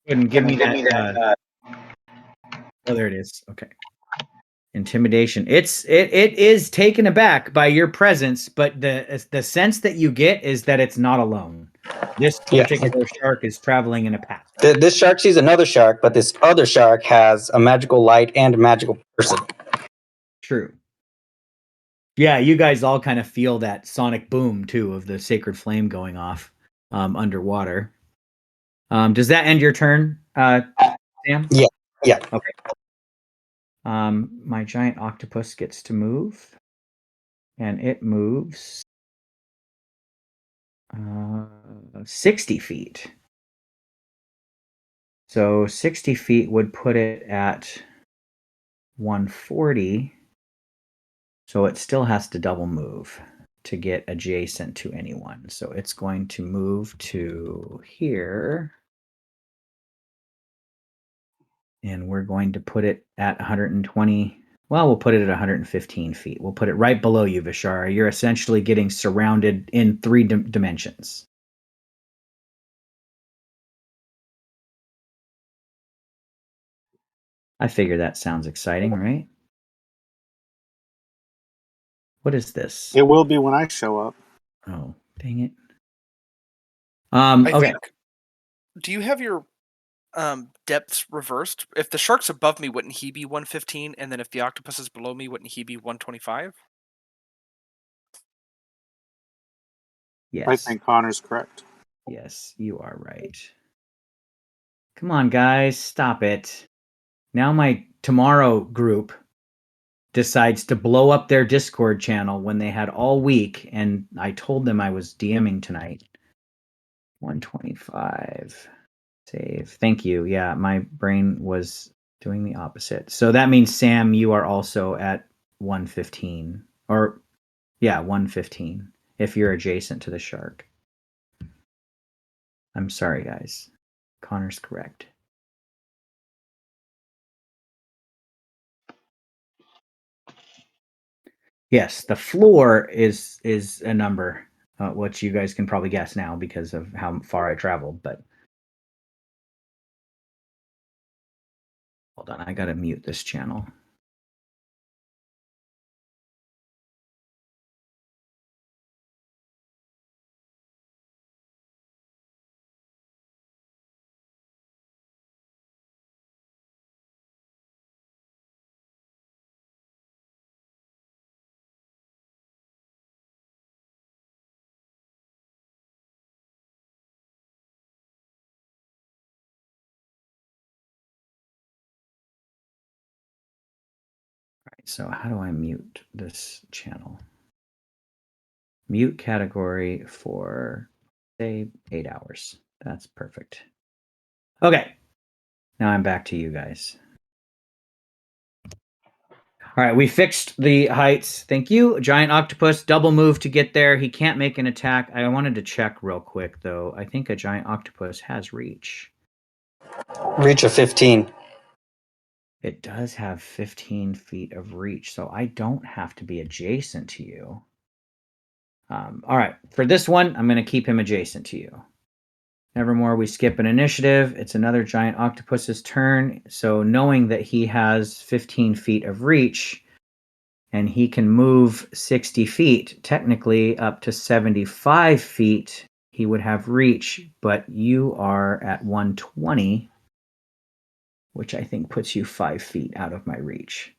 And give me that. Oh, there it is. Okay. Intimidation. It is taken aback by your presence, but the sense that you get is that it's not alone. This particular shark is traveling in a pack. This shark sees another shark, but this other shark has a magical light and a magical person. True. Yeah, you guys all kind of feel that sonic boom too of the sacred flame going off underwater. Does that end your turn, Sam? Yeah. Okay. My giant octopus gets to move, and it moves 60 feet. So 60 feet would put it at 140. So it still has to double move to get adjacent to anyone. So it's going to move to here. And we're going to put it at 120. Well, we'll put it at 115 feet. We'll put it right below you, Vishara. You're essentially getting surrounded in 3 dimensions. I figure that sounds exciting, right? What is this? It will be when I show up. Oh, dang it. I Okay. think. Do you have your depths reversed? If the shark's above me, wouldn't he be 115? And then if the octopus is below me, wouldn't he be 125? Yes. I think Connor's correct. Yes, you are right. Come on, guys, stop it. Now my tomorrow group decides to blow up their Discord channel when they had all week, and I told them I was DMing tonight. 125. Save. Thank you. Yeah, my brain was doing the opposite. So that means, Sam, you are also at 115. Or, yeah, 115 if you're adjacent to the shark. I'm sorry, guys. Connor's correct. Yes, the floor is a number, which you guys can probably guess now because of how far I traveled. But hold on, I gotta mute this channel. All right, so how do I mute this channel? Mute category for, say, 8 hours. That's perfect. Okay, now I'm back to you guys. All right, we fixed the heights. Thank you. Giant octopus, double move to get there. He can't make an attack. I wanted to check real quick, though. I think a giant octopus has reach. Reach of 15. It does have 15 feet of reach, so I don't have to be adjacent to you. All right, for this one, I'm going to keep him adjacent to you. Nevermore, we skip an initiative. It's another giant octopus's turn. So knowing that he has 15 feet of reach and he can move 60 feet, technically up to 75 feet, he would have reach, but you are at 120, which I think puts you 5 feet out of my reach.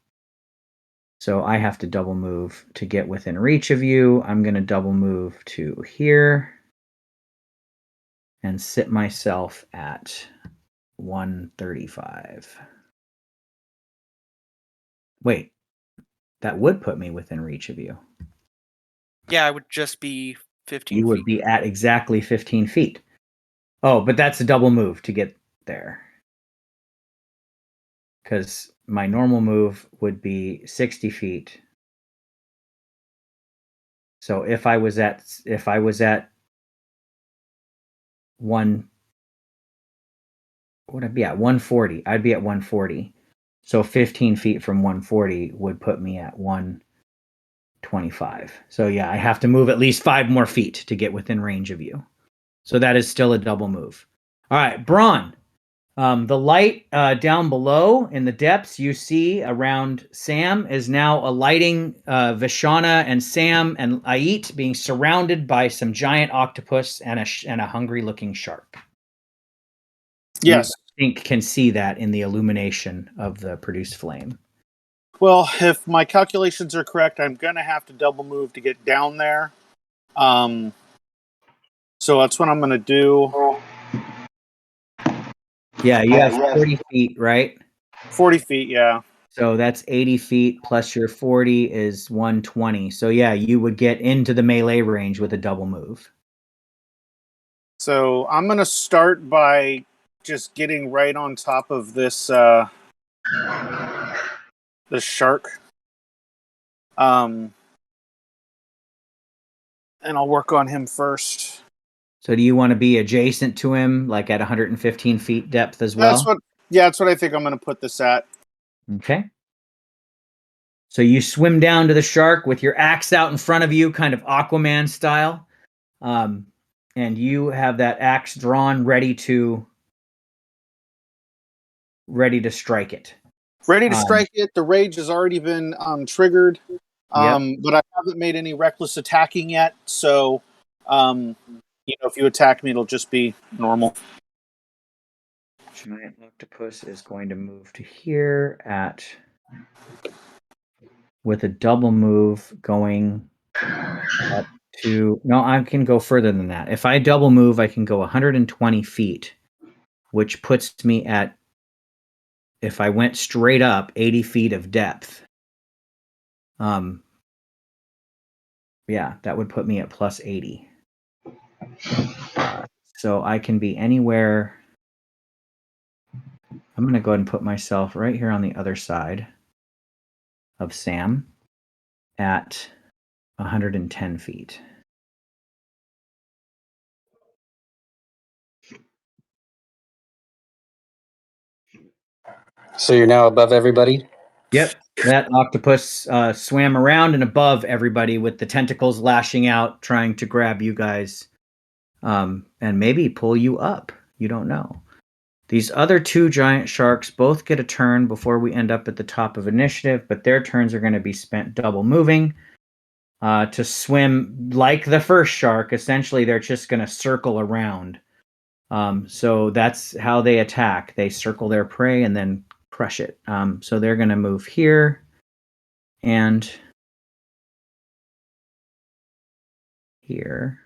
So I have to double move to get within reach of you. I'm going to double move to here and sit myself at 135. Wait, that would put me within reach of you. Yeah, I would just be 15 You would feet. be at exactly 15 feet. Oh, but that's a double move to get there. Because my normal move would be 60 feet. So if I was at one, what would I be at? 140. I'd be at 140. So 15 feet from 140 would put me at 125. So yeah, I have to move at least 5 more feet to get within range of you. So that is still a double move. All right, Braun. The light down below in the depths you see around Sam is now alighting Vishana and Sam and Ait being surrounded by some giant octopus and a hungry-looking shark. Yes. You, I think, can see that in the illumination of the produced flame. Well, if my calculations are correct, I'm going to have to double move to get down there. So that's what I'm going to do. Yeah, you have 40 feet, right? 40 feet, yeah. So that's 80 feet plus your 40 is 120. So yeah, you would get into the melee range with a double move. So I'm going to start by just getting right on top of this this shark. And I'll work on him first. So do you want to be adjacent to him, like at 115 feet depth as well? That's what I think I'm going to put this at. Okay. So you swim down to the shark with your axe out in front of you, kind of Aquaman style. And you have that axe drawn, ready to strike it. Ready to strike it. The rage has already been triggered. Yep. But I haven't made any reckless attacking yet. So, if you attack me, it'll just be normal. Giant octopus is going to move to here with a double move going up to, no, I can go further than that. If I double move, I can go 120 feet, which puts me at, if I went straight up, 80 feet of depth. Yeah, that would put me at plus 80. So I can be anywhere. I'm going to go ahead and put myself right here on the other side of Sam at 110 feet. So you're now above everybody? Yep. That octopus swam around and above everybody with the tentacles lashing out, trying to grab you guys and maybe pull you up. You don't know. These other two giant sharks both get a turn before we end up at the top of initiative, but their turns are going to be spent double moving to swim like the first shark. Essentially, they're just going to circle around. So that's how they attack. They circle their prey and then crush it. So they're going to move here and here.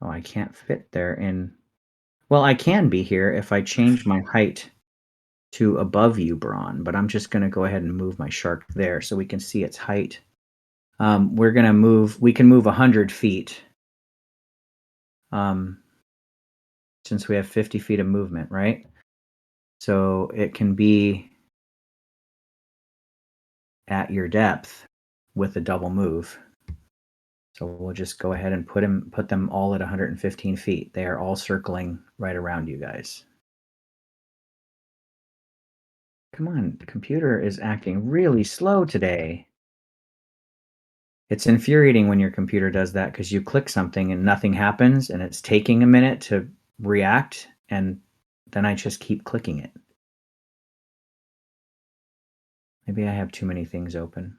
Oh, I can't fit there in. Well, I can be here if I change my height to above you, Braun, but I'm just going to go ahead and move my shark there so we can see its height. We're going to move, we can move 100 feet since we have 50 feet of movement, right? So it can be at your depth with a double move. So we'll just go ahead and put them all at 115 feet. They are all circling right around you guys. Come on, the computer is acting really slow today. It's infuriating when your computer does that because you click something and nothing happens and it's taking a minute to react, and then I just keep clicking it. Maybe I have too many things open.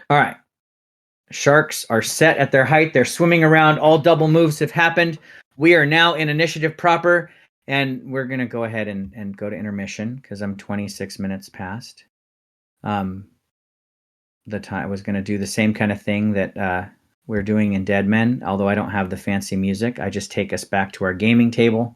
All right. Sharks are set at their height. They're swimming around. All double moves have happened. We are now in initiative proper, and we're going to go ahead and go to intermission because I'm 26 minutes past. The time I was going to do the same kind of thing that we're doing in Dead Men, although I don't have the fancy music. I just take us back to our gaming table.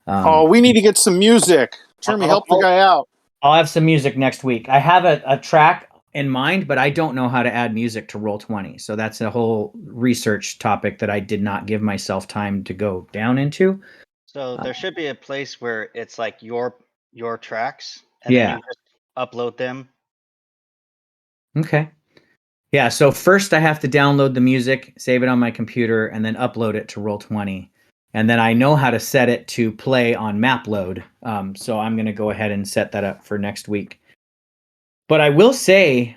Oh, we need to get some music. Jeremy, help the guy out. I'll have some music next week. I have a track in mind, but I don't know how to add music to Roll20. So that's a whole research topic that I did not give myself time to go down into. So there should be a place where it's like your tracks, and then you just upload them. Okay. Yeah, so first I have to download the music, save it on my computer, and then upload it to Roll20. And then I know how to set it to play on MapLoad. So I'm going to go ahead and set that up for next week. But I will say,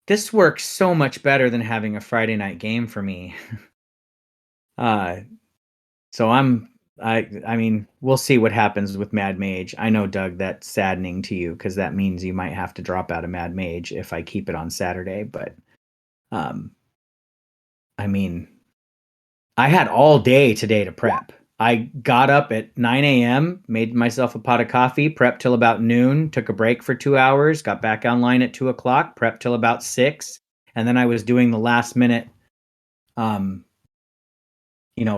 this works so much better than having a Friday night game for me. So I mean, we'll see what happens with Mad Mage. I know, Doug, that's saddening to you because that means you might have to drop out of Mad Mage if I keep it on Saturday. But I mean, I had all day today to prep. I got up at 9 a.m., made myself a pot of coffee, prepped till about noon, took a break for 2 hours, got back online at 2 o'clock, prepped till about 6, and then I was doing the last minute,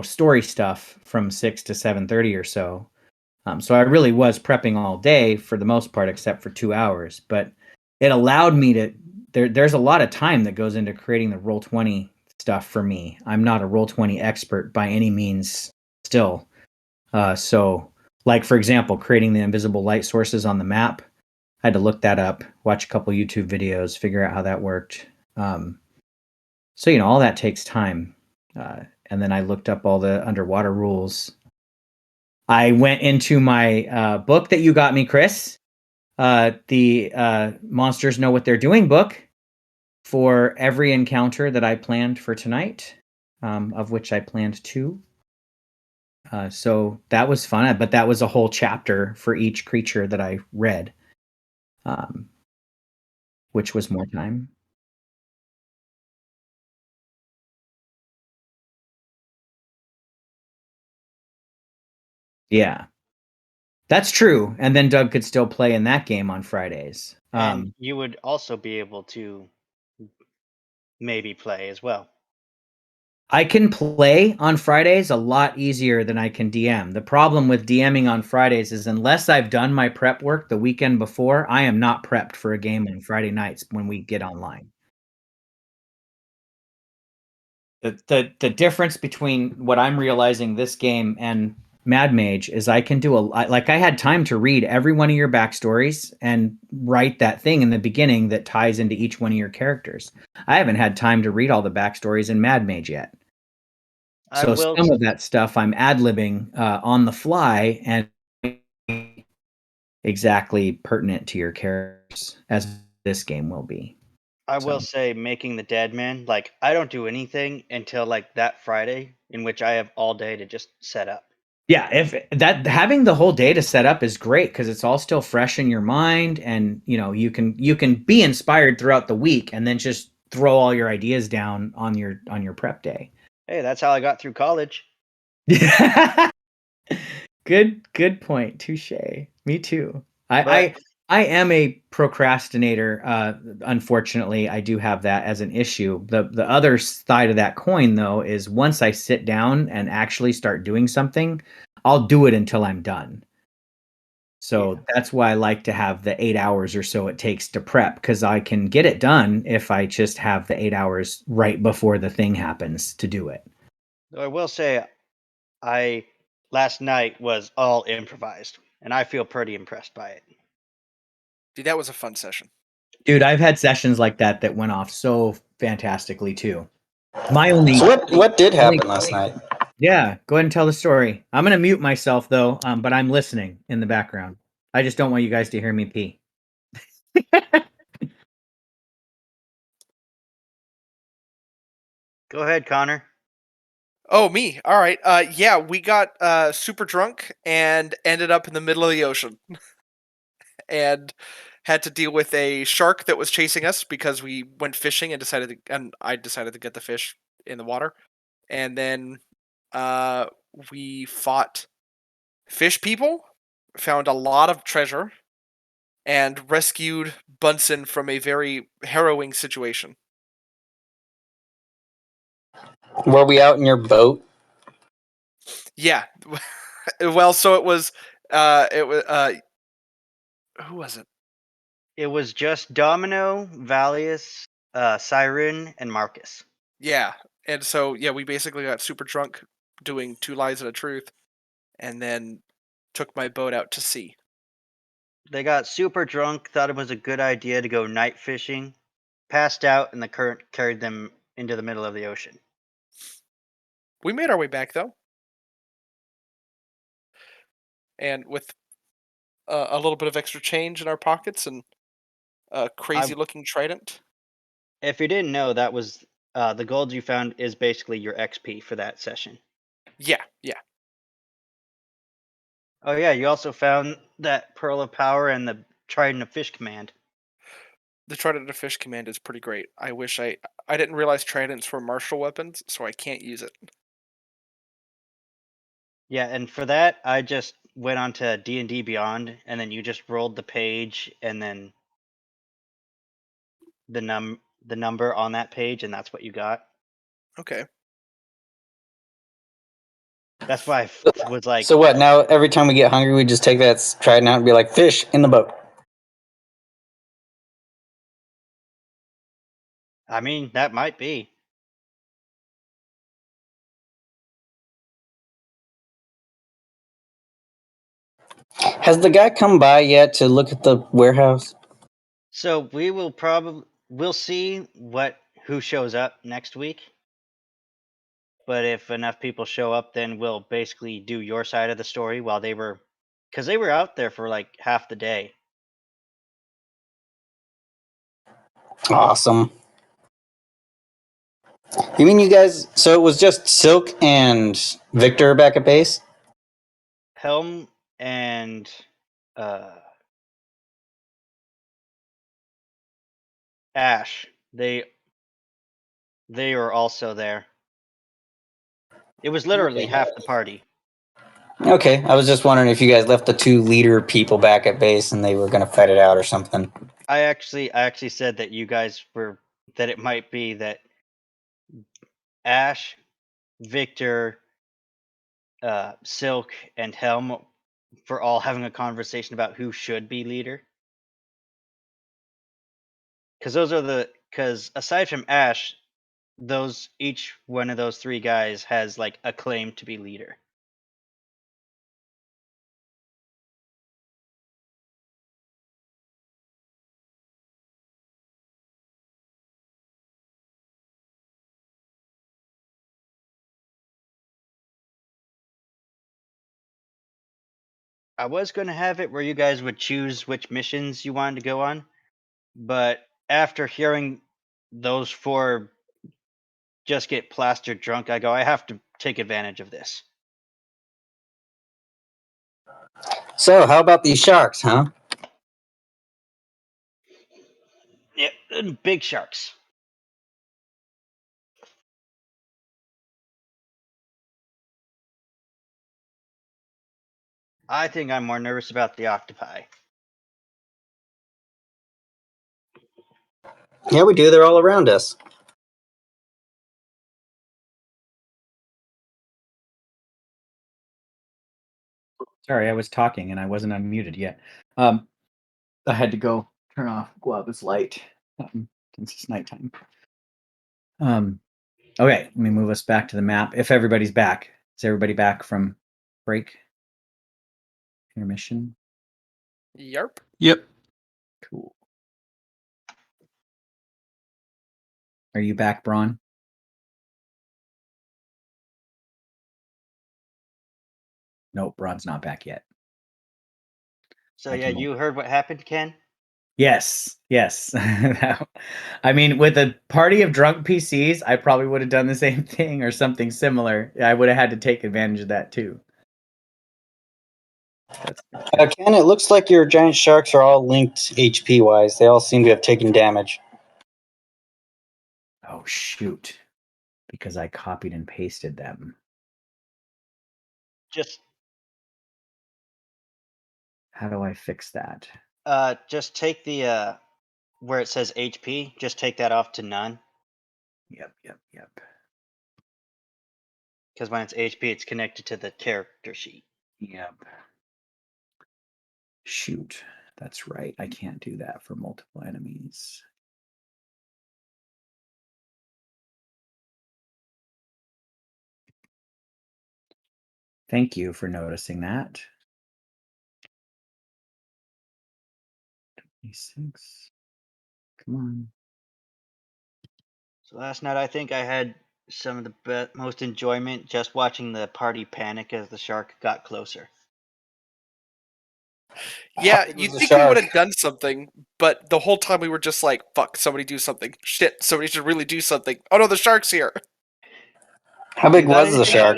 story stuff from 6 to 7:30 or so. So I really was prepping all day for the most part, except for 2 hours. But it allowed me to. There's a lot of time that goes into creating the Roll20 stuff for me. I'm not a Roll20 expert by any means still. So, like for example, creating the invisible light sources on the map, I had to look that up, watch a couple YouTube videos, figure out how that worked. So all that takes time. And then I looked up all the underwater rules. I went into my book that you got me, Chris, the Monsters Know What They're Doing book, for every encounter that I planned for tonight, of which I planned 2. So that was fun, but that was a whole chapter for each creature that I read, which was more time. Yeah, that's true. And then Doug could still play in that game on Fridays. And you would also be able to maybe play as well. I can play on Fridays a lot easier than I can DM. The problem with DMing on Fridays is unless I've done my prep work the weekend before, I am not prepped for a game on Friday nights when we get online. The difference between what I'm realizing this game and Mad Mage is I can do like I had time to read every one of your backstories and write that thing in the beginning that ties into each one of your characters. I haven't had time to read all the backstories in Mad Mage yet. I So will. some of that stuff I'm ad-libbing on the fly and exactly pertinent to your characters as this game will be. I will So say, making the dead man, like, I don't do anything until like that Friday, in which I have all day to just set up. yeah, if that having the whole data set up is great because it's all still fresh in your mind, and you can be inspired throughout the week, and then just throw all your ideas down on your prep day. Hey, that's how I got through college. Good point. Touche. Me too. I But I I am a procrastinator. Unfortunately, I do have that as an issue. The other side of that coin, though, is once I sit down and actually start doing something, I'll do it until I'm done. yeah, So that's why I like to have the 8 hours or so it takes to prep because I can get it done if I just have the 8 hours right before the thing happens to do it. I will say, I last night was all improvised, and I feel pretty impressed by it. Dude, that was a fun session. Dude, I've had sessions like that that went off so fantastically too. My So only, what did only happen last night? yeah, go ahead and tell the story. I'm gonna mute myself though, but I'm listening in the background. I just don't want you guys to hear me pee. Go ahead, Connor. Oh, me. All right. Yeah, we got super drunk and ended up in the middle of the ocean and had to deal with a shark that was chasing us because we went fishing and I decided to get the fish in the water. And then we fought fish people, found a lot of treasure, and rescued Bunsen from a very harrowing situation. Were we out in your boat? Yeah. Well, so it was who was it? It was just Domino, Valius, Siren, and Marcus. Yeah. And so yeah, we basically got super drunk doing two lies and a truth and then took my boat out to sea. They got super drunk, thought it was a good idea to go night fishing, passed out, and the current carried them into the middle of the ocean. We made our way back though, and with a little bit of extra change in our pockets and a I, crazy looking trident. if you didn't know, that was the gold you found is basically your XP for that session. Yeah, yeah. Oh yeah, you also found that Pearl of Power and the Trident of Fish command. The trident of fish command is pretty great. I didn't realize tridents were martial weapons, so I can't use it. Yeah, and for that, I just went on to D&D Beyond, and then you just rolled the page, and then the number on that page, and that's what you got. Okay. That's why was like, So what? Now every time we get hungry, we just take that trident out and be like, fish in the boat. I mean, that might be. Has the guy come by yet to look at the warehouse? So we'll see who shows up next week. But if enough people show up, then we'll basically do your side of the story while because they were out there for like half the day. Awesome. You mean you guys? So it was just Silk and Victor back at base? Helm and uh, Ash, they were also there. It was literally Okay. half the party. Okay, I was just wondering if you guys left the two leader people back at base and they were gonna fight it out or something. I actually said that you guys were that it might be that Ash, Victor, Silk, and Helm for all having a conversation about who should be leader. Because aside from Ash, those each one of those three guys has like a claim to be leader. I was going to have it where you guys would choose which missions you wanted to go on, but after hearing those four just get plastered drunk, I go, I have to take advantage of this. So, how about these sharks, huh? Yeah, big sharks. I think I'm more nervous about the octopi. Yeah, we do. They're all around us. Sorry, I was talking and I wasn't unmuted yet. I had to go go out this light since it's nighttime. Okay, let me move us back to the map. If everybody's back, is everybody back from break? Intermission? Yarp. Yep. Cool. Are you back, Braun? Nope, Braun's not back yet. So I yeah, can- you heard what happened, Ken? Yes. I mean, with a party of drunk PCs, I probably would have done the same thing or something similar. I would have had to take advantage of that too. Ken, it looks like your giant sharks are all linked HP wise. They all seem to have taken damage. Oh, shoot. Because I copied and pasted them. Just How do I fix that? just take the where it says HP, just take that off to none. Yep. Because when it's HP, it's connected to the character sheet. Yep. Shoot. That's right. I can't do that for multiple enemies. Thank you for noticing that. 26. Come on. So last night, I think I had some of the most enjoyment just watching the party panic as the shark got closer. Yeah, big was you'd the think we would shark? have done something, but the whole time we were just like, fuck, somebody do something. Shit, somebody should really do something. Oh no, the shark's here. How You big got was the anything? shark?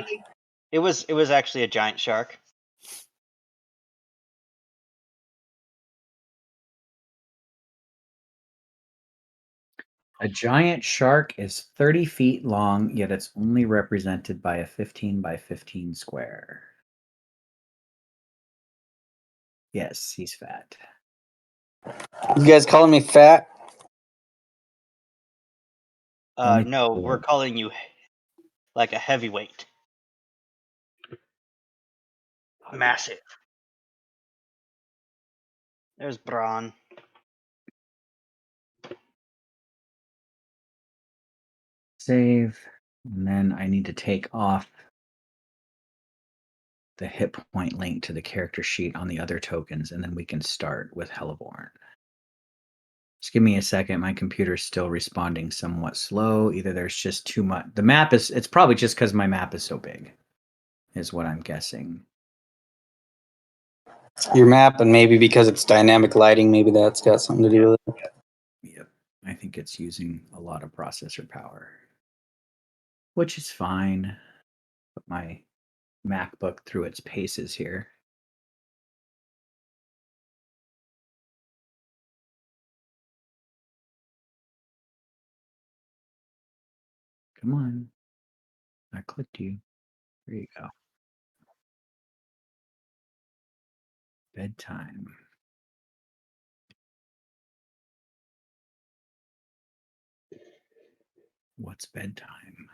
It was actually a giant shark. A giant shark is 30 feet long, yet it's only represented by a 15 by 15 square. Yes, he's fat. You guys calling me fat? Only No, cool. we're calling you like a heavyweight. Massive. There's Braun. Save. And then I need to take off the hit point link to the character sheet on the other tokens, and then we can start with Hellborn. Just give me a second. My computer's still responding somewhat slow. Either there's just too much. The map is, it's probably just because my map is so big, is what I'm guessing. Your map, and maybe because it's dynamic lighting, maybe that's got something to do with it. Yep. I think it's using a lot of processor power, which is fine. Put my MacBook through its paces here. Come on. I clicked you. There you go. Bedtime. What's bedtime?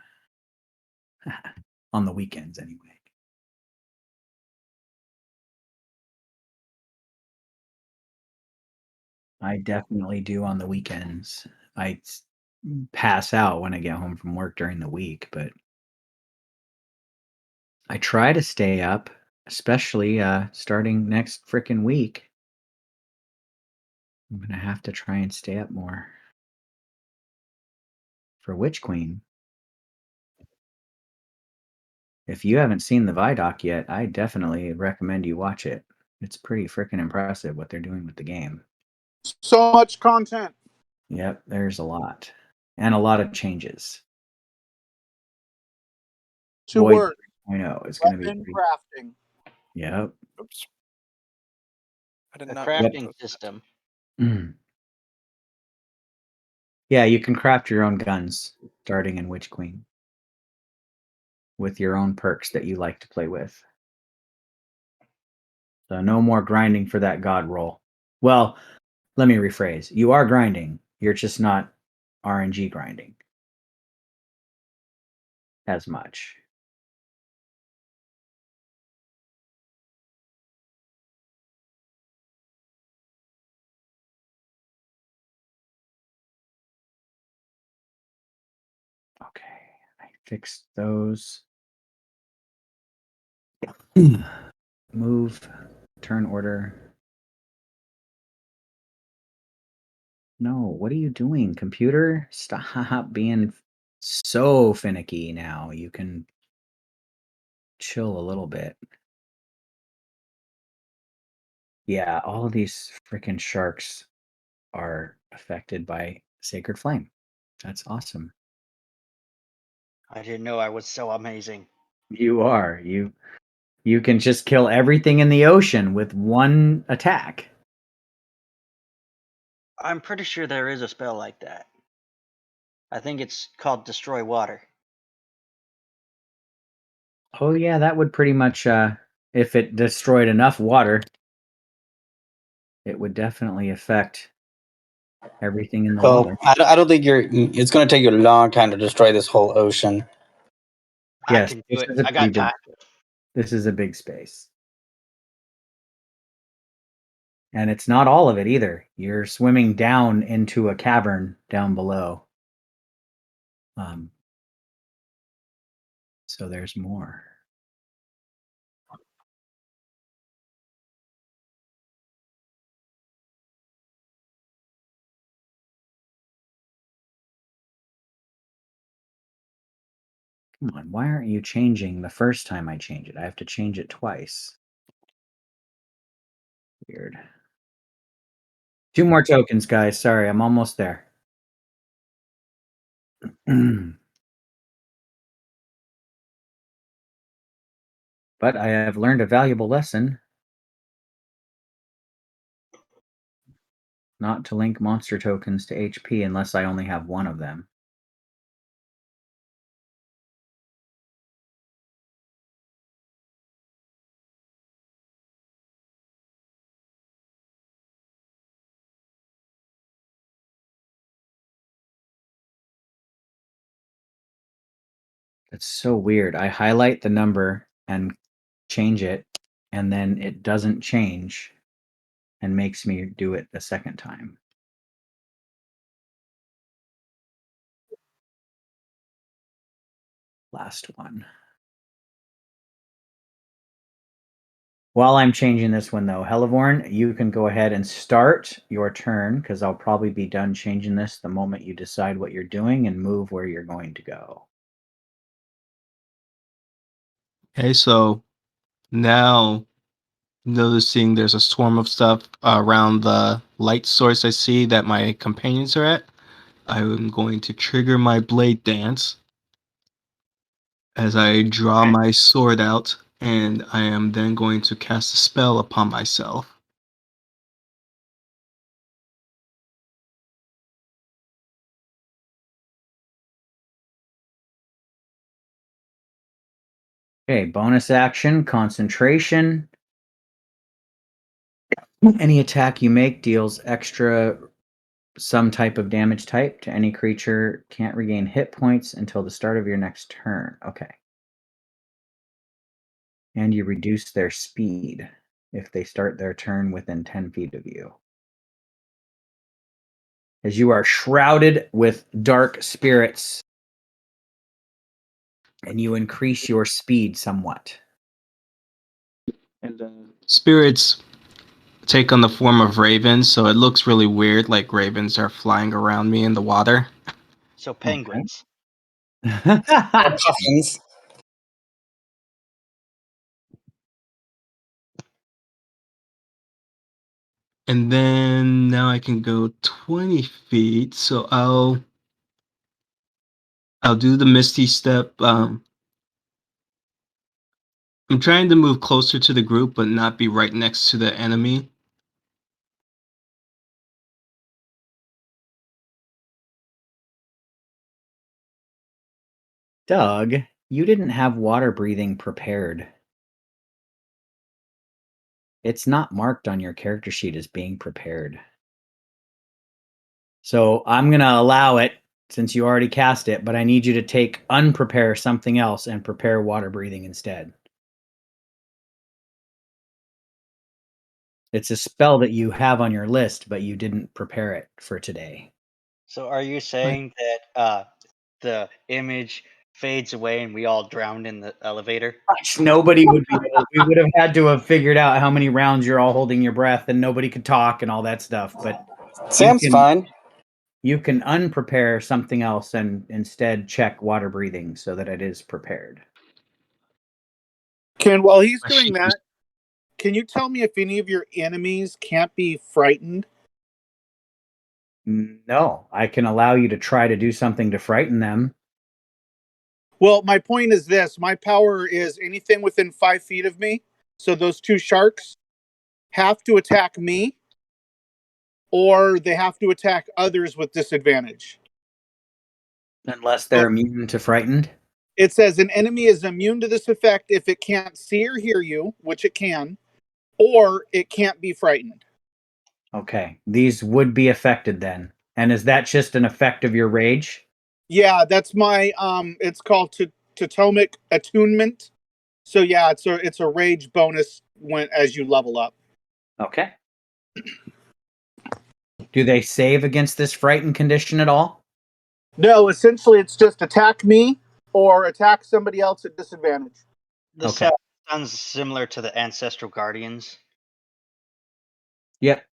On the weekends, anyway. I definitely do on the weekends. I pass out when I get home from work during the week, but I try to stay up, especially starting next frickin' week. I'm gonna have to try and stay up more. For Witch Queen. If you haven't seen the Vidoc yet, I definitely recommend you watch it. It's pretty freaking impressive what they're doing with the game. So much content. Yep, there's a lot. And a lot of changes. Two Void words. 3.0 is going to be Weapon pretty. crafting. Yep. Oops. I did The not crafting notice that. system. Mm. Yeah, you can craft your own guns starting in Witch Queen with your own perks that you like to play with. So no more grinding for that god roll. Well, let me rephrase. You are grinding. You're just not RNG grinding as much. Okay, I fixed those. Move, turn order. No, what are you doing, computer? Stop being so finicky now. You can chill a little bit. Yeah, all of these freaking sharks are affected by Sacred Flame. That's awesome. I didn't know I was so amazing. You are. You can just kill everything in the ocean with one attack. I'm pretty sure there is a spell like that. I think it's called Destroy Water. Oh yeah, that would pretty much if it destroyed enough water, it would definitely affect everything in the Well, water. I don't think it's going to take you a long time to destroy this whole ocean. I Yes, can do this it. is a I pretty got big. time. This is a big space. And it's not all of it either. You're swimming down into a cavern down below. So there's more. Come on, why aren't you changing the first time I change it? I have to change it twice. Weird. 2 more tokens, guys. Sorry, I'm almost there. But I have learned a valuable lesson. Not to link monster tokens to HP unless I only have one of them. That's so weird. I highlight the number and change it, and then it doesn't change and makes me do it a second time. Last one. While I'm changing this one, though, Hellevorn, you can go ahead and start your turn because I'll probably be done changing this the moment you decide what you're doing and move where you're going to go. Okay, so now noticing there's a swarm of stuff around the light source I see that my companions are at, I'm going to trigger my blade dance as I draw my sword out, and I am then going to cast a spell upon myself. Okay, bonus action, concentration. Any attack you make deals extra some type of damage type to any creature. Can't regain hit points until the start of your next turn. Okay. And you reduce their speed if they start their turn within 10 feet of you. As you are shrouded with dark spirits, and you increase your speed somewhat. And spirits take on the form of ravens, so it looks really weird, like ravens are flying around me in the water. So penguins. Okay. Or puffins. And then now I can go 20 feet. So I'll do the Misty Step. I'm trying to move closer to the group, but not be right next to the enemy. Doug, you didn't have water breathing prepared. It's not marked on your character sheet as being prepared. So I'm going to allow it since you already cast it, but I need you to take unprepare something else and prepare water breathing instead. It's a spell that you have on your list, but you didn't prepare it for today. So are you saying that the image fades away and we all drowned in the elevator? Nobody would be able, we would have had to have figured out how many rounds you're all holding your breath and nobody could talk and all that stuff. But Sam's fine. you can unprepare something else and instead check water breathing so that it is prepared. Ken, while he's doing that, can you tell me if any of your enemies can't be frightened? No, I can allow you to try to do something to frighten them. Well, my point is this. My power is anything within 5 feet of me. So those two sharks have to attack me, or they have to attack others with disadvantage. Unless they're immune to frightened? It says an enemy is immune to this effect if it can't see or hear you, which it can, or it can't be frightened. Okay, these would be affected then. And is that just an effect of your rage? Yeah, that's my it's called Totemic Attunement. So yeah, it's a rage bonus as you level up. Okay. Do they save against this frightened condition at all? No, essentially it's just attack me or attack somebody else at disadvantage. This Okay. sounds similar to the Ancestral Guardians Yep.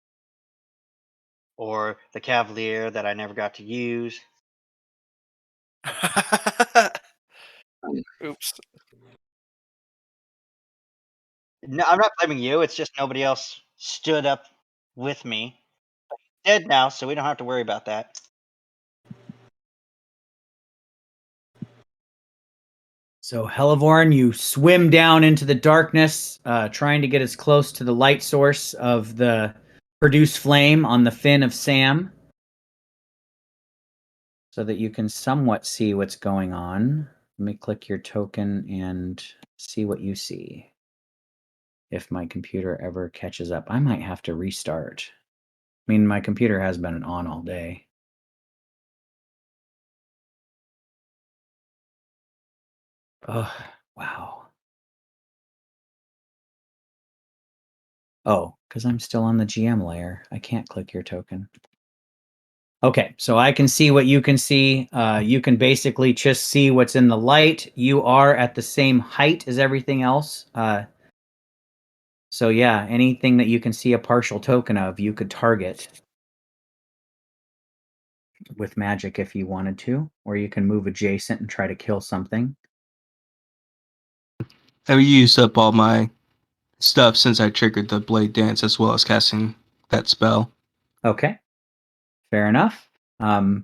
or the Cavalier that I never got to use. Oops. No, I'm not blaming you. It's just nobody else stood up with me. Dead now, so we don't have to worry about that. So, Hellevorn, you swim down into the darkness, trying to get as close to the light source of the produced flame on the fin of Sam so that you can somewhat see what's going on. Let me click your token and see what you see. If my computer ever catches up, I might have to restart. I mean, my computer has been on all day. Oh, wow. Oh, because I'm still on the GM layer. I can't click your token. Okay, so I can see what you can see. You can basically just see what's in the light. You are at the same height as everything else. So yeah, anything that you can see a partial token of, you could target with magic if you wanted to, or you can move adjacent and try to kill something. I've used up all my stuff since I triggered the Blade Dance as well as casting that spell. Okay, fair enough. Could How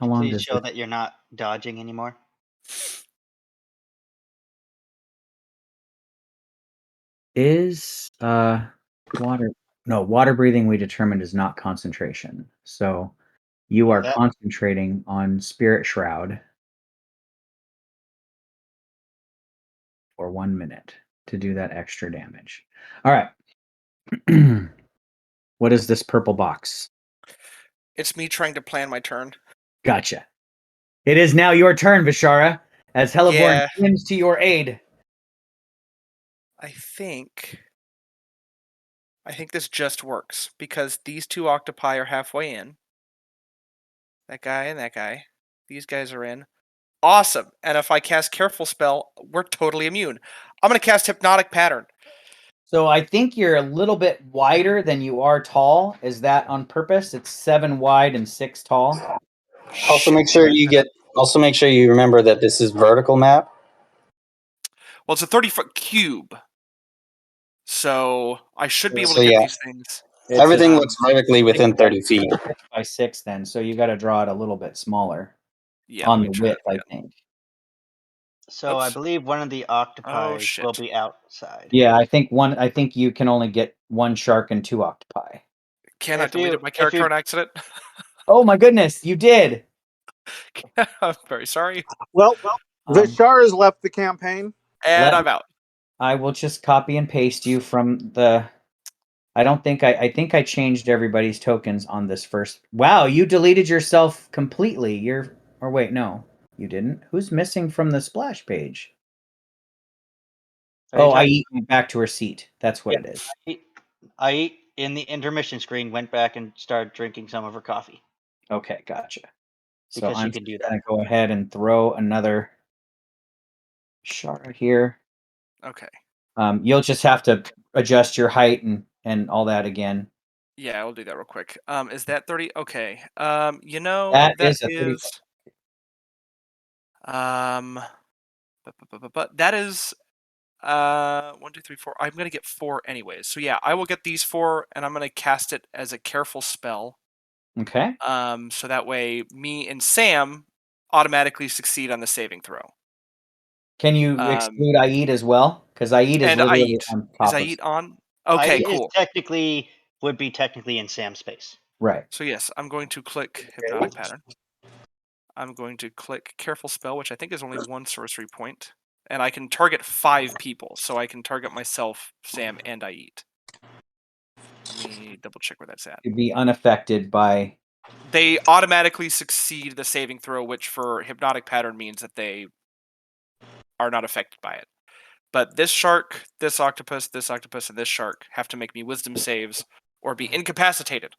you long please does show this that you're not dodging anymore? is water? No, water breathing we determined is not concentration. So you are That concentrating on Spirit Shroud for 1 minute to do that extra damage. All right. What is this purple box? It's me trying to plan my turn. Gotcha. It is now your turn, Vishara, as Hellevorn Yeah. swims to your aid. I think this just works because these two octopi are halfway in. That guy and that guy. These guys are in. Awesome. And if I cast Careful Spell, we're totally immune. I'm going to cast Hypnotic Pattern. So I think you're a little bit wider than you are tall. Is that on purpose? It's 7 wide and 6 tall. Also, make Shit. sure you get. Also, make sure you remember that this is vertical map. Well, it's a 30-foot cube. So I should be able So to get yeah, these things. It's Everything a looks perfectly within 30 feet. 6x6 then, so you got to draw it a little bit smaller Yeah, on let the me try width, that I again. think. So I Oops. believe one of the Oh octopi will shit. be outside. Yeah, I think you can only get one shark and 2 octopi. Can I If you deleted my if character you on accident? Oh my goodness, you did. I'm very sorry. Well, Um, Vishar has left the campaign. And let I'm out. I will just copy and paste you from the. I think I changed everybody's tokens on this first. Wow, you deleted yourself completely. Or wait, no, you didn't. Who's missing from the splash page? are you Oh, I talking? went back to her seat. That's what Yeah, it is. I in the intermission screen went back and started drinking some of her coffee Okay, gotcha. So because she I'm can do gonna that. go ahead and throw another shard here. Okay. You'll just have to adjust your height and all that again. Yeah, I'll do that real quick. Is that 30? Okay. That That is a 30. is um but that is 1, 2, 3, 4. I'm gonna get 4 anyways. So yeah, I will get these 4 and I'm gonna cast it as a careful spell. Okay. So that way me and Sam automatically succeed on the saving throw. Can you exclude Aid as well? Because Aid is And literally Ait. on Is top of. Ait on? I Okay, is cool. would be technically in Sam's space. Right. So yes, I'm going to click Hypnotic Pattern. I'm going to click Careful Spell, which I think is only 1 sorcery point. And I can target 5 people, so I can target myself, Sam, and Ait. Let me double check where that's at. To be unaffected by. They automatically succeed the saving throw, which for Hypnotic Pattern means that they are not affected by it. But this shark, this octopus, and this shark have to make me wisdom saves or be incapacitated.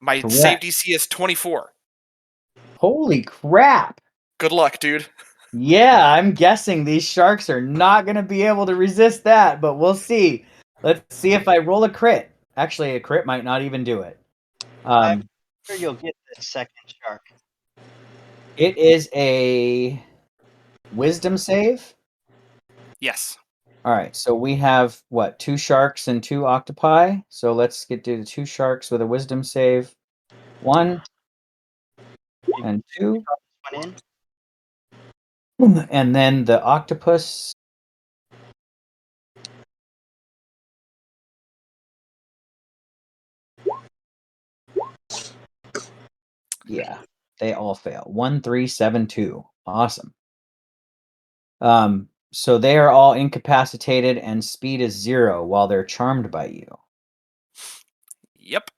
My save Correct. DC is 24. Holy crap. Good luck, dude. Yeah, I'm guessing these sharks are not going to be able to resist that, but we'll see. Let's see if I roll a crit. Actually, a crit might not even do it. I'm sure you'll get the second shark. It is a wisdom save. Yes. All right, so we have what, 2 sharks and 2 octopi. So let's get to the 2 sharks with a wisdom save. 1 and 2, One in. and then the octopus. Yeah, they all fail. 1, 3, 7, 2. Awesome. So they are all incapacitated and speed is 0 while they're charmed by you. Yep.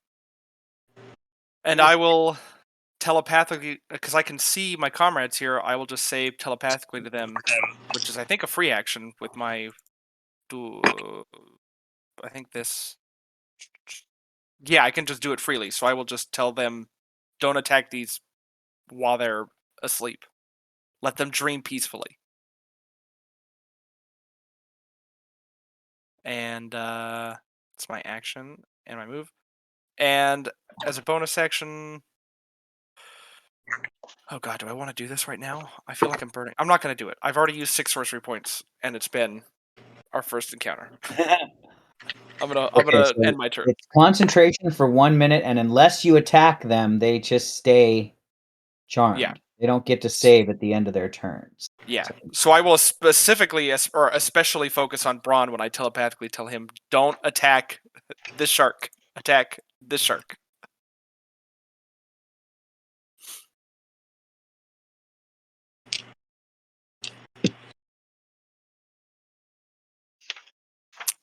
And I will telepathically, because I can see my comrades here, I will just say telepathically to them, which is, I think, a free action with my. I think this. Yeah, I can just do it freely. So I will just tell them, don't attack these while they're asleep. Let them dream peacefully. And it's my action and my move. And as a bonus action. Oh god, do I want to do this right now? I feel like I'm burning. I'm not going to do it. I've already used 6 sorcery points, and it's been our first encounter. I'm Okay, gonna so end my turn. it's concentration for 1 minute, and unless you attack them, they just stay charmed. Yeah. They don't get to save at the end of their turns. Yeah. So I will specifically or especially focus on Braun when I telepathically tell him, don't attack this shark. Attack this shark.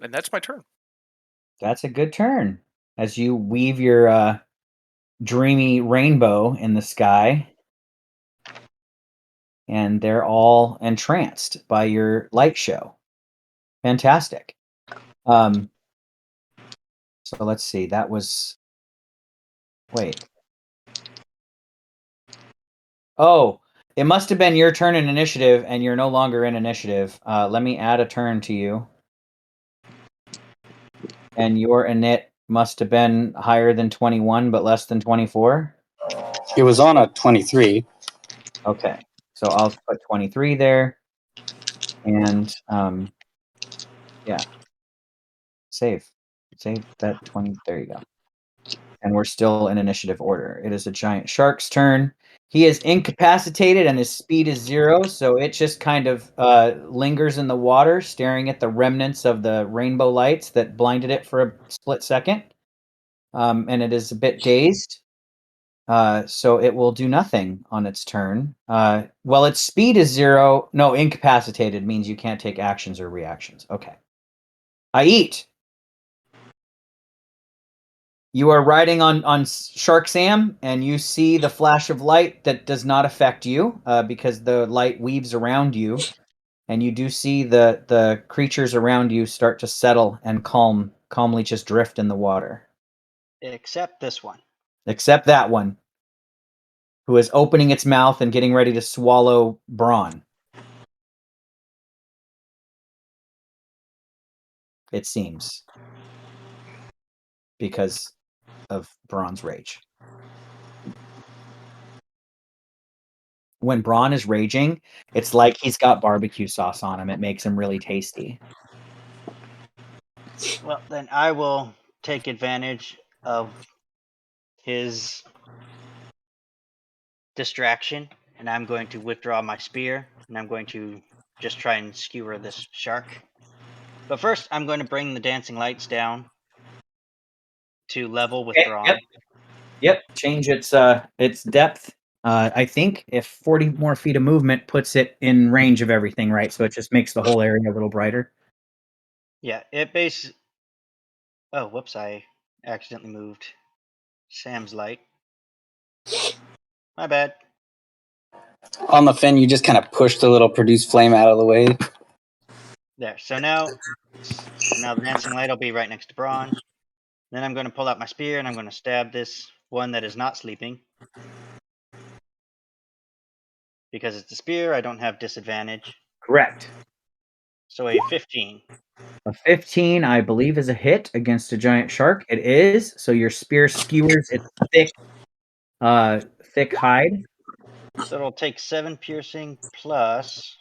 And that's my turn. That's a good turn. As you weave your dreamy rainbow in the sky, and they're all entranced by your light show. Fantastic. So let's see. That was. Wait. Oh, it must have been your turn in initiative, and you're no longer in initiative. Let me add a turn to you. And your init must have been higher than 21, but less than 24. It was on a 23. Okay, so I'll put 23 there, and yeah, save. save that 20. There you go. And we're still in initiative order. It is a giant shark's turn. He is incapacitated and his speed is 0, so it just kind of lingers in the water, staring at the remnants of the rainbow lights that blinded it for a split second. And it is a bit dazed. So it will do nothing on its turn. Well, its speed is 0. No, incapacitated means you can't take actions or reactions. Okay. I eat. You are riding on Shark Sam, and you see the flash of light that does not affect you because the light weaves around you, and you do see the creatures around you start to settle and calmly just drift in the water. Except this one. Except that one, who is opening its mouth and getting ready to swallow Brawn. It seems. Because of Brawn's rage. When Brawn is raging, it's like he's got barbecue sauce on him. It makes him really tasty. Well, then I will take advantage of his distraction, and I'm going to withdraw my spear, and I'm going to just try and skewer this shark. But first, I'm going to bring the dancing lights down to level with Okay, Braun. Yep. Change its depth. I think if 40 more feet of movement puts it in range of everything, right? So it just makes the whole area a little brighter. Yeah, oh, whoops, I accidentally moved Sam's light. My bad. On the fin, you just kind of push the little produce flame out of the way. There. So now the dancing light will be right next to Braun. Then I'm going to pull out my spear and I'm going to stab this one that is not sleeping. Because it's a spear, I don't have disadvantage. Correct. So a 15. A 15, I believe, is a hit against a giant shark. It is. So your spear skewers its thick hide. So it'll take 7 piercing plus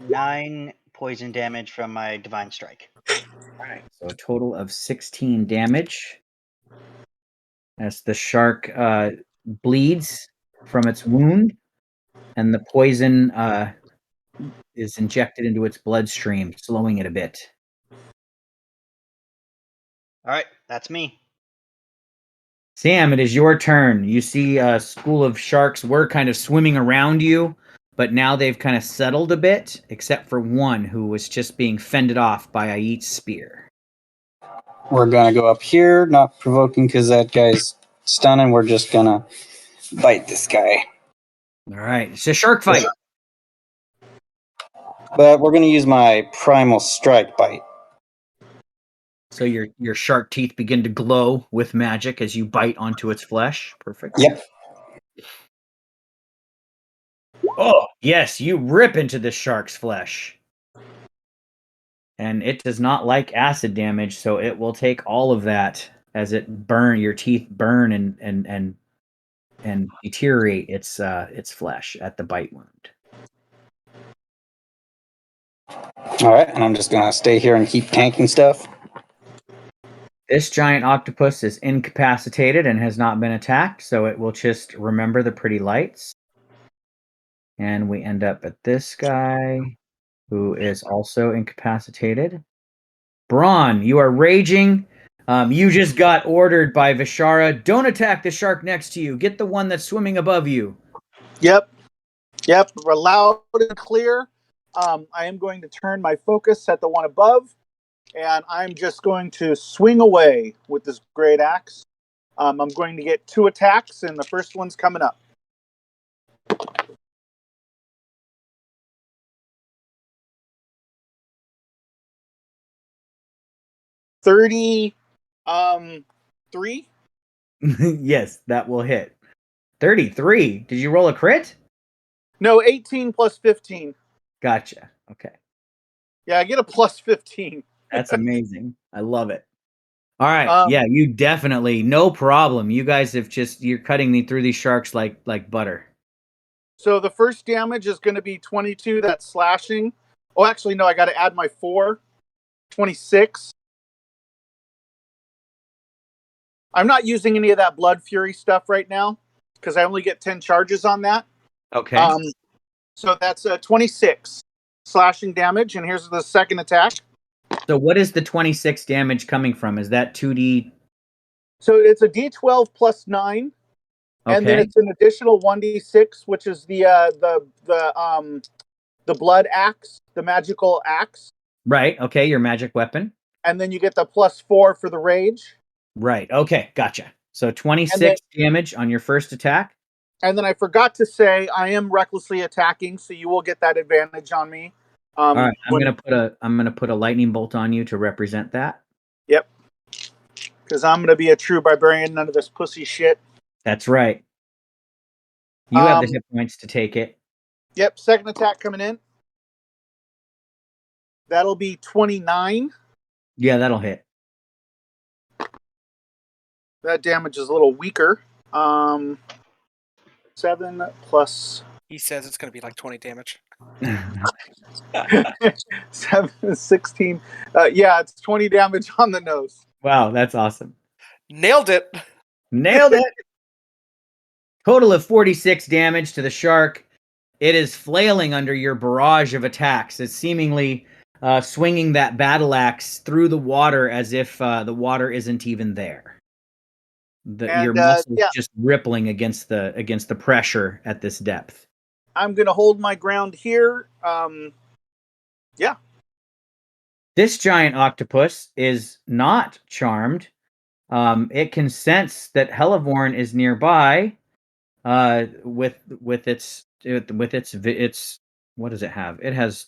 9 poison damage from my divine strike. All right. So a total of 16 damage as the shark bleeds from its wound, and the poison is injected into its bloodstream, slowing it a bit. All right, that's me. Sam, it is your turn. You see a school of sharks were kind of swimming around you, but now they've kind of settled a bit, except for one who was just being fended off by Ayit's spear. We're gonna go up here, not provoking because that guy's stunning. We're just gonna bite this guy. All right, it's a shark fight. But we're gonna use my primal strike bite. So your shark teeth begin to glow with magic as you bite onto its flesh. Perfect. Yep. Oh, yes, you rip into the shark's flesh. And it does not like acid damage, so it will take all of that as your teeth burn and deteriorate its flesh at the bite wound. All right, and I'm just gonna stay here and keep tanking stuff. This giant octopus is incapacitated and has not been attacked, so it will just remember the pretty lights. And we end up at this guy, who is also incapacitated. Braun, you are raging. You just got ordered by Vishara. Don't attack the shark next to you. Get the one that's swimming above you. Yep. We're loud and clear. I am going to turn my focus at the one above, and I'm just going to swing away with this great axe. I'm going to get 2 attacks, and the first one's coming up. $33. Yes, that will hit. 33. Did you roll a crit? No, 18 plus 15. Gotcha. Okay. Yeah, I get a plus 15. That's amazing. I love it. All right. Yeah, you definitely, no problem. You guys have you're cutting me through these sharks like butter. So the first damage is going to be 22. That's slashing. Oh, actually, no, I got to add my 4. 26. I'm not using any of that Blood Fury stuff right now because I only get 10 charges on that. Okay. So that's 26 slashing damage, and here's the second attack. So what is the 26 damage coming from? Is that 2d? So it's a D12 plus 9, and then Okay. it's an additional 1d6, which is the blood axe, the magical axe, Right. Okay. Your magic weapon. and then you get the plus 4 for the rage. Right. Okay. Gotcha. So And 26 damage on your first attack. then I forgot to say I am recklessly attacking, so you will get that advantage on me. All right. I'm gonna put a lightning bolt on you to represent that. Yep. Because I'm gonna be a true barbarian, none of this pussy shit. That's right. You have the hit points to take it. Yep. Second attack coming in. That'll be 29. Yeah, that'll hit. That damage is a little weaker. 7 plus He says it's going to be like 20 damage. 7, 16. Yeah, it's 20 damage on the nose. Wow, that's awesome. Nailed it. Nailed it. Total of 46 damage to the shark. It is flailing under your barrage of attacks. It's seemingly swinging that battle axe through the water as if the water isn't even there. Your muscles just rippling against the pressure at this depth. I'm going to hold my ground here. Yeah. This giant octopus is not charmed. It can sense that Hellborn is nearby. With its what does it have? It has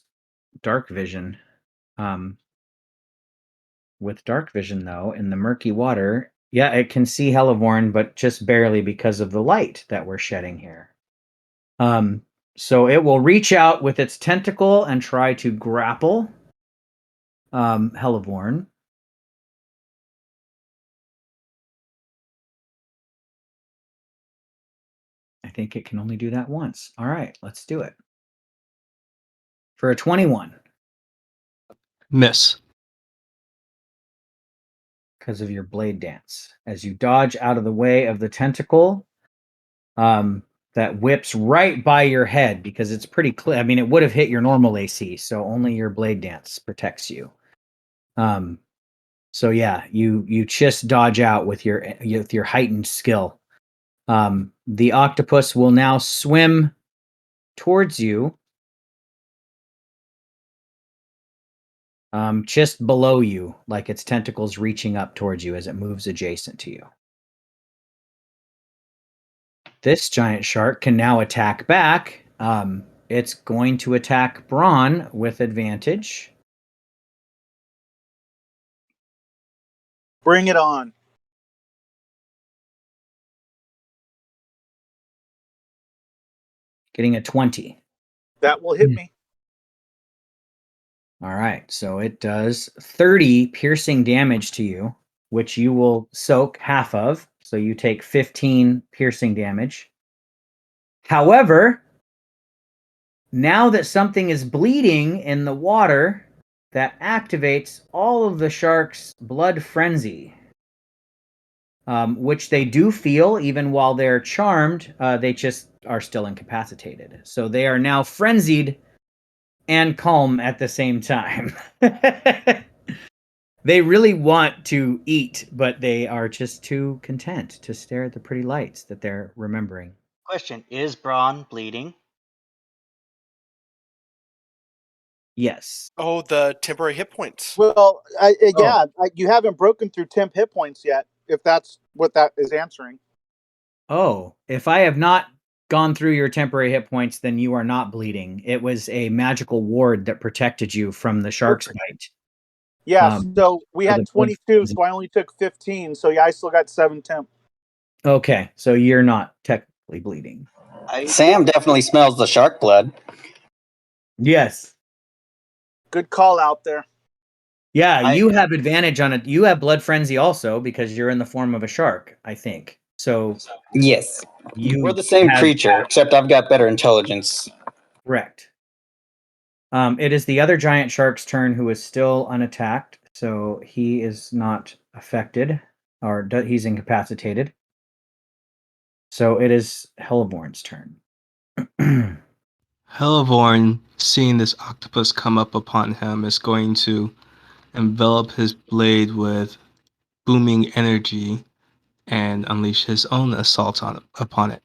dark vision. With dark vision though, in the murky water, yeah, it can see Hellborn, but just barely because of the light that we're shedding here. So it will reach out with its tentacle and try to grapple Hellborn. I think it can only do that once. All right, let's do it. For a 21. Miss. Because of your blade dance. As you dodge out of the way of the tentacle, that whips right by your head because it's pretty clear. I mean, it would have hit your normal AC, so only your blade dance protects you. So yeah, you just dodge out with your heightened skill. The octopus will now swim towards you, just below you, like its tentacles reaching up towards you as it moves adjacent to you. This giant shark can now attack back. It's going to attack Braun with advantage. Bring it on. Getting a 20. That will hit me. All right, so it does 30 piercing damage to you, which you will soak half of. So you take 15 piercing damage. However, now that something is bleeding in the water, that activates all of the shark's blood frenzy, which they do feel even while they're charmed. They just are still incapacitated. So they are now frenzied and calm at the same time. They really want to eat, but they are just too content to stare at the pretty lights that they're remembering. Question: is Braun bleeding? Yes. Oh, the temporary hit points. Well, you haven't broken through temp hit points yet, if that's what that is answering. Oh, if I have not gone through your temporary hit points, then you are not bleeding. It was a magical ward that protected you from the shark's bite. Yeah, so we so had the blood 22, so I only took 15. So yeah, I still got 7 temp. Okay, so you're not technically bleeding. Sam definitely smells the shark blood. Yes. Good call out there. Yeah, you have advantage on it. You have blood frenzy also because you're in the form of a shark, I think. So Yes. you We're the same creature, except I've got better intelligence. Correct. It is the other giant shark's turn, who is still unattacked, so he is not affected, or he's incapacitated. So it is Hellborn's turn. Hellborn, seeing this octopus come up upon him, is going to envelop his blade with booming energy and unleash his own assault upon it.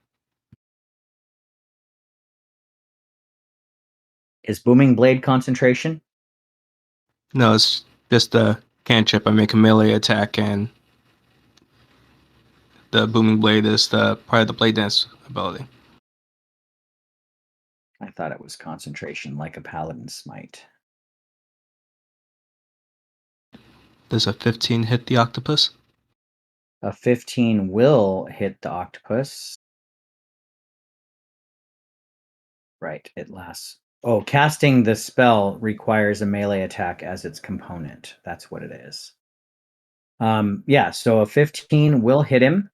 Is booming blade concentration? No, it's just a cantrip. I make a melee attack, and the booming blade is the part of the blade dance ability. I thought it was concentration, like a paladin smite. Does a 15 hit the octopus? A 15 will hit the octopus. Right, it lasts. Oh, casting the spell requires a melee attack as its component. That's what it is. Yeah, so a 15 will hit him.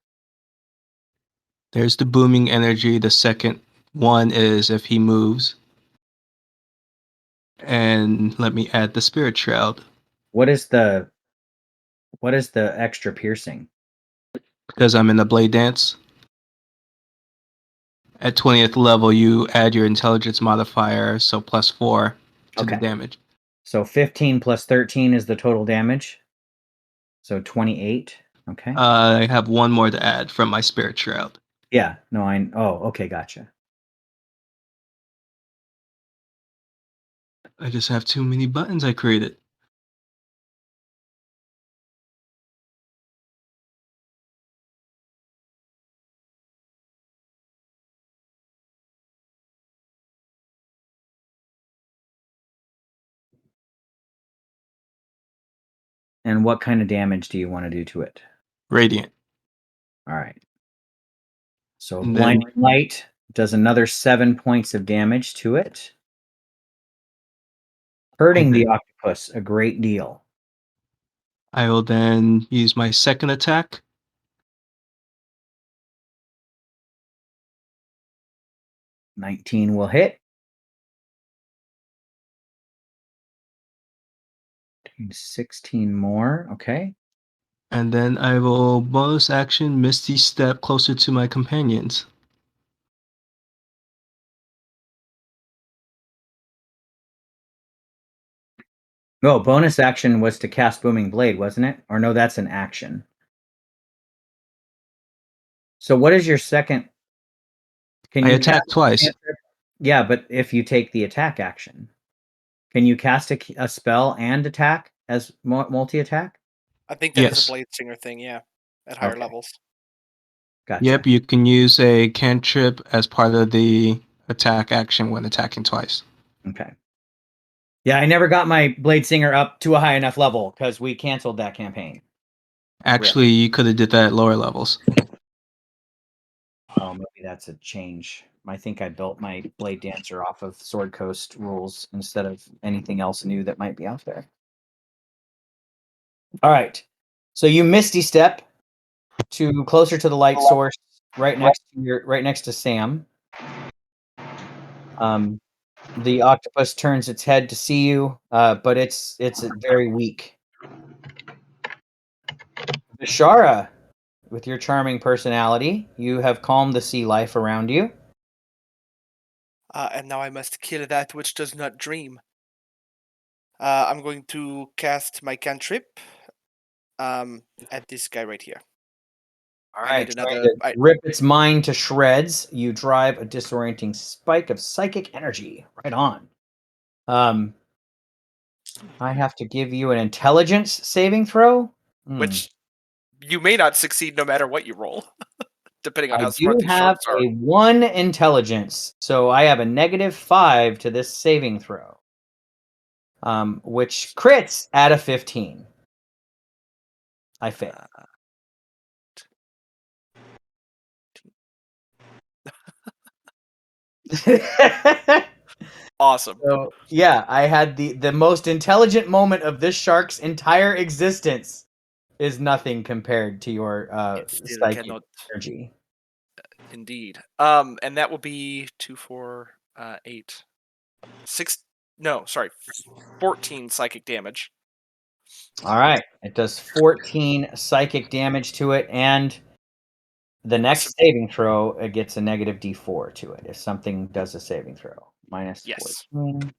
There's the booming energy. The second one is if he moves. And let me add the spirit shroud. What is the extra piercing? Because I'm in the blade dance. At 20th level, you add your intelligence modifier, so +4 to the Okay. damage. So 15 plus 13 is the total damage. So 28. Okay. I have one more to add from my spirit shroud. Yeah. No, okay, gotcha. I just have too many buttons I created. And what kind of damage do you want to do to it? Radiant. All right. So And blinding light does another 7 points of damage to it, hurting the octopus a great deal. I will then use my second attack. 19 will hit. 16 more. Okay. And then I will bonus action Misty Step closer to my companions. No, bonus action was to cast Booming Blade, wasn't it? Or no, that's an action. So what is your second? Can I you attack cast twice. Yeah, but if you take the attack action, can you cast a spell and attack as multi-attack? I think that is a Yes. blade singer thing, yeah, at higher Okay. levels. Gotcha. Yep, you can use a cantrip as part of the attack action when attacking twice. Okay. Yeah, I never got my Blade Singer up to a high enough level because we canceled that campaign. Actually, you could have did that at lower levels. Oh, maybe that's a change. I think I built my Blade Dancer off of Sword Coast rules instead of anything else new that might be out there. All right. So you Misty Step to closer to the light source, right next to Sam. The octopus turns its head to see you, but it's very weak. Vishara, with your charming personality, you have calmed the sea life around you. And now I must kill that which does not dream. I'm going to cast my cantrip at this guy right here. All I need right, trying another. to rip its mind to shreds. You drive a disorienting spike of psychic energy. Right on. I have to give you an intelligence saving throw. Which you may not succeed no matter what you roll, depending on I how do smart these have sharks are. a 1 intelligence, so I have a -5 to this saving throw, which crits at a 15. I fail. Awesome. So yeah, I had the most intelligent moment of this shark's entire existence is nothing compared to your It still psychic cannot, energy. indeed. And that will be 2, 4, 8, 6. No, sorry, 14 psychic damage. All right. It does 14 psychic damage to it, and the next saving throw, it gets a negative d4 to it if something does a saving throw. Minus Yes. 14.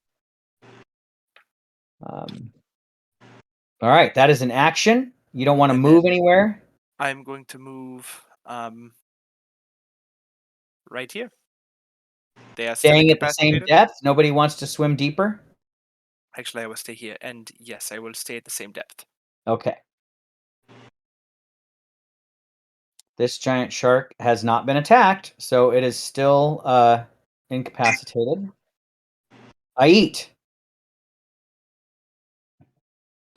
All right. That is an action. You don't want to And move then anywhere? I'm going to move right here. They are still Staying at the same incapacitated. depth? Nobody wants to swim deeper? Actually, I will stay here, and yes, I will stay at the same depth. Okay. This giant shark has not been attacked, so it is still incapacitated. I eat.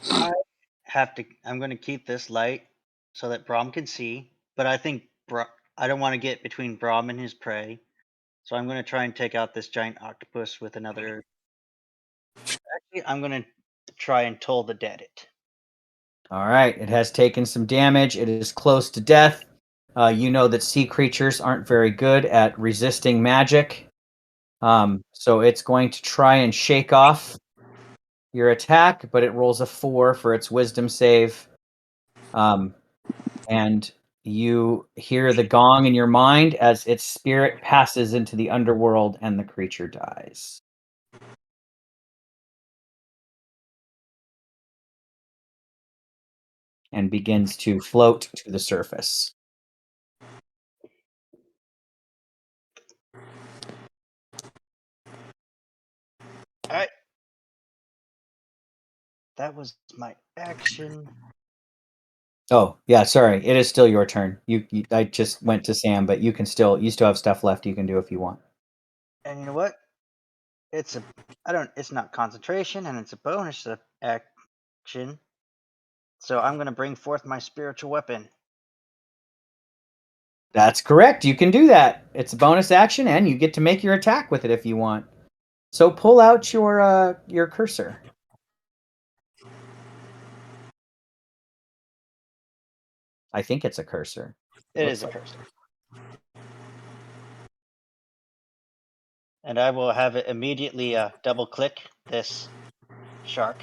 I'm going to keep this light so that Brom can see, but I think I don't want to get between Brom and his prey. So I'm going to try and take out this giant octopus with another. Actually, I'm going to try and toll the dead it. All right. It has taken some damage. It is close to death. You know that sea creatures aren't very good at resisting magic. So it's going to try and shake off your attack, but it rolls a 4 for its wisdom save. And you hear the gong in your mind as its spirit passes into the underworld and the creature dies. And begins to float to the surface. All right. That was my action. Oh, yeah, sorry. It is still your turn. I just went to Sam, but you still have stuff left you can do if you want. And you know what? It's not concentration, and it's a bonus action. So I'm going to bring forth my spiritual weapon. That's correct. You can do that. It's a bonus action, and you get to make your attack with it if you want. So pull out your cursor. I think it's a cursor. It is a cursor. And I will have it immediately double click this shark.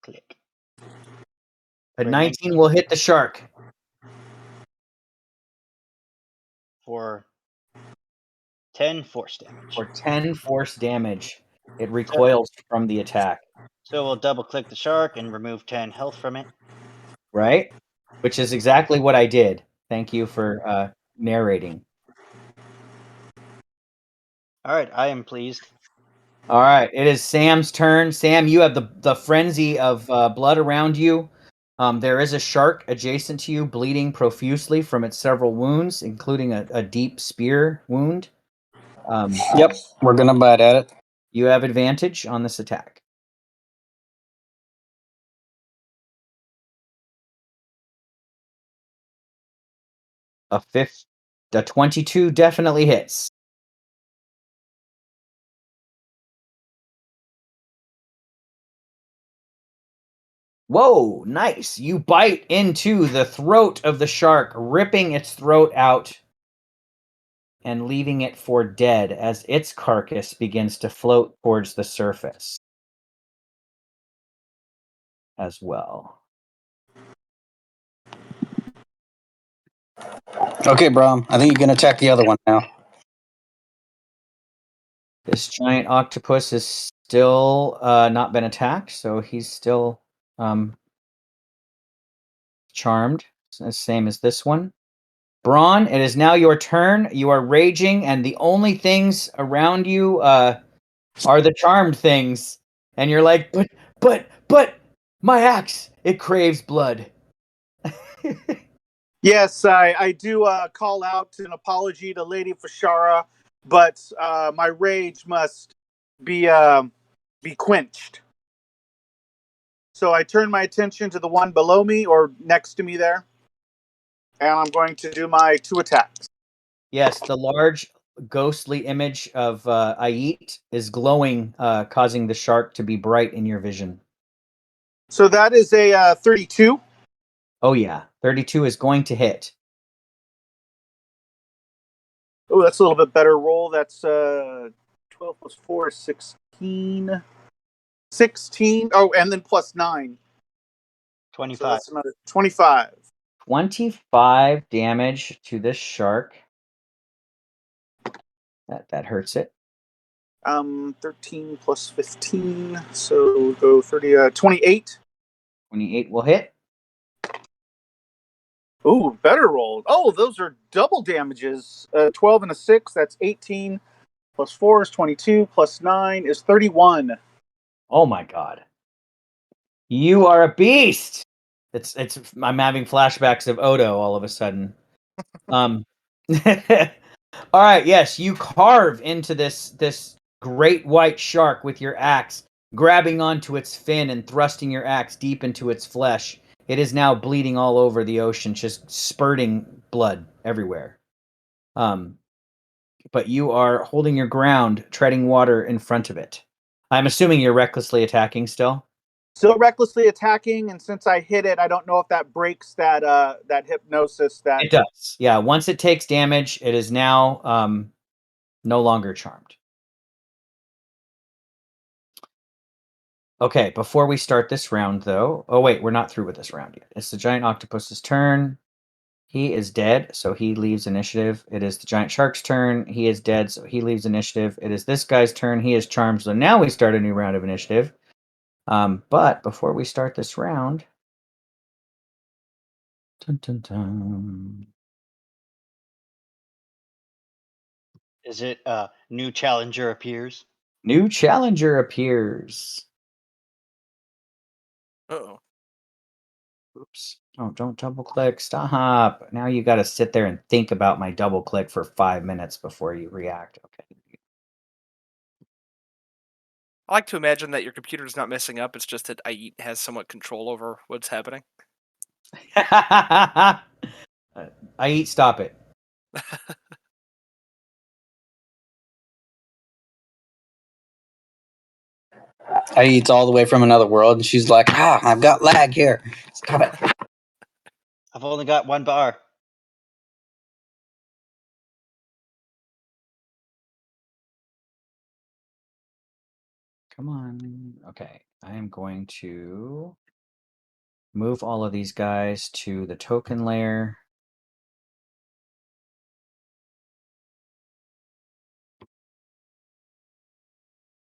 Click. A For 19 will hit the shark. For 10 force damage. For 10 force damage. It recoils from the attack. So we'll double click the shark and remove 10 health from it. Right? Which is exactly what I did. Thank you for narrating. All right, I am pleased. All right, it is Sam's turn. Sam, you have the frenzy of blood around you. There is a shark adjacent to you, bleeding profusely from its several wounds, including a deep spear wound. Yep, we're gonna bite at it. You have advantage on this attack. A 22 definitely hits. Whoa, nice. You bite into the throat of the shark, ripping its throat out and leaving it for dead as its carcass begins to float towards the surface as well. Okay, Brom. I think you can attack the other one now. This giant octopus has still not been attacked, so he's still charmed, same as this one. Braun, it is now your turn. You are raging, and the only things around you are the charmed things. And you're like, but, my axe, it craves blood. Yes, I do call out an apology to Lady Fashara, but my rage must be quenched. So I turn my attention to the one below me or next to me there, and I'm going to do my 2 attacks. Yes, the large ghostly image of Ait is glowing, causing the shark to be bright in your vision. So that is a 32. Oh yeah, 32 is going to hit. Oh, that's a little bit better roll. That's 12 plus 4 is 16. 16. Oh, and then plus 9. So 25. that's another 25. 25 damage to this shark. That hurts it. 13 plus 15. So go 30. 28. 28 will hit. Ooh, better roll. Oh, those are double damages. 12 and a 6. That's 18. Plus 4 is 22. Plus 9 is 31. Oh my god. You are a beast. It's I'm having flashbacks of Odo all of a sudden. All right, yes, you carve into this great white shark with your axe, grabbing onto its fin and thrusting your axe deep into its flesh. It is now bleeding all over the ocean, just spurting blood everywhere. But you are holding your ground, treading water in front of it. I'm assuming you're recklessly attacking still. Still recklessly attacking, and since I hit it, I don't know if that breaks that hypnosis. That It does. Yeah, once it takes damage, it is now no longer charmed. Okay, before we start this round, though. Oh, wait, we're not through with this round yet. It's the giant octopus's turn. He is dead, so he leaves initiative. It is the giant shark's turn. He is dead, so he leaves initiative. It is this guy's turn. He is charmed, so now we start a new round of initiative. But before we start this round. Dun, dun, dun. Is it new challenger appears? New challenger appears. Uh-oh. Oops. Oh, don't double click. Stop. Now you got to sit there and think about my double click for 5 minutes before you react. Okay. I like to imagine that your computer is not messing up. It's just that I has somewhat control over what's happening. I eat. Stop it. I eats all the way from another world, and she's like, I've got lag here. Stop it. I've only got 1 bar. Come on. Okay. I am going to move all of these guys to the token layer.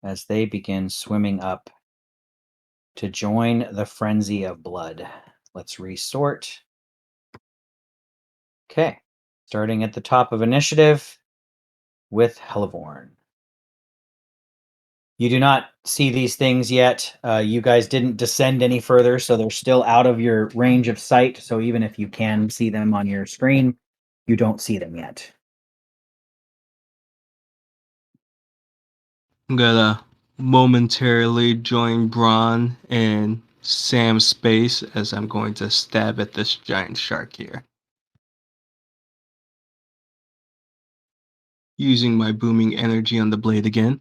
As they begin swimming up to join the frenzy of blood. Let's resort. Okay. Starting at the top of initiative with Helivorn. You do not see these things yet. You guys didn't descend any further, so they're still out of your range of sight. So even if you can see them on your screen, you don't see them yet. I'm gonna momentarily join Braun and Sam's space as I'm going to stab at this giant shark here. Using my booming energy on the blade again.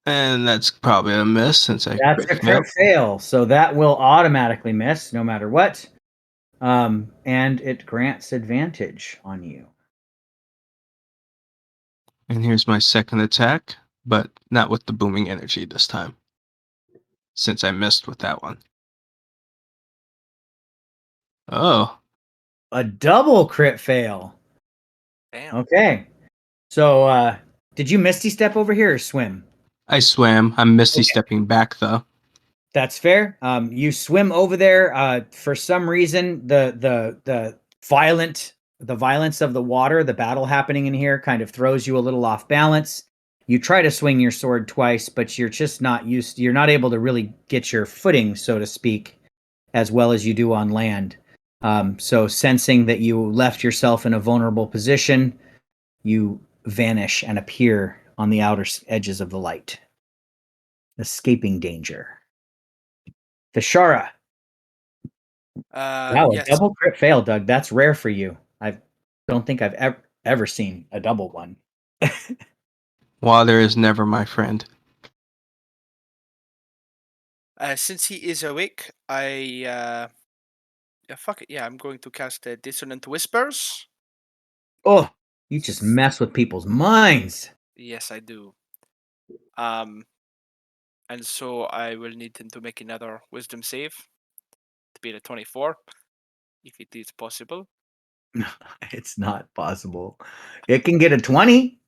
And that's probably a miss since I That's crit a failed. crit fail, so that will automatically miss no matter what. And it grants advantage on you. And here's my second attack, but not with the booming energy this time, since I missed with that one. Oh, A double crit fail. Damn. Okay. So, did you Misty Step over here or swim? I swam. I'm Misty Okay. stepping back though. That's fair. You swim over there. For some reason, the violence of the water, the battle happening in here, kind of throws you a little off balance. You try to swing your sword twice, but you're just not used. You're not able to really get your footing, so to speak, as well as you do on land. So, sensing that you left yourself in a vulnerable position, you vanish and appear on the outer edges of the light, escaping danger. Vishara. Wow, a Yes. double crit fail, Doug. That's rare for you. I don't think I've ever seen a double one. Water is never my friend. Since he is awake, yeah, fuck it. Yeah, I'm going to cast Dissonant Whispers. Oh, you just mess with people's minds. Yes, I do. And so I will need him to make another Wisdom save to be at a 24, if it is possible. It's not possible. It can get a 20.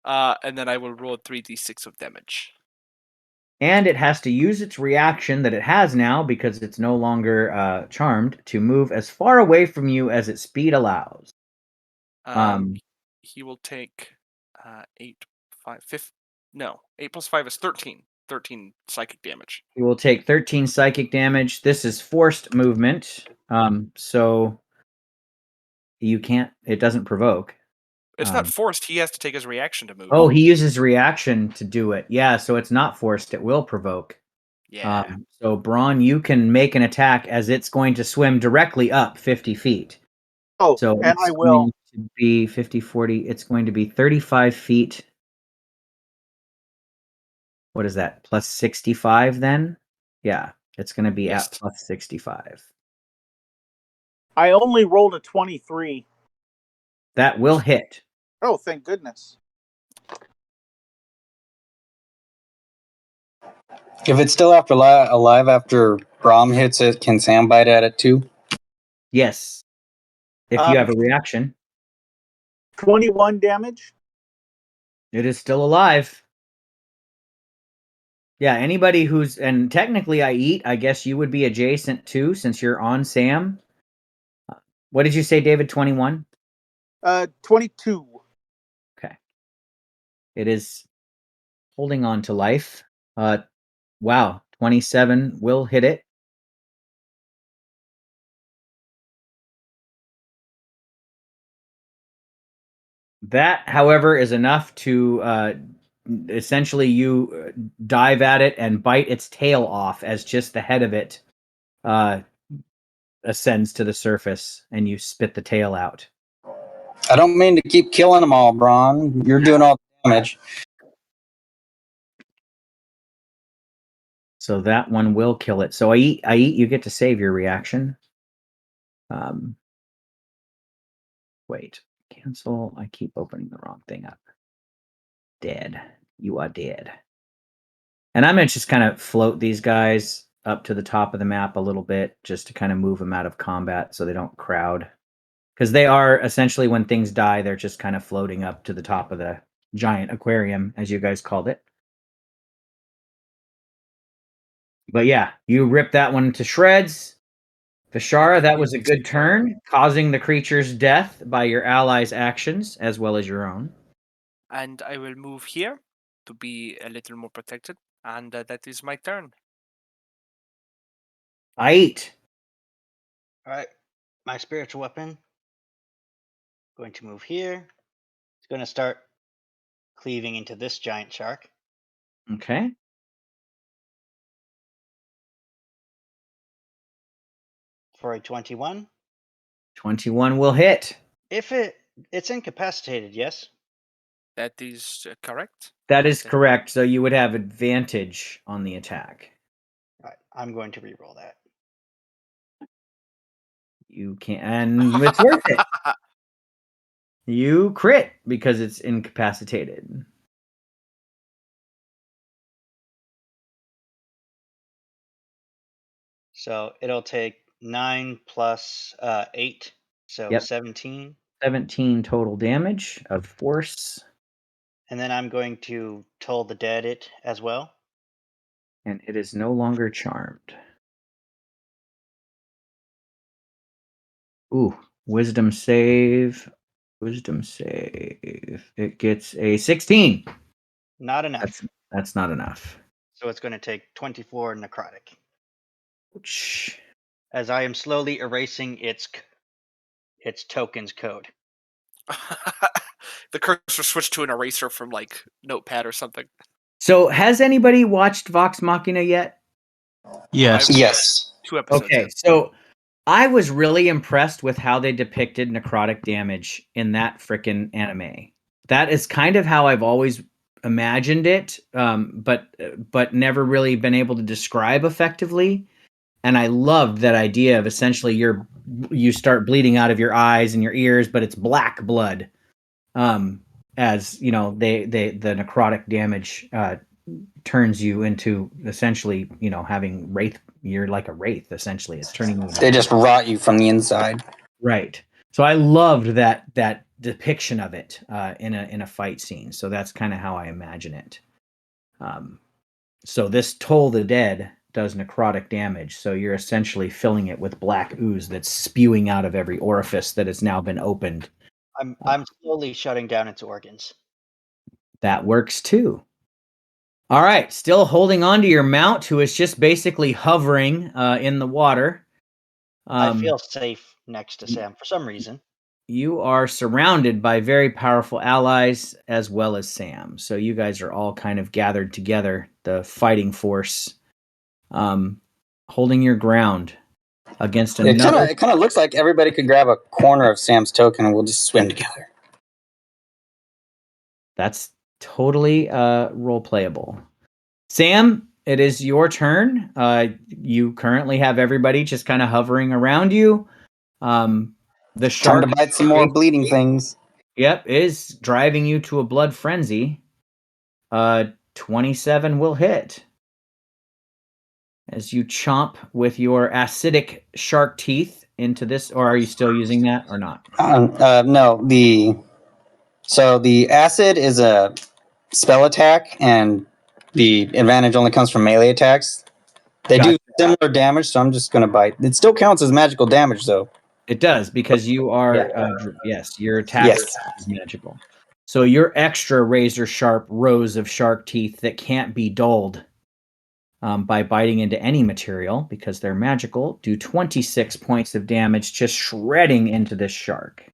And then I will roll 3d6 of damage. And it has to use its reaction that it has now, because it's no longer charmed, to move as far away from you as its speed allows. He will take 8 plus 5 is 13. 13 psychic damage. He will take 13 psychic damage. This is forced movement, so you can't. It doesn't provoke. It's not forced. He has to take his reaction to move. Oh, he uses reaction to do it. Yeah, so it's not forced. It will provoke. Yeah. So, Braun, you can make an attack as it's going to swim directly up 50 feet. Oh, So and it's I will. going to be 50, 40. It's going to be 35 feet. What is that? Plus 65 then? Yeah, it's going to be Yes. at plus 65. I only rolled a 23. That will hit. Oh, thank goodness. If it's still alive after Brom hits it, can Sam bite at it too? Yes. If you have a reaction. 21 damage. It is still alive. Yeah, anybody who's, and technically I eat, I guess you would be adjacent too, since you're on Sam. What did you say, David? 21? 22. Okay. It is holding on to life. Wow, 27 will hit it. That, however, is enough to essentially you dive at it and bite its tail off as just the head of it ascends to the surface, and you spit the tail out. I don't mean to keep killing them all, Braun. You're doing all the damage. So that one will kill it. So I eat. You get to save your reaction. Wait, cancel. I keep opening the wrong thing up. Dead. You are dead. And I'm going to just kind of float these guys up to the top of the map a little bit, just to kind of move them out of combat so they don't crowd. Because they are essentially, when things die, they're just kind of floating up to the top of the giant aquarium, as you guys called it. But yeah, you rip that one to shreds. Vishara, that was a good turn, causing the creature's death by your allies' actions as well as your own. And I will move here to be a little more protected. And that is my turn. I eat. All right, my spiritual weapon. Going to move here. It's going to start cleaving into this giant shark Okay. for a 21. 21 will hit. If it's incapacitated, yes. That is correct. That is correct. So you would have advantage on the attack. All right, I'm going to re-roll that. You can, and it's worth it. You crit because it's incapacitated. So it'll take 9 plus 8, so Yep. 17. 17 total damage of force. And then I'm going to toll the dead it as well. And it is no longer charmed. Ooh, wisdom save. Wisdom save. It gets a 16. Not enough. That's not enough. So it's going to take 24 necrotic. Ouch. As I am slowly erasing its tokens code. The cursor switched to an eraser from like Notepad or something. So has anybody watched Vox Machina yet? Yes. Yes. 2 episodes. Okay, so I was really impressed with how they depicted necrotic damage in that frickin' anime. That is kind of how I've always imagined it, but never really been able to describe effectively. And I loved that idea of essentially you start bleeding out of your eyes and your ears, but it's black blood. As you know, the necrotic damage turns you into essentially, having wraith. You're like a wraith. Essentially, it's turning you into They just rot you from the inside. right. So I loved that depiction of it in a fight scene. So that's kind of how I imagine it. So this Toll the Dead does necrotic damage. So you're essentially filling it with black ooze that's spewing out of every orifice that has now been opened. I'm slowly shutting down its organs. That works too. All right, still holding on to your mount, who is just basically hovering in the water. I feel safe next to Sam for some reason. You are surrounded by very powerful allies as well as Sam. So you guys are all kind of gathered together, the fighting force, holding your ground against another. It kind of looks like everybody could grab a corner of Sam's token and we'll just swim together. That's totally role playable. Sam, it is your turn. You currently have everybody just kind of hovering around you. The shark Time to bite some more bleeding things. Yep, is driving you to a blood frenzy. 27 will hit. As you chomp with your acidic shark teeth into this, or are you still using that or not? No, the acid is a spell attack, and the advantage only comes from melee attacks. They do similar damage, so I'm just gonna bite. It still counts as magical damage, though. It does, because you are, yes, your attack is magical. So your extra razor sharp rows of shark teeth that can't be dulled by biting into any material, because they're magical, do 26 points of damage, just shredding into this shark.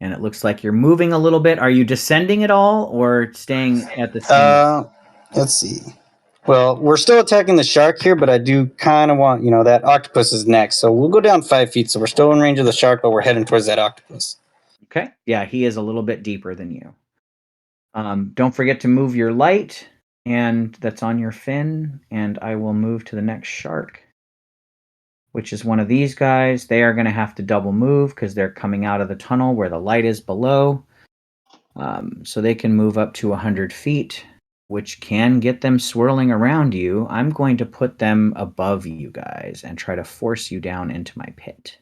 And it looks like you're moving a little bit. Are you descending at all or staying at the same? Let's see. Well, we're still attacking the shark here, but I do kind of want, that octopus is next. So we'll go down 5 feet. So we're still in range of the shark, but we're heading towards that octopus. Okay. Yeah, he is a little bit deeper than you. Don't forget to move your light, and that's on your fin. And I will move to the next shark, which is one of these guys. They are going to have to double move because they're coming out of the tunnel where the light is below. So they can move up to 100 feet, which can get them swirling around you. I'm going to put them above you guys and try to force you down into my pit.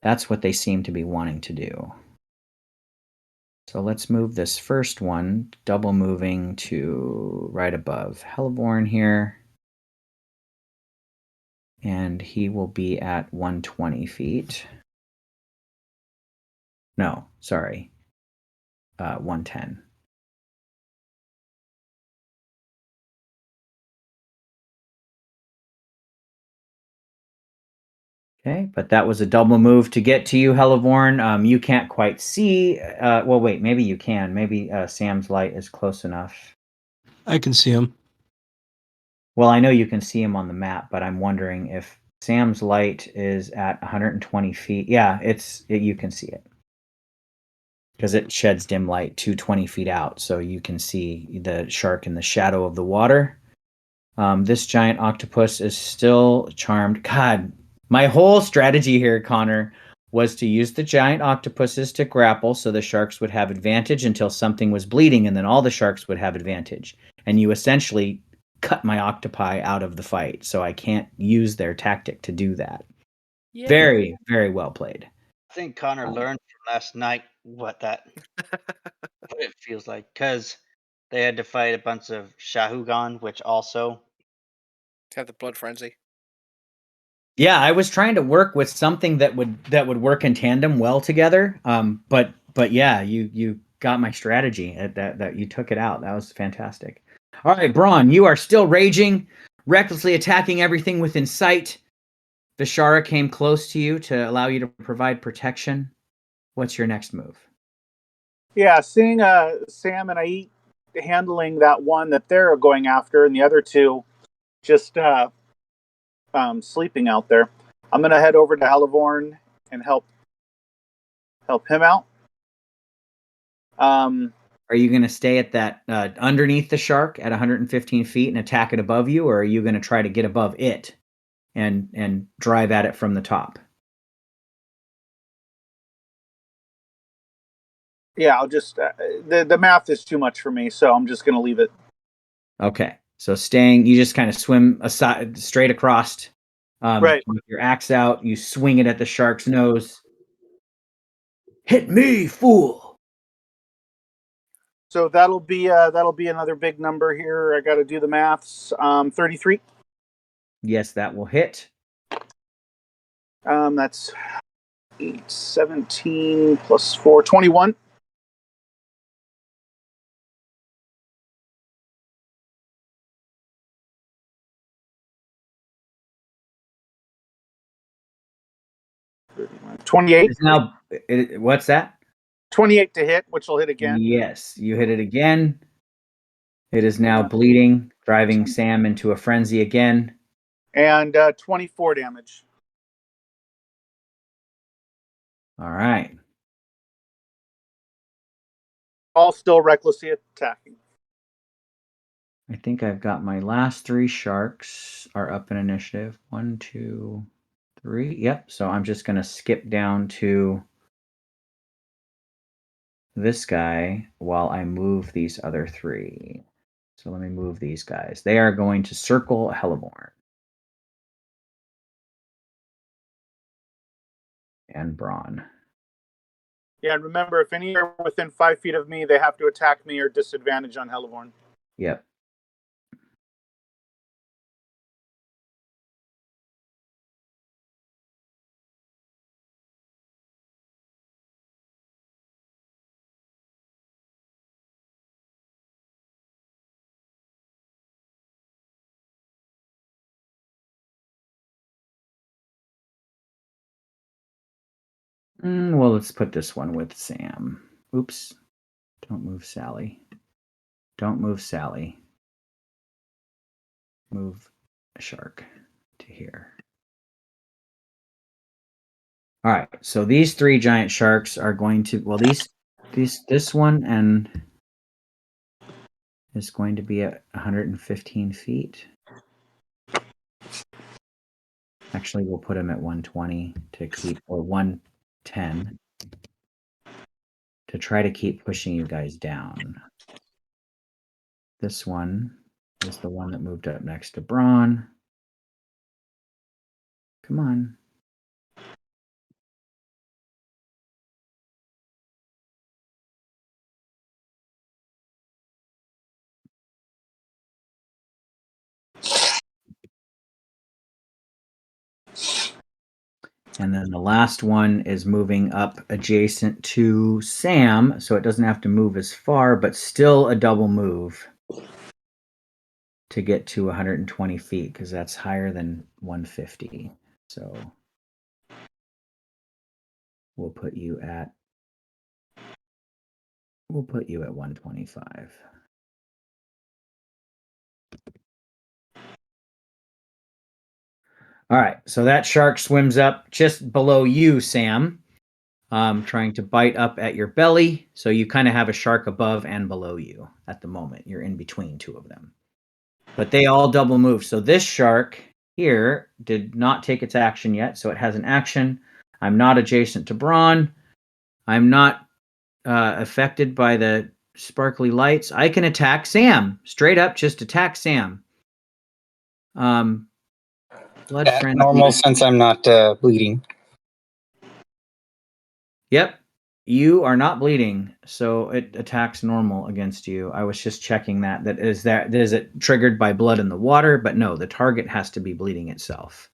That's what they seem to be wanting to do. So let's move this first one, double moving to right above Hellborn here. And he will be at 120 feet. No, sorry. 110. Okay, but that was a double move to get to you, Hellborn. You can't quite see. Well, wait, maybe you can. Maybe Sam's light is close enough. I can see him. Well, I know you can see him on the map, but I'm wondering if Sam's light is at 120 feet. Yeah, you can see it. Because it sheds dim light to 20 feet out, so you can see the shark in the shadow of the water. This giant octopus is still charmed. God, my whole strategy here, Connor, was to use the giant octopuses to grapple so the sharks would have advantage until something was bleeding, and then all the sharks would have advantage. And you essentially cut my octopi out of the fight, so I can't use their tactic to do that. Yeah. Very, very well played. I think Connor learned from last night what it feels like, because they had to fight a bunch of Shahugan, which also have the blood frenzy. Yeah, I was trying to work with something that would work in tandem well together. But yeah, you got my strategy that you took it out. That was fantastic. All right, Braun, you are still raging, recklessly attacking everything within sight. Vishara came close to you to allow you to provide protection. What's your next move? Yeah, seeing Sam and Ait handling that one that they're going after, and the other two just sleeping out there. I'm gonna head over to Hellborn and help help him out. Are you going to stay at that underneath the shark at 115 feet and attack it above you, or are you going to try to get above it and drive at it from the top? Yeah, I'll just the math is too much for me, so I'm just going to leave it. Okay, so staying, you just kind of swim aside, straight across, Right. with your axe out. You swing it at the shark's nose. Hit me, fool! So that'll be another big number here. I got to do the maths. 33. Yes, that will hit. That's 8, 17 plus 4, 21. It 28. is now. What's that? 28 to hit, which will hit again. Yes, you hit it again. It is now bleeding, driving Sam into a frenzy again. And 24 damage. All right. All still recklessly attacking. I think I've got my last 3 sharks are up in initiative. 1, 2, 3. Yep. So I'm just going to skip down to this guy while I move these other 3. So let me move these guys. They are going to circle Helleborn and Braun. Yeah, and remember, if any are within 5 feet of me, they have to attack me or disadvantage on Helleborn. Yep. Well, let's put this one with Sam. Oops. Don't move Sally. Don't move Sally. Move a shark to here. All right. So these 3 giant sharks are going to, well, this one and is going to be at 115 feet. Actually, we'll put him at 120 to keep, or 110 to try to keep pushing you guys down. This one is the one that moved up next to Braun. Come on. And then the last one is moving up adjacent to Sam, so it doesn't have to move as far, but still a double move to get to 120 feet because that's higher than 150. So we'll put you at 125. All right, so that shark swims up just below you, Sam, trying to bite up at your belly. So you kind of have a shark above and below you at the moment. You're in between 2 of them. But they all double move. So this shark here did not take its action yet, so it has an action. I'm not adjacent to Braun. I'm not affected by the sparkly lights. I can attack Sam. Straight up, just attack Sam. Blood At frenzy. normal, since I'm not bleeding. Yep. You are not bleeding, so it attacks normal against you. I was just checking that. Is it triggered by blood in the water? But no, the target has to be bleeding itself.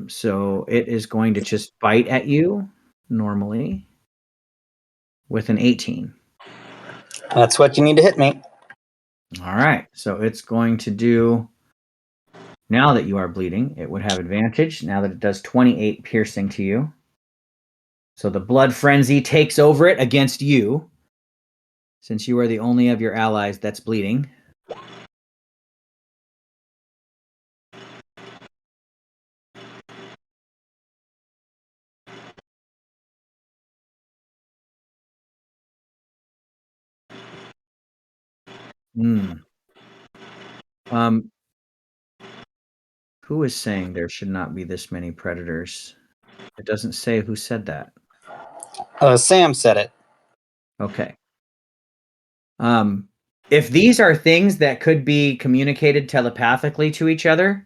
So it is going to just bite at you normally with an 18. That's what you need to hit me. All right. So it's going to do, now that you are bleeding, it would have advantage now that it does 28 piercing to you. So the blood frenzy takes over it against you, since you are the only of your allies that's bleeding. Hmm. Who is saying there should not be this many predators? It doesn't say who said that. Sam said it. Okay. If these are things that could be communicated telepathically to each other,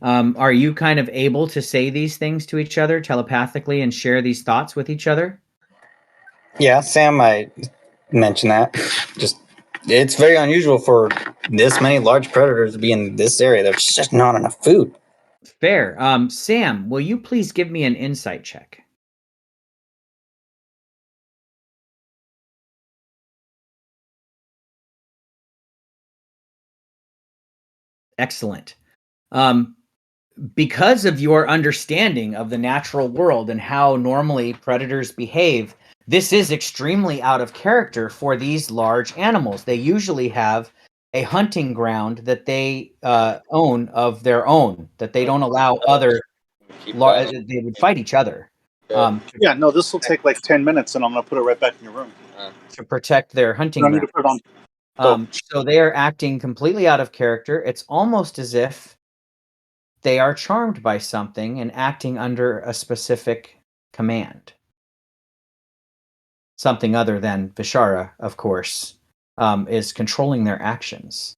are you kind of able to say these things to each other telepathically and share these thoughts with each other? Yeah, Sam might mention that. Just it's very unusual for this many large predators to be in this area. There's just not enough food. Fair. Sam, will you please give me an insight check? Excellent. Because of your understanding of the natural world and how normally predators behave, this is extremely out of character for these large animals. They usually have a hunting ground that they own of their own, that they don't allow other. They would fight each other Yeah, no, this will take like 10 minutes, and I'm going to put it right back in your room. to protect their You hunting don't need to ground. put it on. Go. So they are acting completely out of character. It's almost as if they are charmed by something and acting under a specific command. Something other than Vishara, of course, is controlling their actions.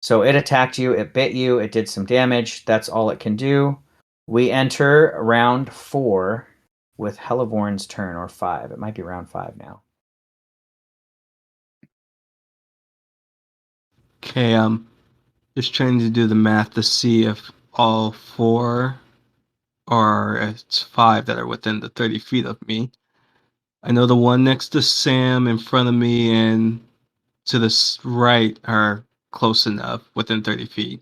So it attacked you, it bit you, it did some damage. That's all it can do. We enter round 4 with Helleborn's turn, or 5. It might be round 5 now. Okay, just trying to do the math to see if all 4 or it's 5 that are within the 30 feet of me. I know the one next to Sam, in front of me, and to the right are close enough, within 30 feet.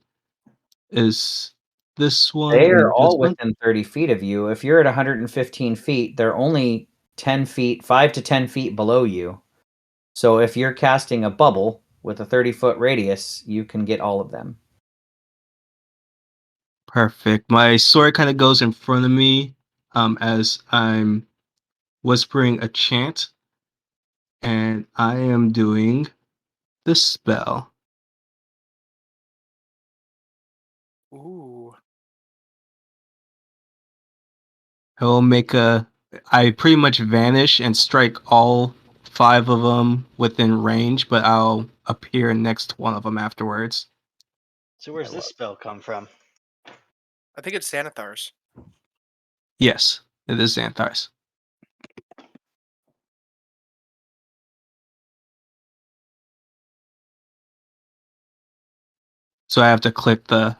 Is this one They are and this all one? within 30 feet of you. If you're at 115 feet, they're only 10 feet, 5 to 10 feet below you. So if you're casting a bubble with a 30-foot radius, you can get all of them. Perfect. My sword kind of goes in front of me as I'm whispering a chant, and I am doing the spell. Ooh. I pretty much vanish and strike all 5 of them within range, but I'll appear next to one of them afterwards. So where's this spell come from? I think it's Xanathar's. Yes, it is Xanthars. So I have to click the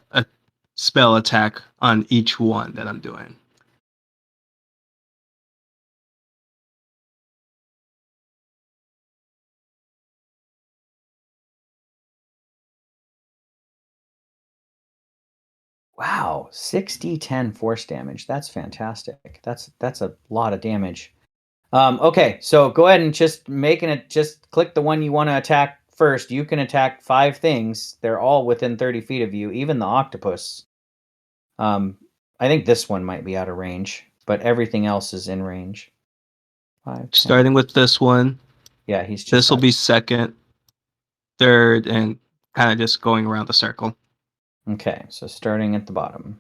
spell attack on each one that I'm doing. Wow, 6d10 force damage. That's fantastic. That's a lot of damage. Okay, so go ahead and just click the one you want to attack first. You can attack 5 things. They're all within 30 feet of you, even the octopus. I think this one might be out of range, but everything else is in range. 5, 10. Starting with this one. Yeah, he's just. This will be second, third, and kind of just going around the circle. Okay, so starting at the bottom.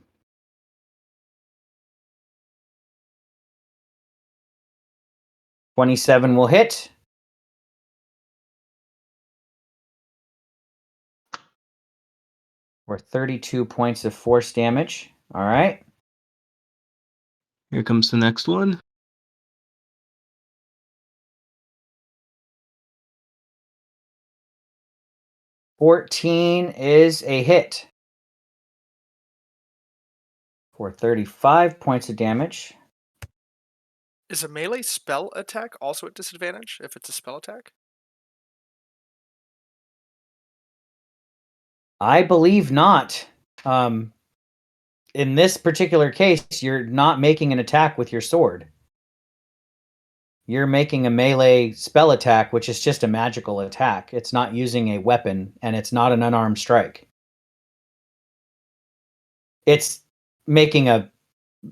27 will hit. Or 32 points of force damage. All right. Here comes the next one. 14 is a hit. For 35 points of damage. Is a melee spell attack also at disadvantage if it's a spell attack? I believe not. In this particular case, you're not making an attack with your sword. You're making a melee spell attack, which is just a magical attack. It's not using a weapon, and it's not an unarmed strike. It's making a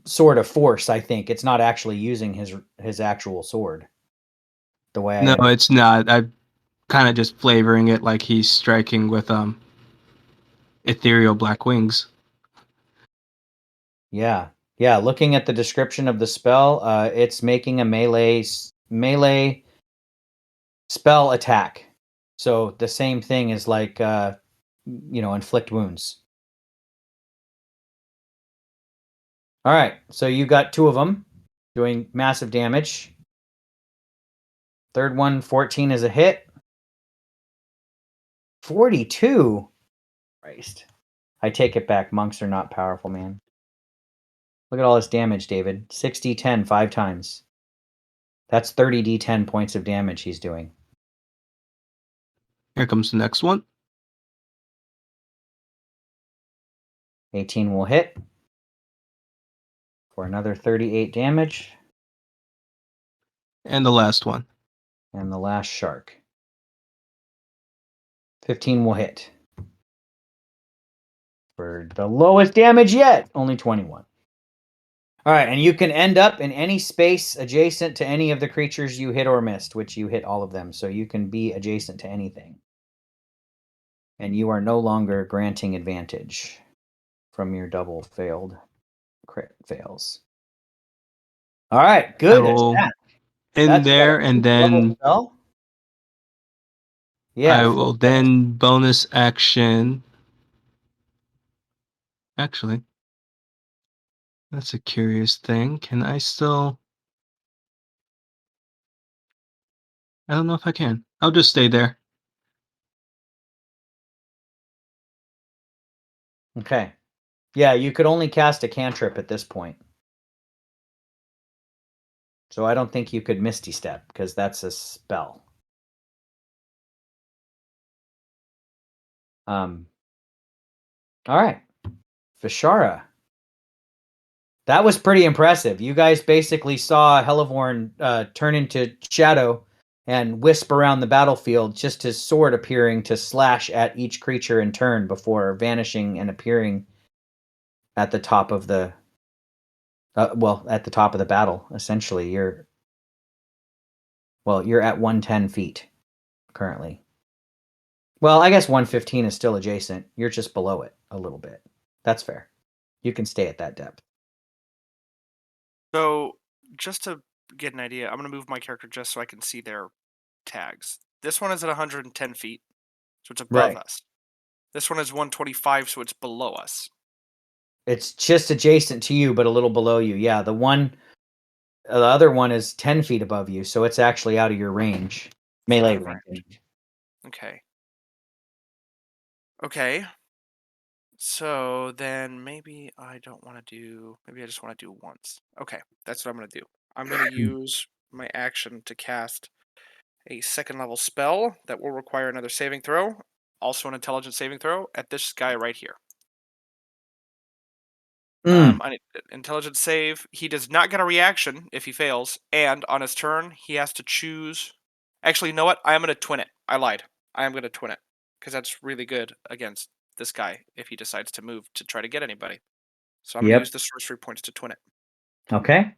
sword of force, I think. It's not actually using his actual sword. the way No, I... it's not. I'm kind of just flavoring it like he's striking with ethereal black wings. Yeah. Yeah, looking at the description of the spell, it's making a melee spell attack. So the same thing is like, inflict wounds. All right, so you got 2 of them doing massive damage. Third one, 14 is a hit. 42? Christ. I take it back. Monks are not powerful, man. Look at all this damage, David. 6d10 5 times. That's 30d10 points of damage he's doing. Here comes the next one. 18 will hit for another 38 damage. And the last one. And the last shark. 15 will hit. For the lowest damage yet, only 21. All right, and you can end up in any space adjacent to any of the creatures you hit or missed, which you hit all of them, so you can be adjacent to anything. And you are no longer granting advantage from your double failed crit fails. All right, good. In there, and then yeah, I will then bonus action. Actually, that's a curious thing. Can I still? I don't know if I can. I'll just stay there. Okay. Yeah, you could only cast a cantrip at this point. So I don't think you could Misty Step, because that's a spell. All right. Vishara. That was pretty impressive. You guys basically saw Helivorn turn into shadow and wisp around the battlefield, just his sword appearing to slash at each creature in turn before vanishing and appearing at the top of the at the top of the battle. Essentially, you're at 110 feet currently. Well, I guess 115 is still adjacent. You're just below it a little bit. That's fair. You can stay at that depth. So, just to get an idea, I'm going to move my character just so I can see their tags. This one is at 110 feet, so it's above Right. us. This one is 125, so it's below us. It's just adjacent to you, but a little below you. Yeah, the other one is 10 feet above you, so it's actually out of your range. Melee range. Okay. Okay. So then maybe I don't want to do. Maybe I just want to do once. Okay, that's what I'm going to do. I'm going to use my action to cast a second level spell that will require another saving throw, also an intelligence saving throw, at this guy right here. I need intelligence save. He does not get a reaction if he fails, and on his turn, he has to choose. Actually, you know what? I am going to twin it. I lied. I am going to twin it because that's really good against this guy if he decides to move to try to get anybody. So I'm going to use the sorcery points to twin it. Okay.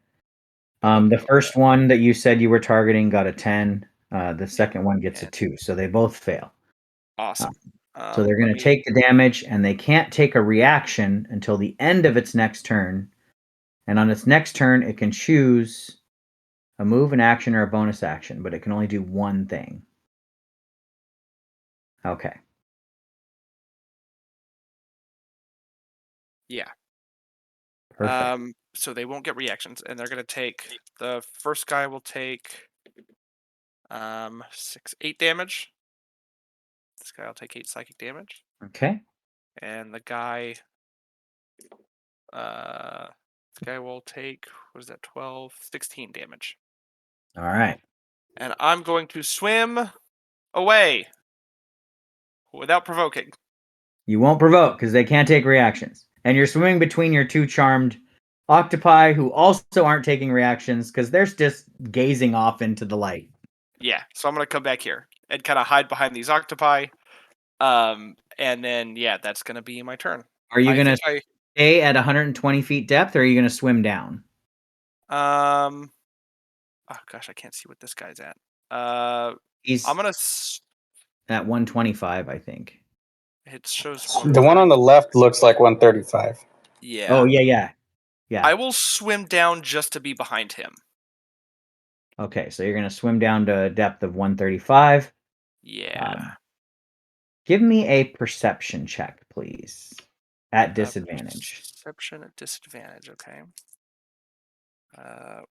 The first one that you said you were targeting got a 10. The second one gets a 2, so they both fail. Awesome. So they're going to take the damage, and they can't take a reaction until the end of its next turn. And on its next turn, it can choose a move, an action, or a bonus action, but it can only do one thing. Okay. Yeah. Perfect. So they won't get reactions, and they're going to take. The first guy will take 8 damage. This guy will take 8 psychic damage. Okay. And the guy, this guy will take, what is that, 12, 16 damage. All right. And I'm going to swim away without provoking. You won't provoke because they can't take reactions. And you're swimming between your 2 charmed octopi who also aren't taking reactions because they're just gazing off into the light. Yeah, so I'm going to come back here and kind of hide behind these octopi. And then, yeah, that's going to be my turn. Are you going to stay at 120 feet depth, or are you going to swim down? Oh gosh, I can't see what this guy's at. He's I'm gonna. at 125, I think. It shows The one on the 130. left looks like 135. Yeah. Oh, yeah. I will swim down just to be behind him. Okay, so you're going to swim down to a depth of 135. Yeah. Give me a perception check, please. At disadvantage. Perception at disadvantage, okay.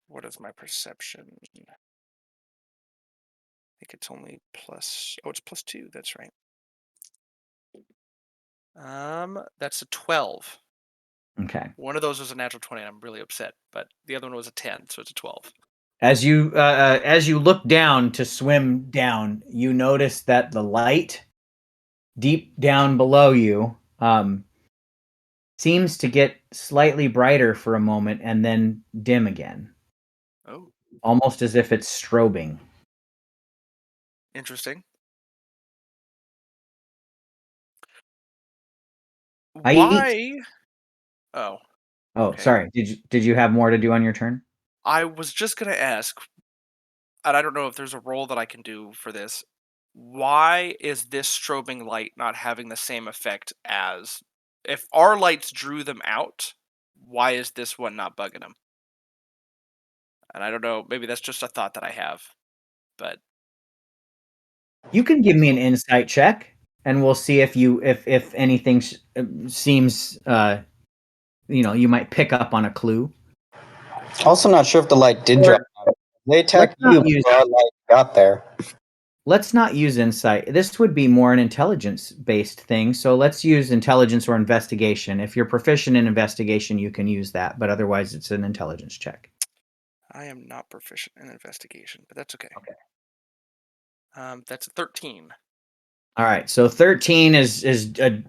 What is my perception? I think it's only plus... Oh, it's +2, that's right. That's a 12. Okay. One of those was a natural 20, and I'm really upset, but the other one was a 10, so it's a 12. As you look down to swim down, you notice that the light deep down below you seems to get slightly brighter for a moment and then dim again. Oh, Almost as if it's strobing. interesting. I Why? Oh. Oh, Okay. sorry. Did you have more to do on your turn? I was just gonna ask, and I don't know if there's a role that I can do for this. Why is this strobing light not having the same effect as if our lights drew them out? Why is this one not bugging them? And I don't know. Maybe that's just a thought that I have, but You can give me an insight check, and we'll see if anything seems you might pick up on a clue. Also, not sure if the light did Or drop out. They attacked let's not you use before our light got there. let's not use insight. This would be more an intelligence-based thing. So let's use intelligence or investigation. If you're proficient in investigation, you can use that, but otherwise it's an intelligence check. I am not proficient in investigation, but that's okay. Okay. That's a 13. All right. So 13 is a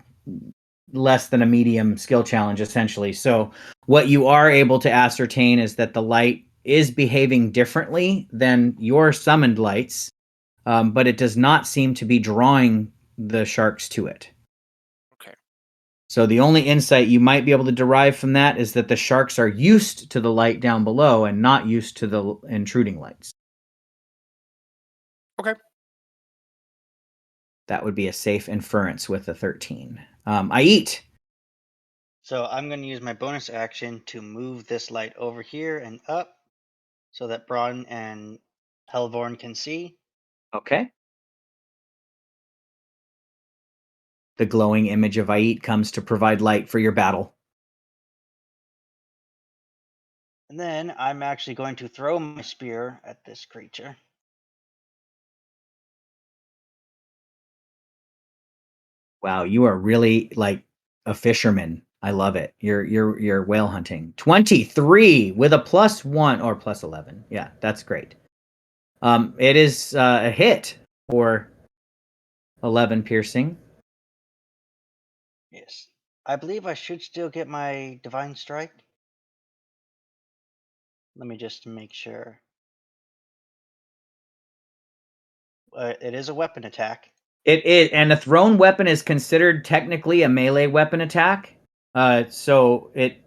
less than a medium skill challenge, essentially. So what you are able to ascertain is that the light is behaving differently than your summoned lights, but it does not seem to be drawing the sharks to it. Okay. So the only insight you might be able to derive from that is that the sharks are used to the light down below and not used to the intruding lights. Okay. That would be a safe inference with a 13. I eat. So I'm going to use my bonus action to move this light over here and up so that Braun and Helvorn can see. Okay. The glowing image of Ait comes to provide light for your battle. And then I'm actually going to throw my spear at this creature. Wow, you are really like a fisherman. I love it. You're whale hunting. 23 with a +1 or +11. Yeah, that's great. It is a hit for 11 piercing. Yes. I believe I should still get my Divine Strike. Let me just make sure. It is a weapon attack. It is, and a thrown weapon is considered technically a melee weapon attack. So it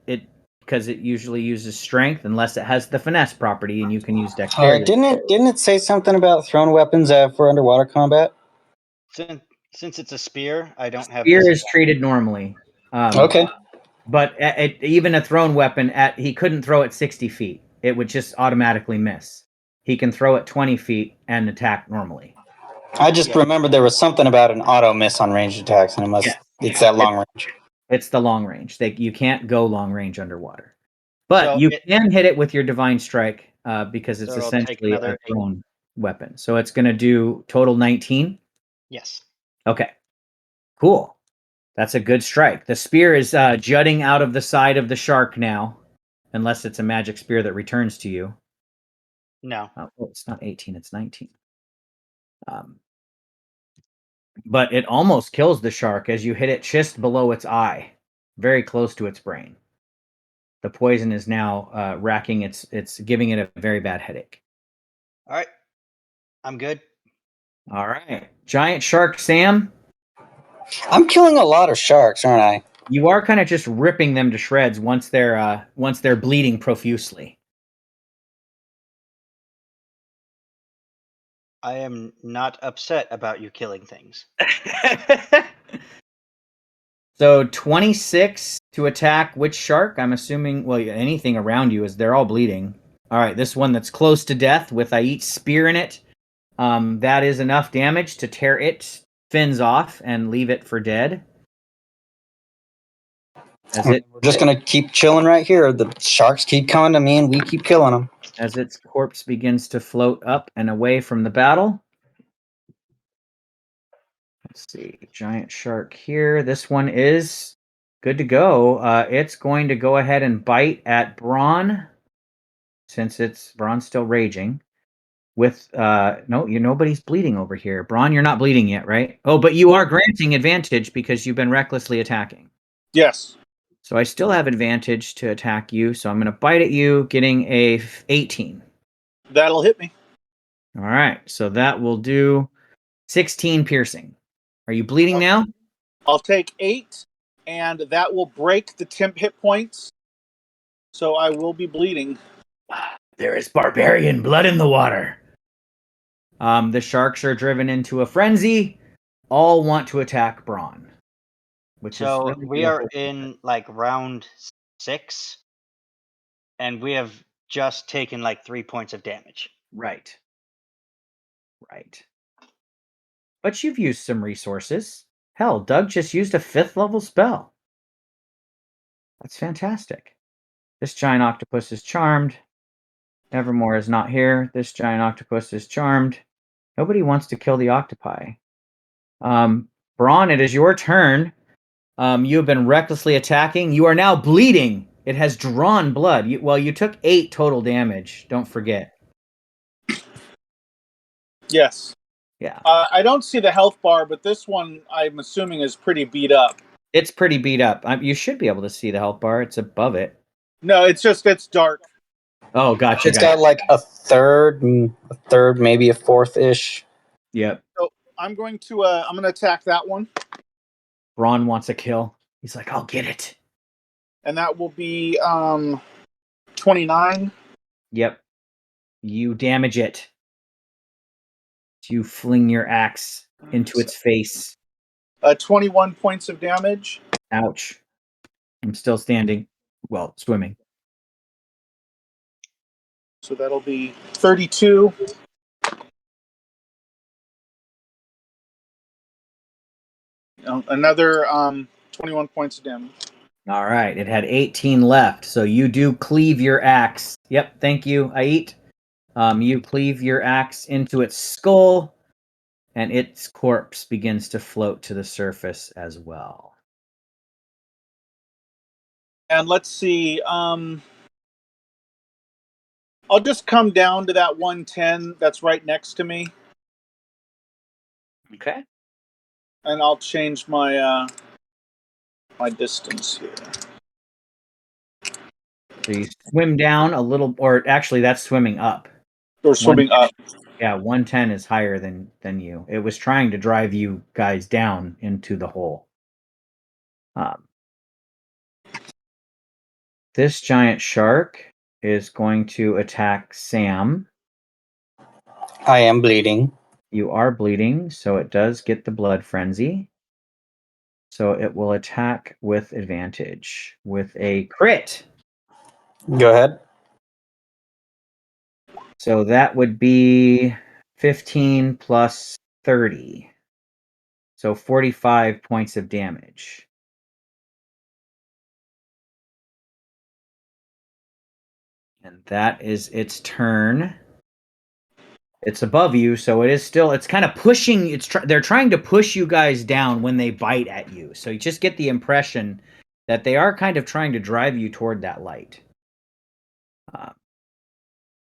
because it usually uses strength unless it has the finesse property, and you can use dexterity. Didn't it say something about thrown weapons for underwater combat? Since it's a spear, I don't have Spear is disadvantage. treated normally. Okay. But even a thrown weapon, he couldn't throw it 60 feet. It would just automatically miss. He can throw it 20 feet and attack normally. I just remembered there was something about an auto miss on ranged attacks, and it's that long range. It's the long range. You can't go long range underwater. But So you can hit it with your Divine Strike because it's So it'll take essentially a another 8. thrown weapon. So it's going to do total 19. Yes. Okay. Cool. That's a good strike. The spear is jutting out of the side of the shark now, unless it's a magic spear that returns to you. No. Oh, it's not 18, it's 19. But it almost kills the shark as you hit it just below its eye, very close to its brain. The poison is now racking it's giving it a very bad headache. All right. I'm good. All right. Giant shark Sam, I'm killing a lot of sharks, aren't I? you are kind of just ripping them to shreds once they're bleeding profusely. I am not upset about you killing things. So 26 to attack which shark? I'm assuming, well, anything around you is they're all bleeding. All right, this one that's close to death with Ait's spear in it. That is enough damage to tear its fins off and leave it for dead. We're just gonna keep chilling right here. The sharks keep coming to me, and we keep killing them. As its corpse begins to float up and away from the battle. Let's see, giant shark here. This one is good to go. It's going to go ahead and bite at Braun, since Braun's still raging. With nobody's bleeding over here. Braun, you're not bleeding yet, right? Oh, but you are granting advantage because you've been recklessly attacking. Yes. So I still have advantage to attack you, so I'm going to bite at you, getting a 18. That'll hit me. All right, so that will do 16 piercing. Are you bleeding now? I'll take 8, and that will break the temp hit points. So I will be bleeding. There is barbarian blood in the water. The sharks are driven into a frenzy. All want to attack Braun. So we are in like round 6, and we have just taken like 3 points of damage. Right. But you've used some resources. Hell, Doug just used a 5th level spell. That's fantastic. This giant octopus is charmed. Nevermore is not here. This giant octopus is charmed. Nobody wants to kill the octopi. Braun, it is your turn. You have been recklessly attacking. You are now bleeding. It has drawn blood. You took 8 total damage. Don't forget. Yes. Yeah. I don't see the health bar, but this one I'm assuming is pretty beat up. It's pretty beat up. You should be able to see the health bar. It's above it. No, it's dark. Oh, gotcha. It's got like a third, maybe a fourth ish. Yep. So I'm going to attack that one. Braun wants a kill. He's like, I'll get it. And that will be 29. Yep. You damage it. You fling your axe into its face. 21 points of damage. Ouch. I'm still standing. Well, swimming. So that'll be 32. Another 21 points of damage. All right. It had 18 left. So you do cleave your axe. Yep. Thank you, Ait. You cleave your axe into its skull, and its corpse begins to float to the surface as well. And let's see. I'll just come down to that 110 that's right next to me. Okay. And I'll change my my distance here. So you swim down a little, or actually, that's swimming up. Or swimming up. Yeah, 110 is higher than you. It was trying to drive you guys down into the hole. This giant shark is going to attack Sam. I am bleeding. You are bleeding, so it does get the blood frenzy. So it will attack with advantage with a crit. Go ahead. So that would be 15 plus 30. So 45 points of damage. And that is its turn. It's above you, so it's kind of pushing. They're trying to push you guys down when they bite at you. So you just get the impression that they are kind of trying to drive you toward that light.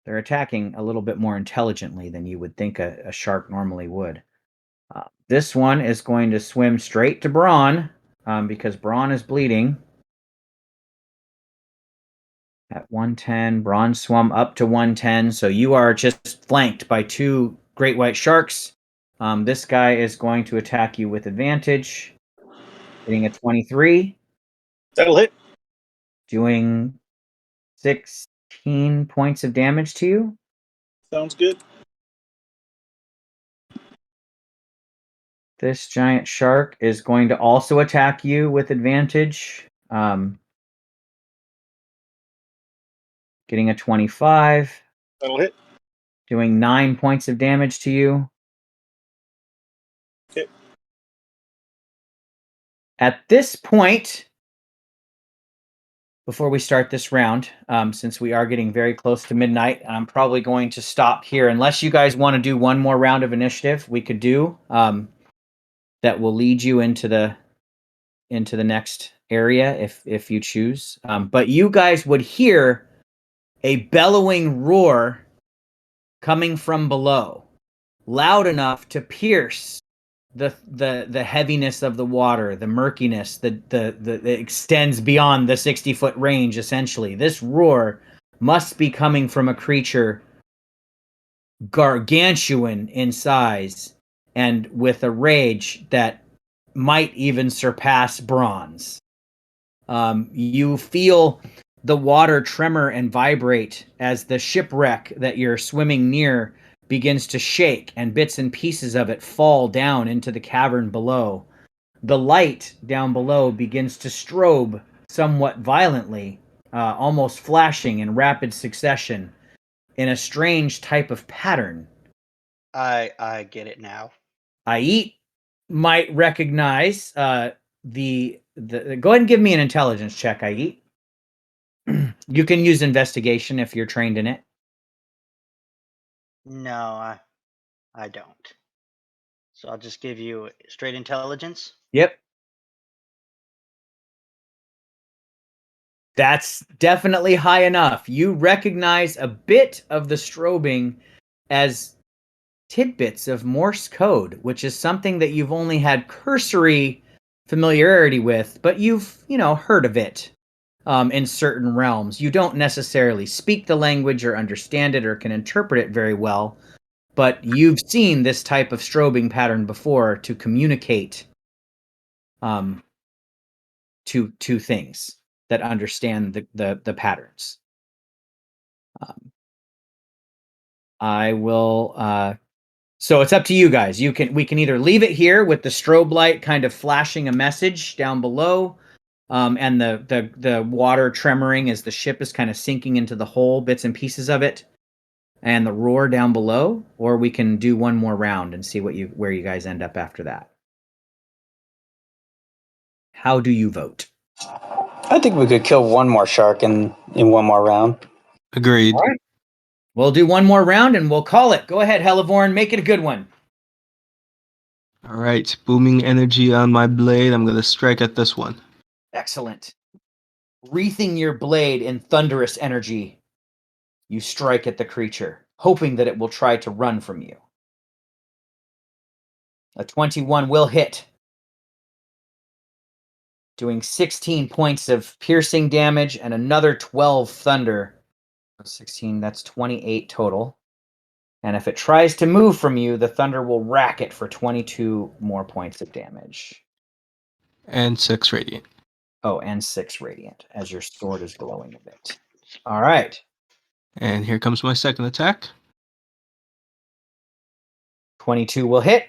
They're attacking a little bit more intelligently than you would think a shark normally would. This one is going to swim straight to Braun because Braun is bleeding. At 110, Braun swum up to 110, so you are just flanked by 2 great white sharks. This guy is going to attack you with advantage, hitting a 23. That'll hit. Doing 16 points of damage to you. Sounds good. This giant shark is going to also attack you with advantage. Getting a 25. That'll hit. Doing 9 points of damage to you. Okay. At this point, before we start this round, since we are getting very close to midnight, I'm probably going to stop here. Unless you guys want to do one more round of initiative, we could do that will lead you into the next area if you choose. But you guys would hear a bellowing roar coming from below, loud enough to pierce the heaviness of the water, the murkiness that extends beyond the 60-foot range. Essentially, this roar must be coming from a creature gargantuan in size and with a rage that might even surpass bronze. You feel the water tremor and vibrate as the shipwreck that you're swimming near begins to shake, and bits and pieces of it fall down into the cavern below. The light down below begins to strobe somewhat violently, almost flashing in rapid succession in a strange type of pattern. I get it now. Ait might recognize the go ahead and give me an intelligence check, Ait. You can use investigation if you're trained in it. No, I don't. So I'll just give you straight intelligence. Yep. That's definitely high enough. You recognize a bit of the strobing as tidbits of Morse code, which is something that you've only had cursory familiarity with, but you've, heard of it in certain realms. You don't necessarily speak the language or understand it or can interpret it very well, but you've seen this type of strobing pattern before to communicate to things that understand the patterns. I will. So it's up to you guys. We can either leave it here with the strobe light kind of flashing a message down below, and the water tremoring as the ship is kind of sinking into the hole, bits and pieces of it, and the roar down below, or we can do one more round and see where you guys end up after that. How do you vote? I think we could kill one more shark in one more round. Agreed. All right. We'll do one more round and we'll call it. Go ahead, Hellevorn. Make it a good one. All right, booming energy on my blade. I'm going to strike at this one. Excellent. Wreathing your blade in thunderous energy, you strike at the creature, hoping that it will try to run from you. A 21 will hit, doing 16 points of piercing damage and another 12 thunder. 16, that's 28 total. And if it tries to move from you, the thunder will rack it for 22 more points of damage. And 6 radiant. Oh, and 6 radiant, as your sword is glowing a bit. All right. And here comes my second attack. 22 will hit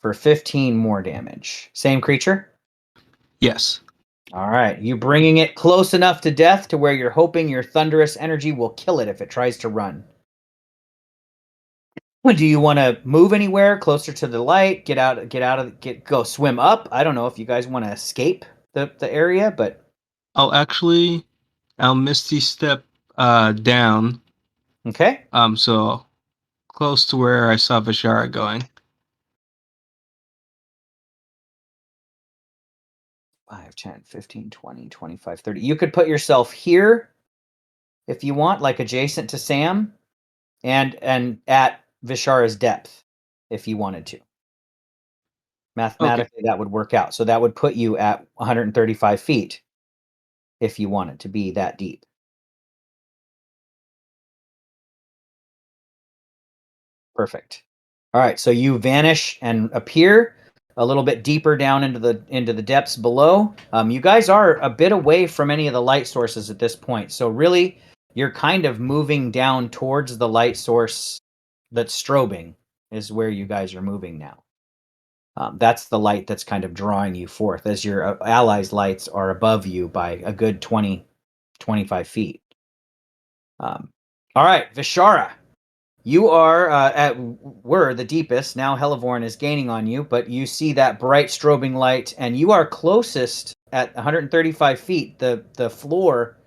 for 15 more damage. Same creature? Yes. All right. You bringing it close enough to death to where you're hoping your thunderous energy will kill it if it tries to run. Do you want to move anywhere closer to the light? Go swim up? I don't know if you guys want to escape the area, but I'll Misty Step down. okay. So close to where I saw Vishara going. 5, 10, 15, 20, 25, 30. You could put yourself here if you want, like adjacent to Sam, and at Vishara's depth if you wanted to. Mathematically, that would work out. So that would put you at 135 feet if you wanted to be that deep. Perfect. All right, so you vanish and appear a little bit deeper down into the depths below. You guys are a bit away from any of the light sources at this point. So really, you're kind of moving down towards the light source that's strobing is where you guys are moving now. That's the light that's kind of drawing you forth, as your allies' lights are above you by a good 20, 25 feet. All right, Vishara, you are were the deepest. Now Helivorn is gaining on you, but you see that bright strobing light, and you are closest at 135 feet. The floor.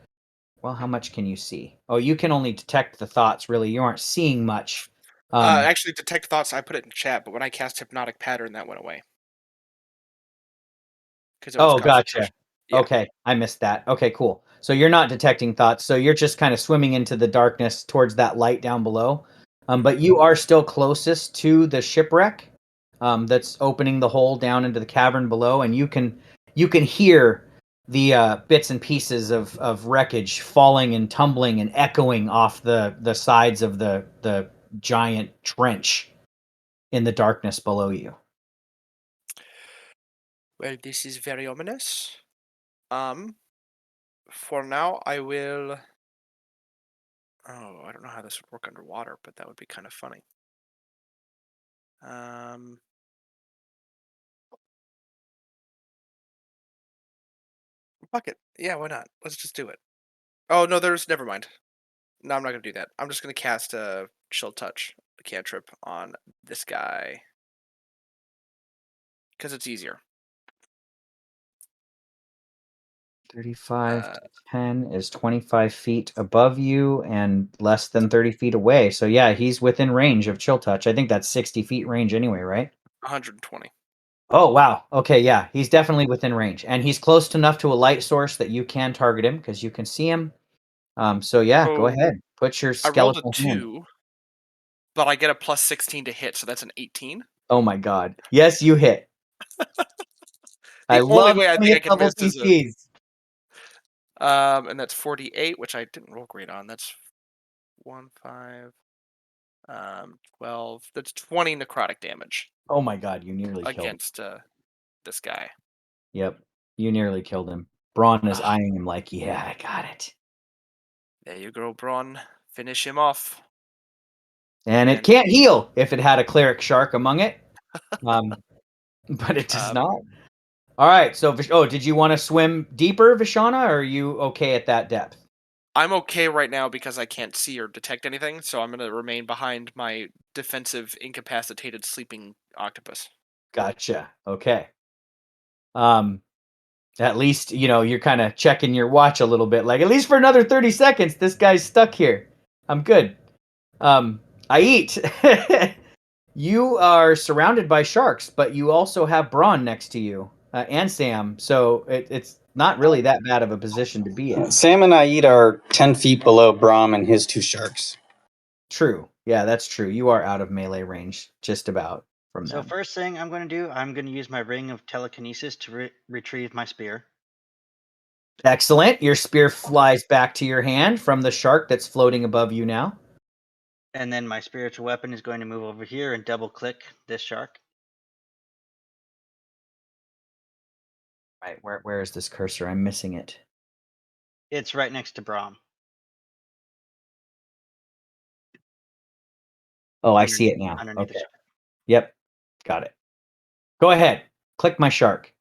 Well, how much can you see? Oh, you can only detect the thoughts. Really, you aren't seeing much. Actually, detect thoughts. I put it in chat, but when I cast hypnotic pattern, that went away because it was Oh, gotcha. concentration. Yeah, Okay, I missed that. Okay, cool. So you're not detecting thoughts. So you're just kind of swimming into the darkness towards that light down below. But you are still closest to the shipwreck that's opening the hole down into the cavern below, and you can hear the bits and pieces of wreckage falling and tumbling and echoing off the sides of the giant trench in the darkness below you. well, this is very ominous. For now, I will. Oh, I don't know how this would work underwater, but that would be kind of funny. Fuck it. Yeah, why not? Let's just do it. Oh no, never mind. No, I'm not gonna do that. I'm just gonna cast a chill touch, a cantrip on this guy because it's easier. 35 to 10 is 25 feet above you and less than 30 feet away. So yeah, he's within range of chill touch. I think that's 60 feet range anyway, right? 120. Oh, wow. Okay, yeah, he's definitely within range. And he's close enough to a light source that you can target him because you can see him. So yeah, go So ahead. Put your I rolled a skeletal hand. 2, but I get a plus 16 to hit, so that's an 18. Oh my god. Yes, you hit. I The only love way I think I 20th can level miss is a CCs. and that's 48, which I didn't roll great on. That's 1, 5, 12. That's 20 necrotic damage Oh my god, you nearly killed him. against this guy. Yep, you nearly killed him. Braun is Ah, eyeing him like, yeah, I got it. there you go, Braun. Finish him off. And it And can't heal if it had a cleric shark among it. Um, but it does not. All right. So, did you want to swim deeper, Vishana, or are you okay at that depth? I'm okay right now because I can't see or detect anything, so I'm gonna remain behind my defensive, incapacitated, sleeping octopus. Gotcha. Okay. Um, at least you're kind of checking your watch a little bit. Like, at least for another 30 seconds, this guy's stuck here. I'm good. I eat. You are surrounded by sharks, but you also have Braun next to you and Sam, so it's not really that bad of a position to be in. Sam and I eat are 10 feet below Brahm and his two sharks. True. Yeah, that's true. You are out of melee range, just about, from So them. first thing I'm going to do, I'm going to use my ring of telekinesis to retrieve my spear. Excellent. Your spear flies back to your hand from the shark that's floating above you now. And then my spiritual weapon is going to move over here and double click this shark. Right. Where is this cursor? I'm missing it. It's right next to Brahm. Oh, I see it now. Underneath the Okay. shark. Yep. Got it. Go ahead. Click my shark.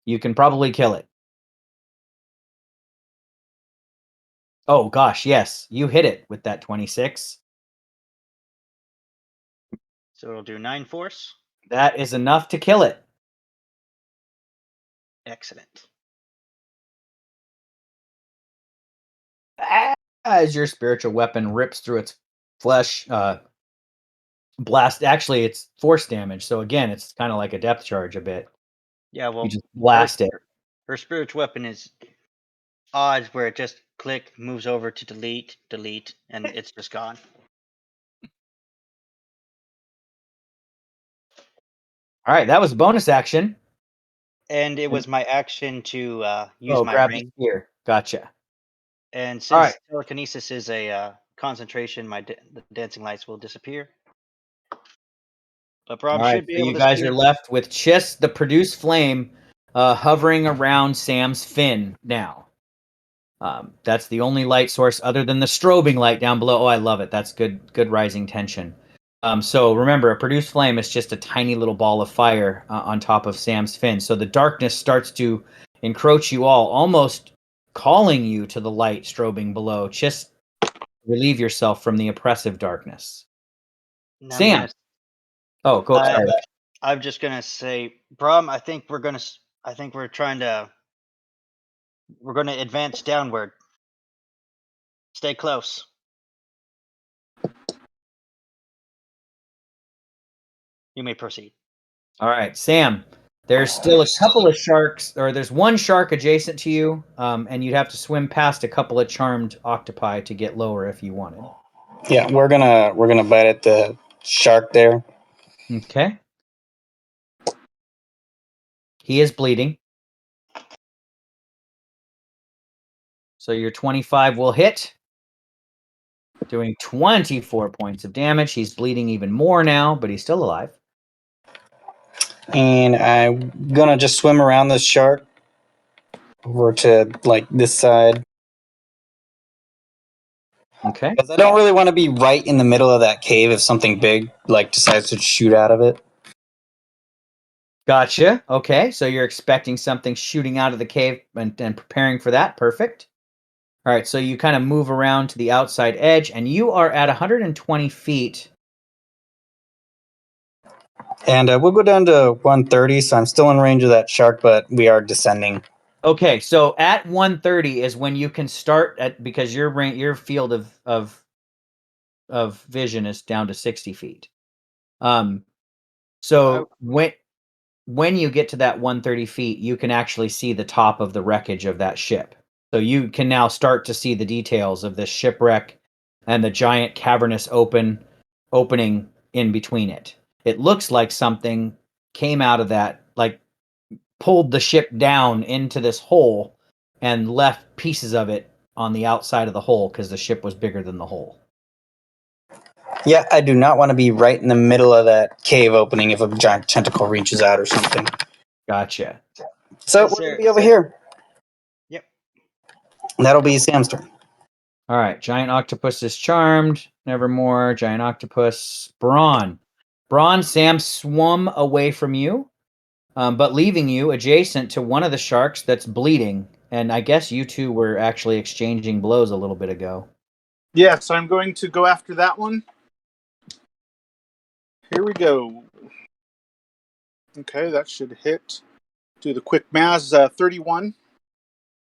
You can probably kill it. Oh gosh, yes. You hit it with that 26. So it'll do 9 force. That is enough to kill it. Excellent. As your spiritual weapon rips through its flesh, blast. Actually, it's force damage. So again, it's kind of like a depth charge a bit. Yeah, You well, just her, blast it. her spiritual weapon is odds where it just click, moves over to delete, and it's just gone. All right, that was a bonus action. And it And, was my action to use my grab the ring. spear. Gotcha. And All right. since telekinesis is a concentration, the dancing lights will disappear. But All Brahm right. should be So able you to guys see. are left with just the produced flame hovering around Sam's fin now. That's the only light source other than the strobing light down below. Oh, I love it. That's good rising tension. So remember, a produced flame is just a tiny little ball of fire on top of Sam's fin. So the darkness starts to encroach you all, almost calling you to the light strobing below. Just relieve yourself from the oppressive darkness. Now I'm Sam. gonna. Oh, go. Sorry. I'm just gonna say, Brom. I think we're gonna. I think we're trying to. We're gonna advance downward. Stay close. You may proceed. All right, Sam. There's still a couple of sharks, or there's one shark adjacent to you, and you'd have to swim past a couple of charmed octopi to get lower if you wanted. Yeah, we're gonna bite at the shark there. Okay. He is bleeding. So your 25 will hit, doing 24 points of damage. He's bleeding even more now, but he's still alive. And I'm gonna just swim around this shark over to like this side. Okay. Because I don't really want to be right in the middle of that cave if something big like decides to shoot out of it. Gotcha. Okay, so you're expecting something shooting out of the cave and preparing for that. Perfect. All right, so you kind of move around to the outside edge, and you are at 120 feet. And we'll go down to 130, so I'm still in range of that shark, but we are descending. Okay, so at 130 is when you can start at, because your field of vision is down to 60 feet. So when you get to that 130 feet, you can actually see the top of the wreckage of that ship. So you can now start to see the details of this shipwreck and the giant cavernous opening in between it. It looks like something came out of that, like pulled the ship down into this hole and left pieces of it on the outside of the hole because the ship was bigger than the hole. Yeah, I do not want to be right in the middle of that cave opening if a giant tentacle reaches out or something. Gotcha. So Is we're there- gonna be over here. Yep. That'll be Sam's turn. All right, giant octopus is charmed. Nevermore, giant octopus. Brawn. Sam swum away from you, but leaving you adjacent to one of the sharks that's bleeding. And I guess you two were actually exchanging blows a little bit ago. Yes, I'm going to go after that one. Here we go. Okay, that should hit. Do the quick math. 31.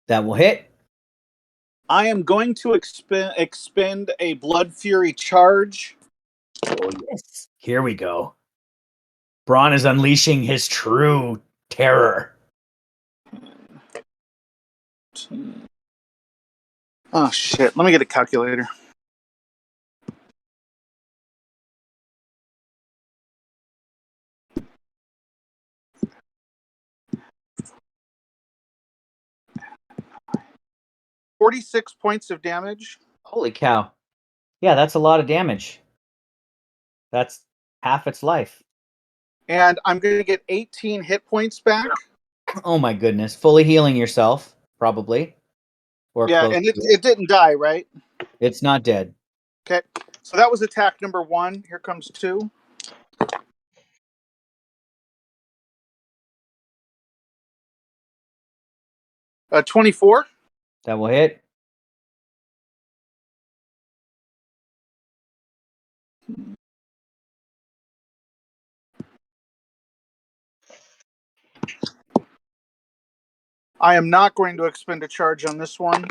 That will hit. I am going to expend a Blood Fury charge. Oh, yes. Here we go. Braun is unleashing his true terror. Oh, shit. Let me get a calculator. $46 points of damage. Holy cow. Yeah, that's a lot of damage. That's half its life. And I'm going to get 18 hit points back. Oh my goodness. Fully healing yourself, probably. Or Yeah, close and to it didn't die, right? It's not dead. Okay. So that was attack number 1. Here comes 2. Uh, 24. That will hit. I am not going to expend a charge on this one.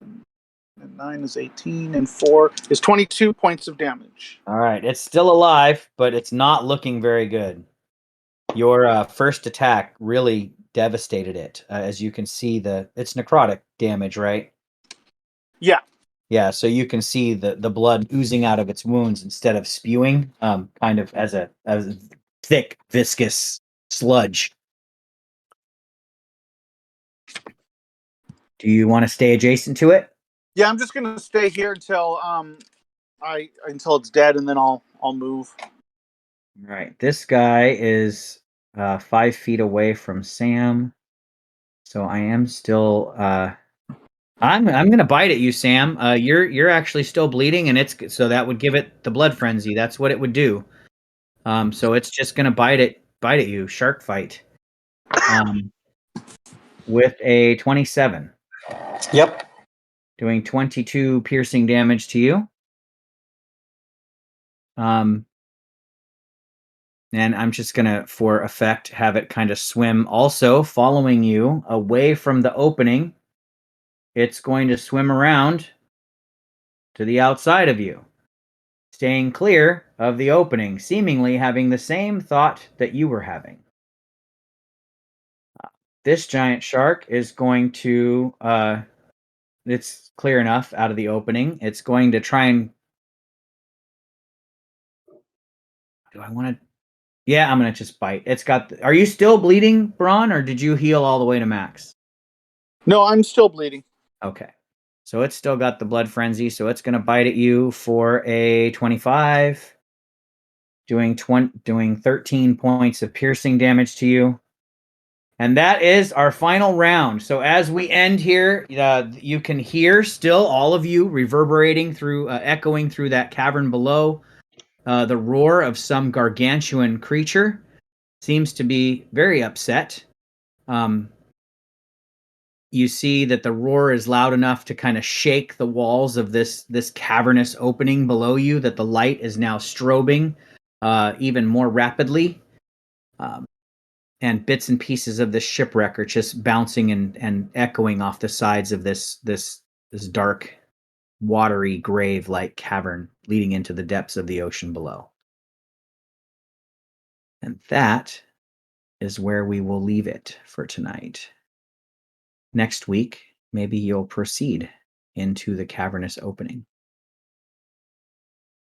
And 9 is 18, and 4 is 22 points of damage. All right. It's still alive, but it's not looking very good. Your first attack really devastated it. As you can see, it's necrotic damage, right? Yeah. Yeah, so you can see the blood oozing out of its wounds instead of spewing, kind of as a thick, viscous sludge. Do you want to stay adjacent to it? Yeah, I'm just going to stay here until until it's dead, and then I'll move. All right. This guy is 5 feet away from Sam, so I am still I'm gonna bite at you, Sam. You're actually still bleeding, and so that would give it the blood frenzy. That's what it would do. So it's just gonna bite at you. Shark fight. With a 27, Yep. doing 22 piercing damage to you. And I'm just gonna, for effect, have it kind of swim also, following you away from the opening. It's going to swim around to the outside of you, staying clear of the opening, seemingly having the same thought that you were having. This giant shark is going to, it's clear enough out of the opening. It's going to try and, do I want to, yeah, I'm going to just bite. It's got, are you still bleeding, Braun, or did you heal all the way to max? No, I'm still bleeding. Okay. So it's still got the blood frenzy, so it's going to bite at you for a 25, doing 13 points of piercing damage to you. And that is our final round. So as we end here, you can hear still all of you reverberating through, echoing through that cavern below, the roar of some gargantuan creature. Seems to be very upset. You see that the roar is loud enough to kind of shake the walls of this cavernous opening below you, that the light is now strobing even more rapidly. And bits and pieces of the shipwreck are just bouncing and echoing off the sides of this dark, watery, grave-like cavern leading into the depths of the ocean below. And that is where we will leave it for tonight. Next week, maybe you'll proceed into the cavernous opening.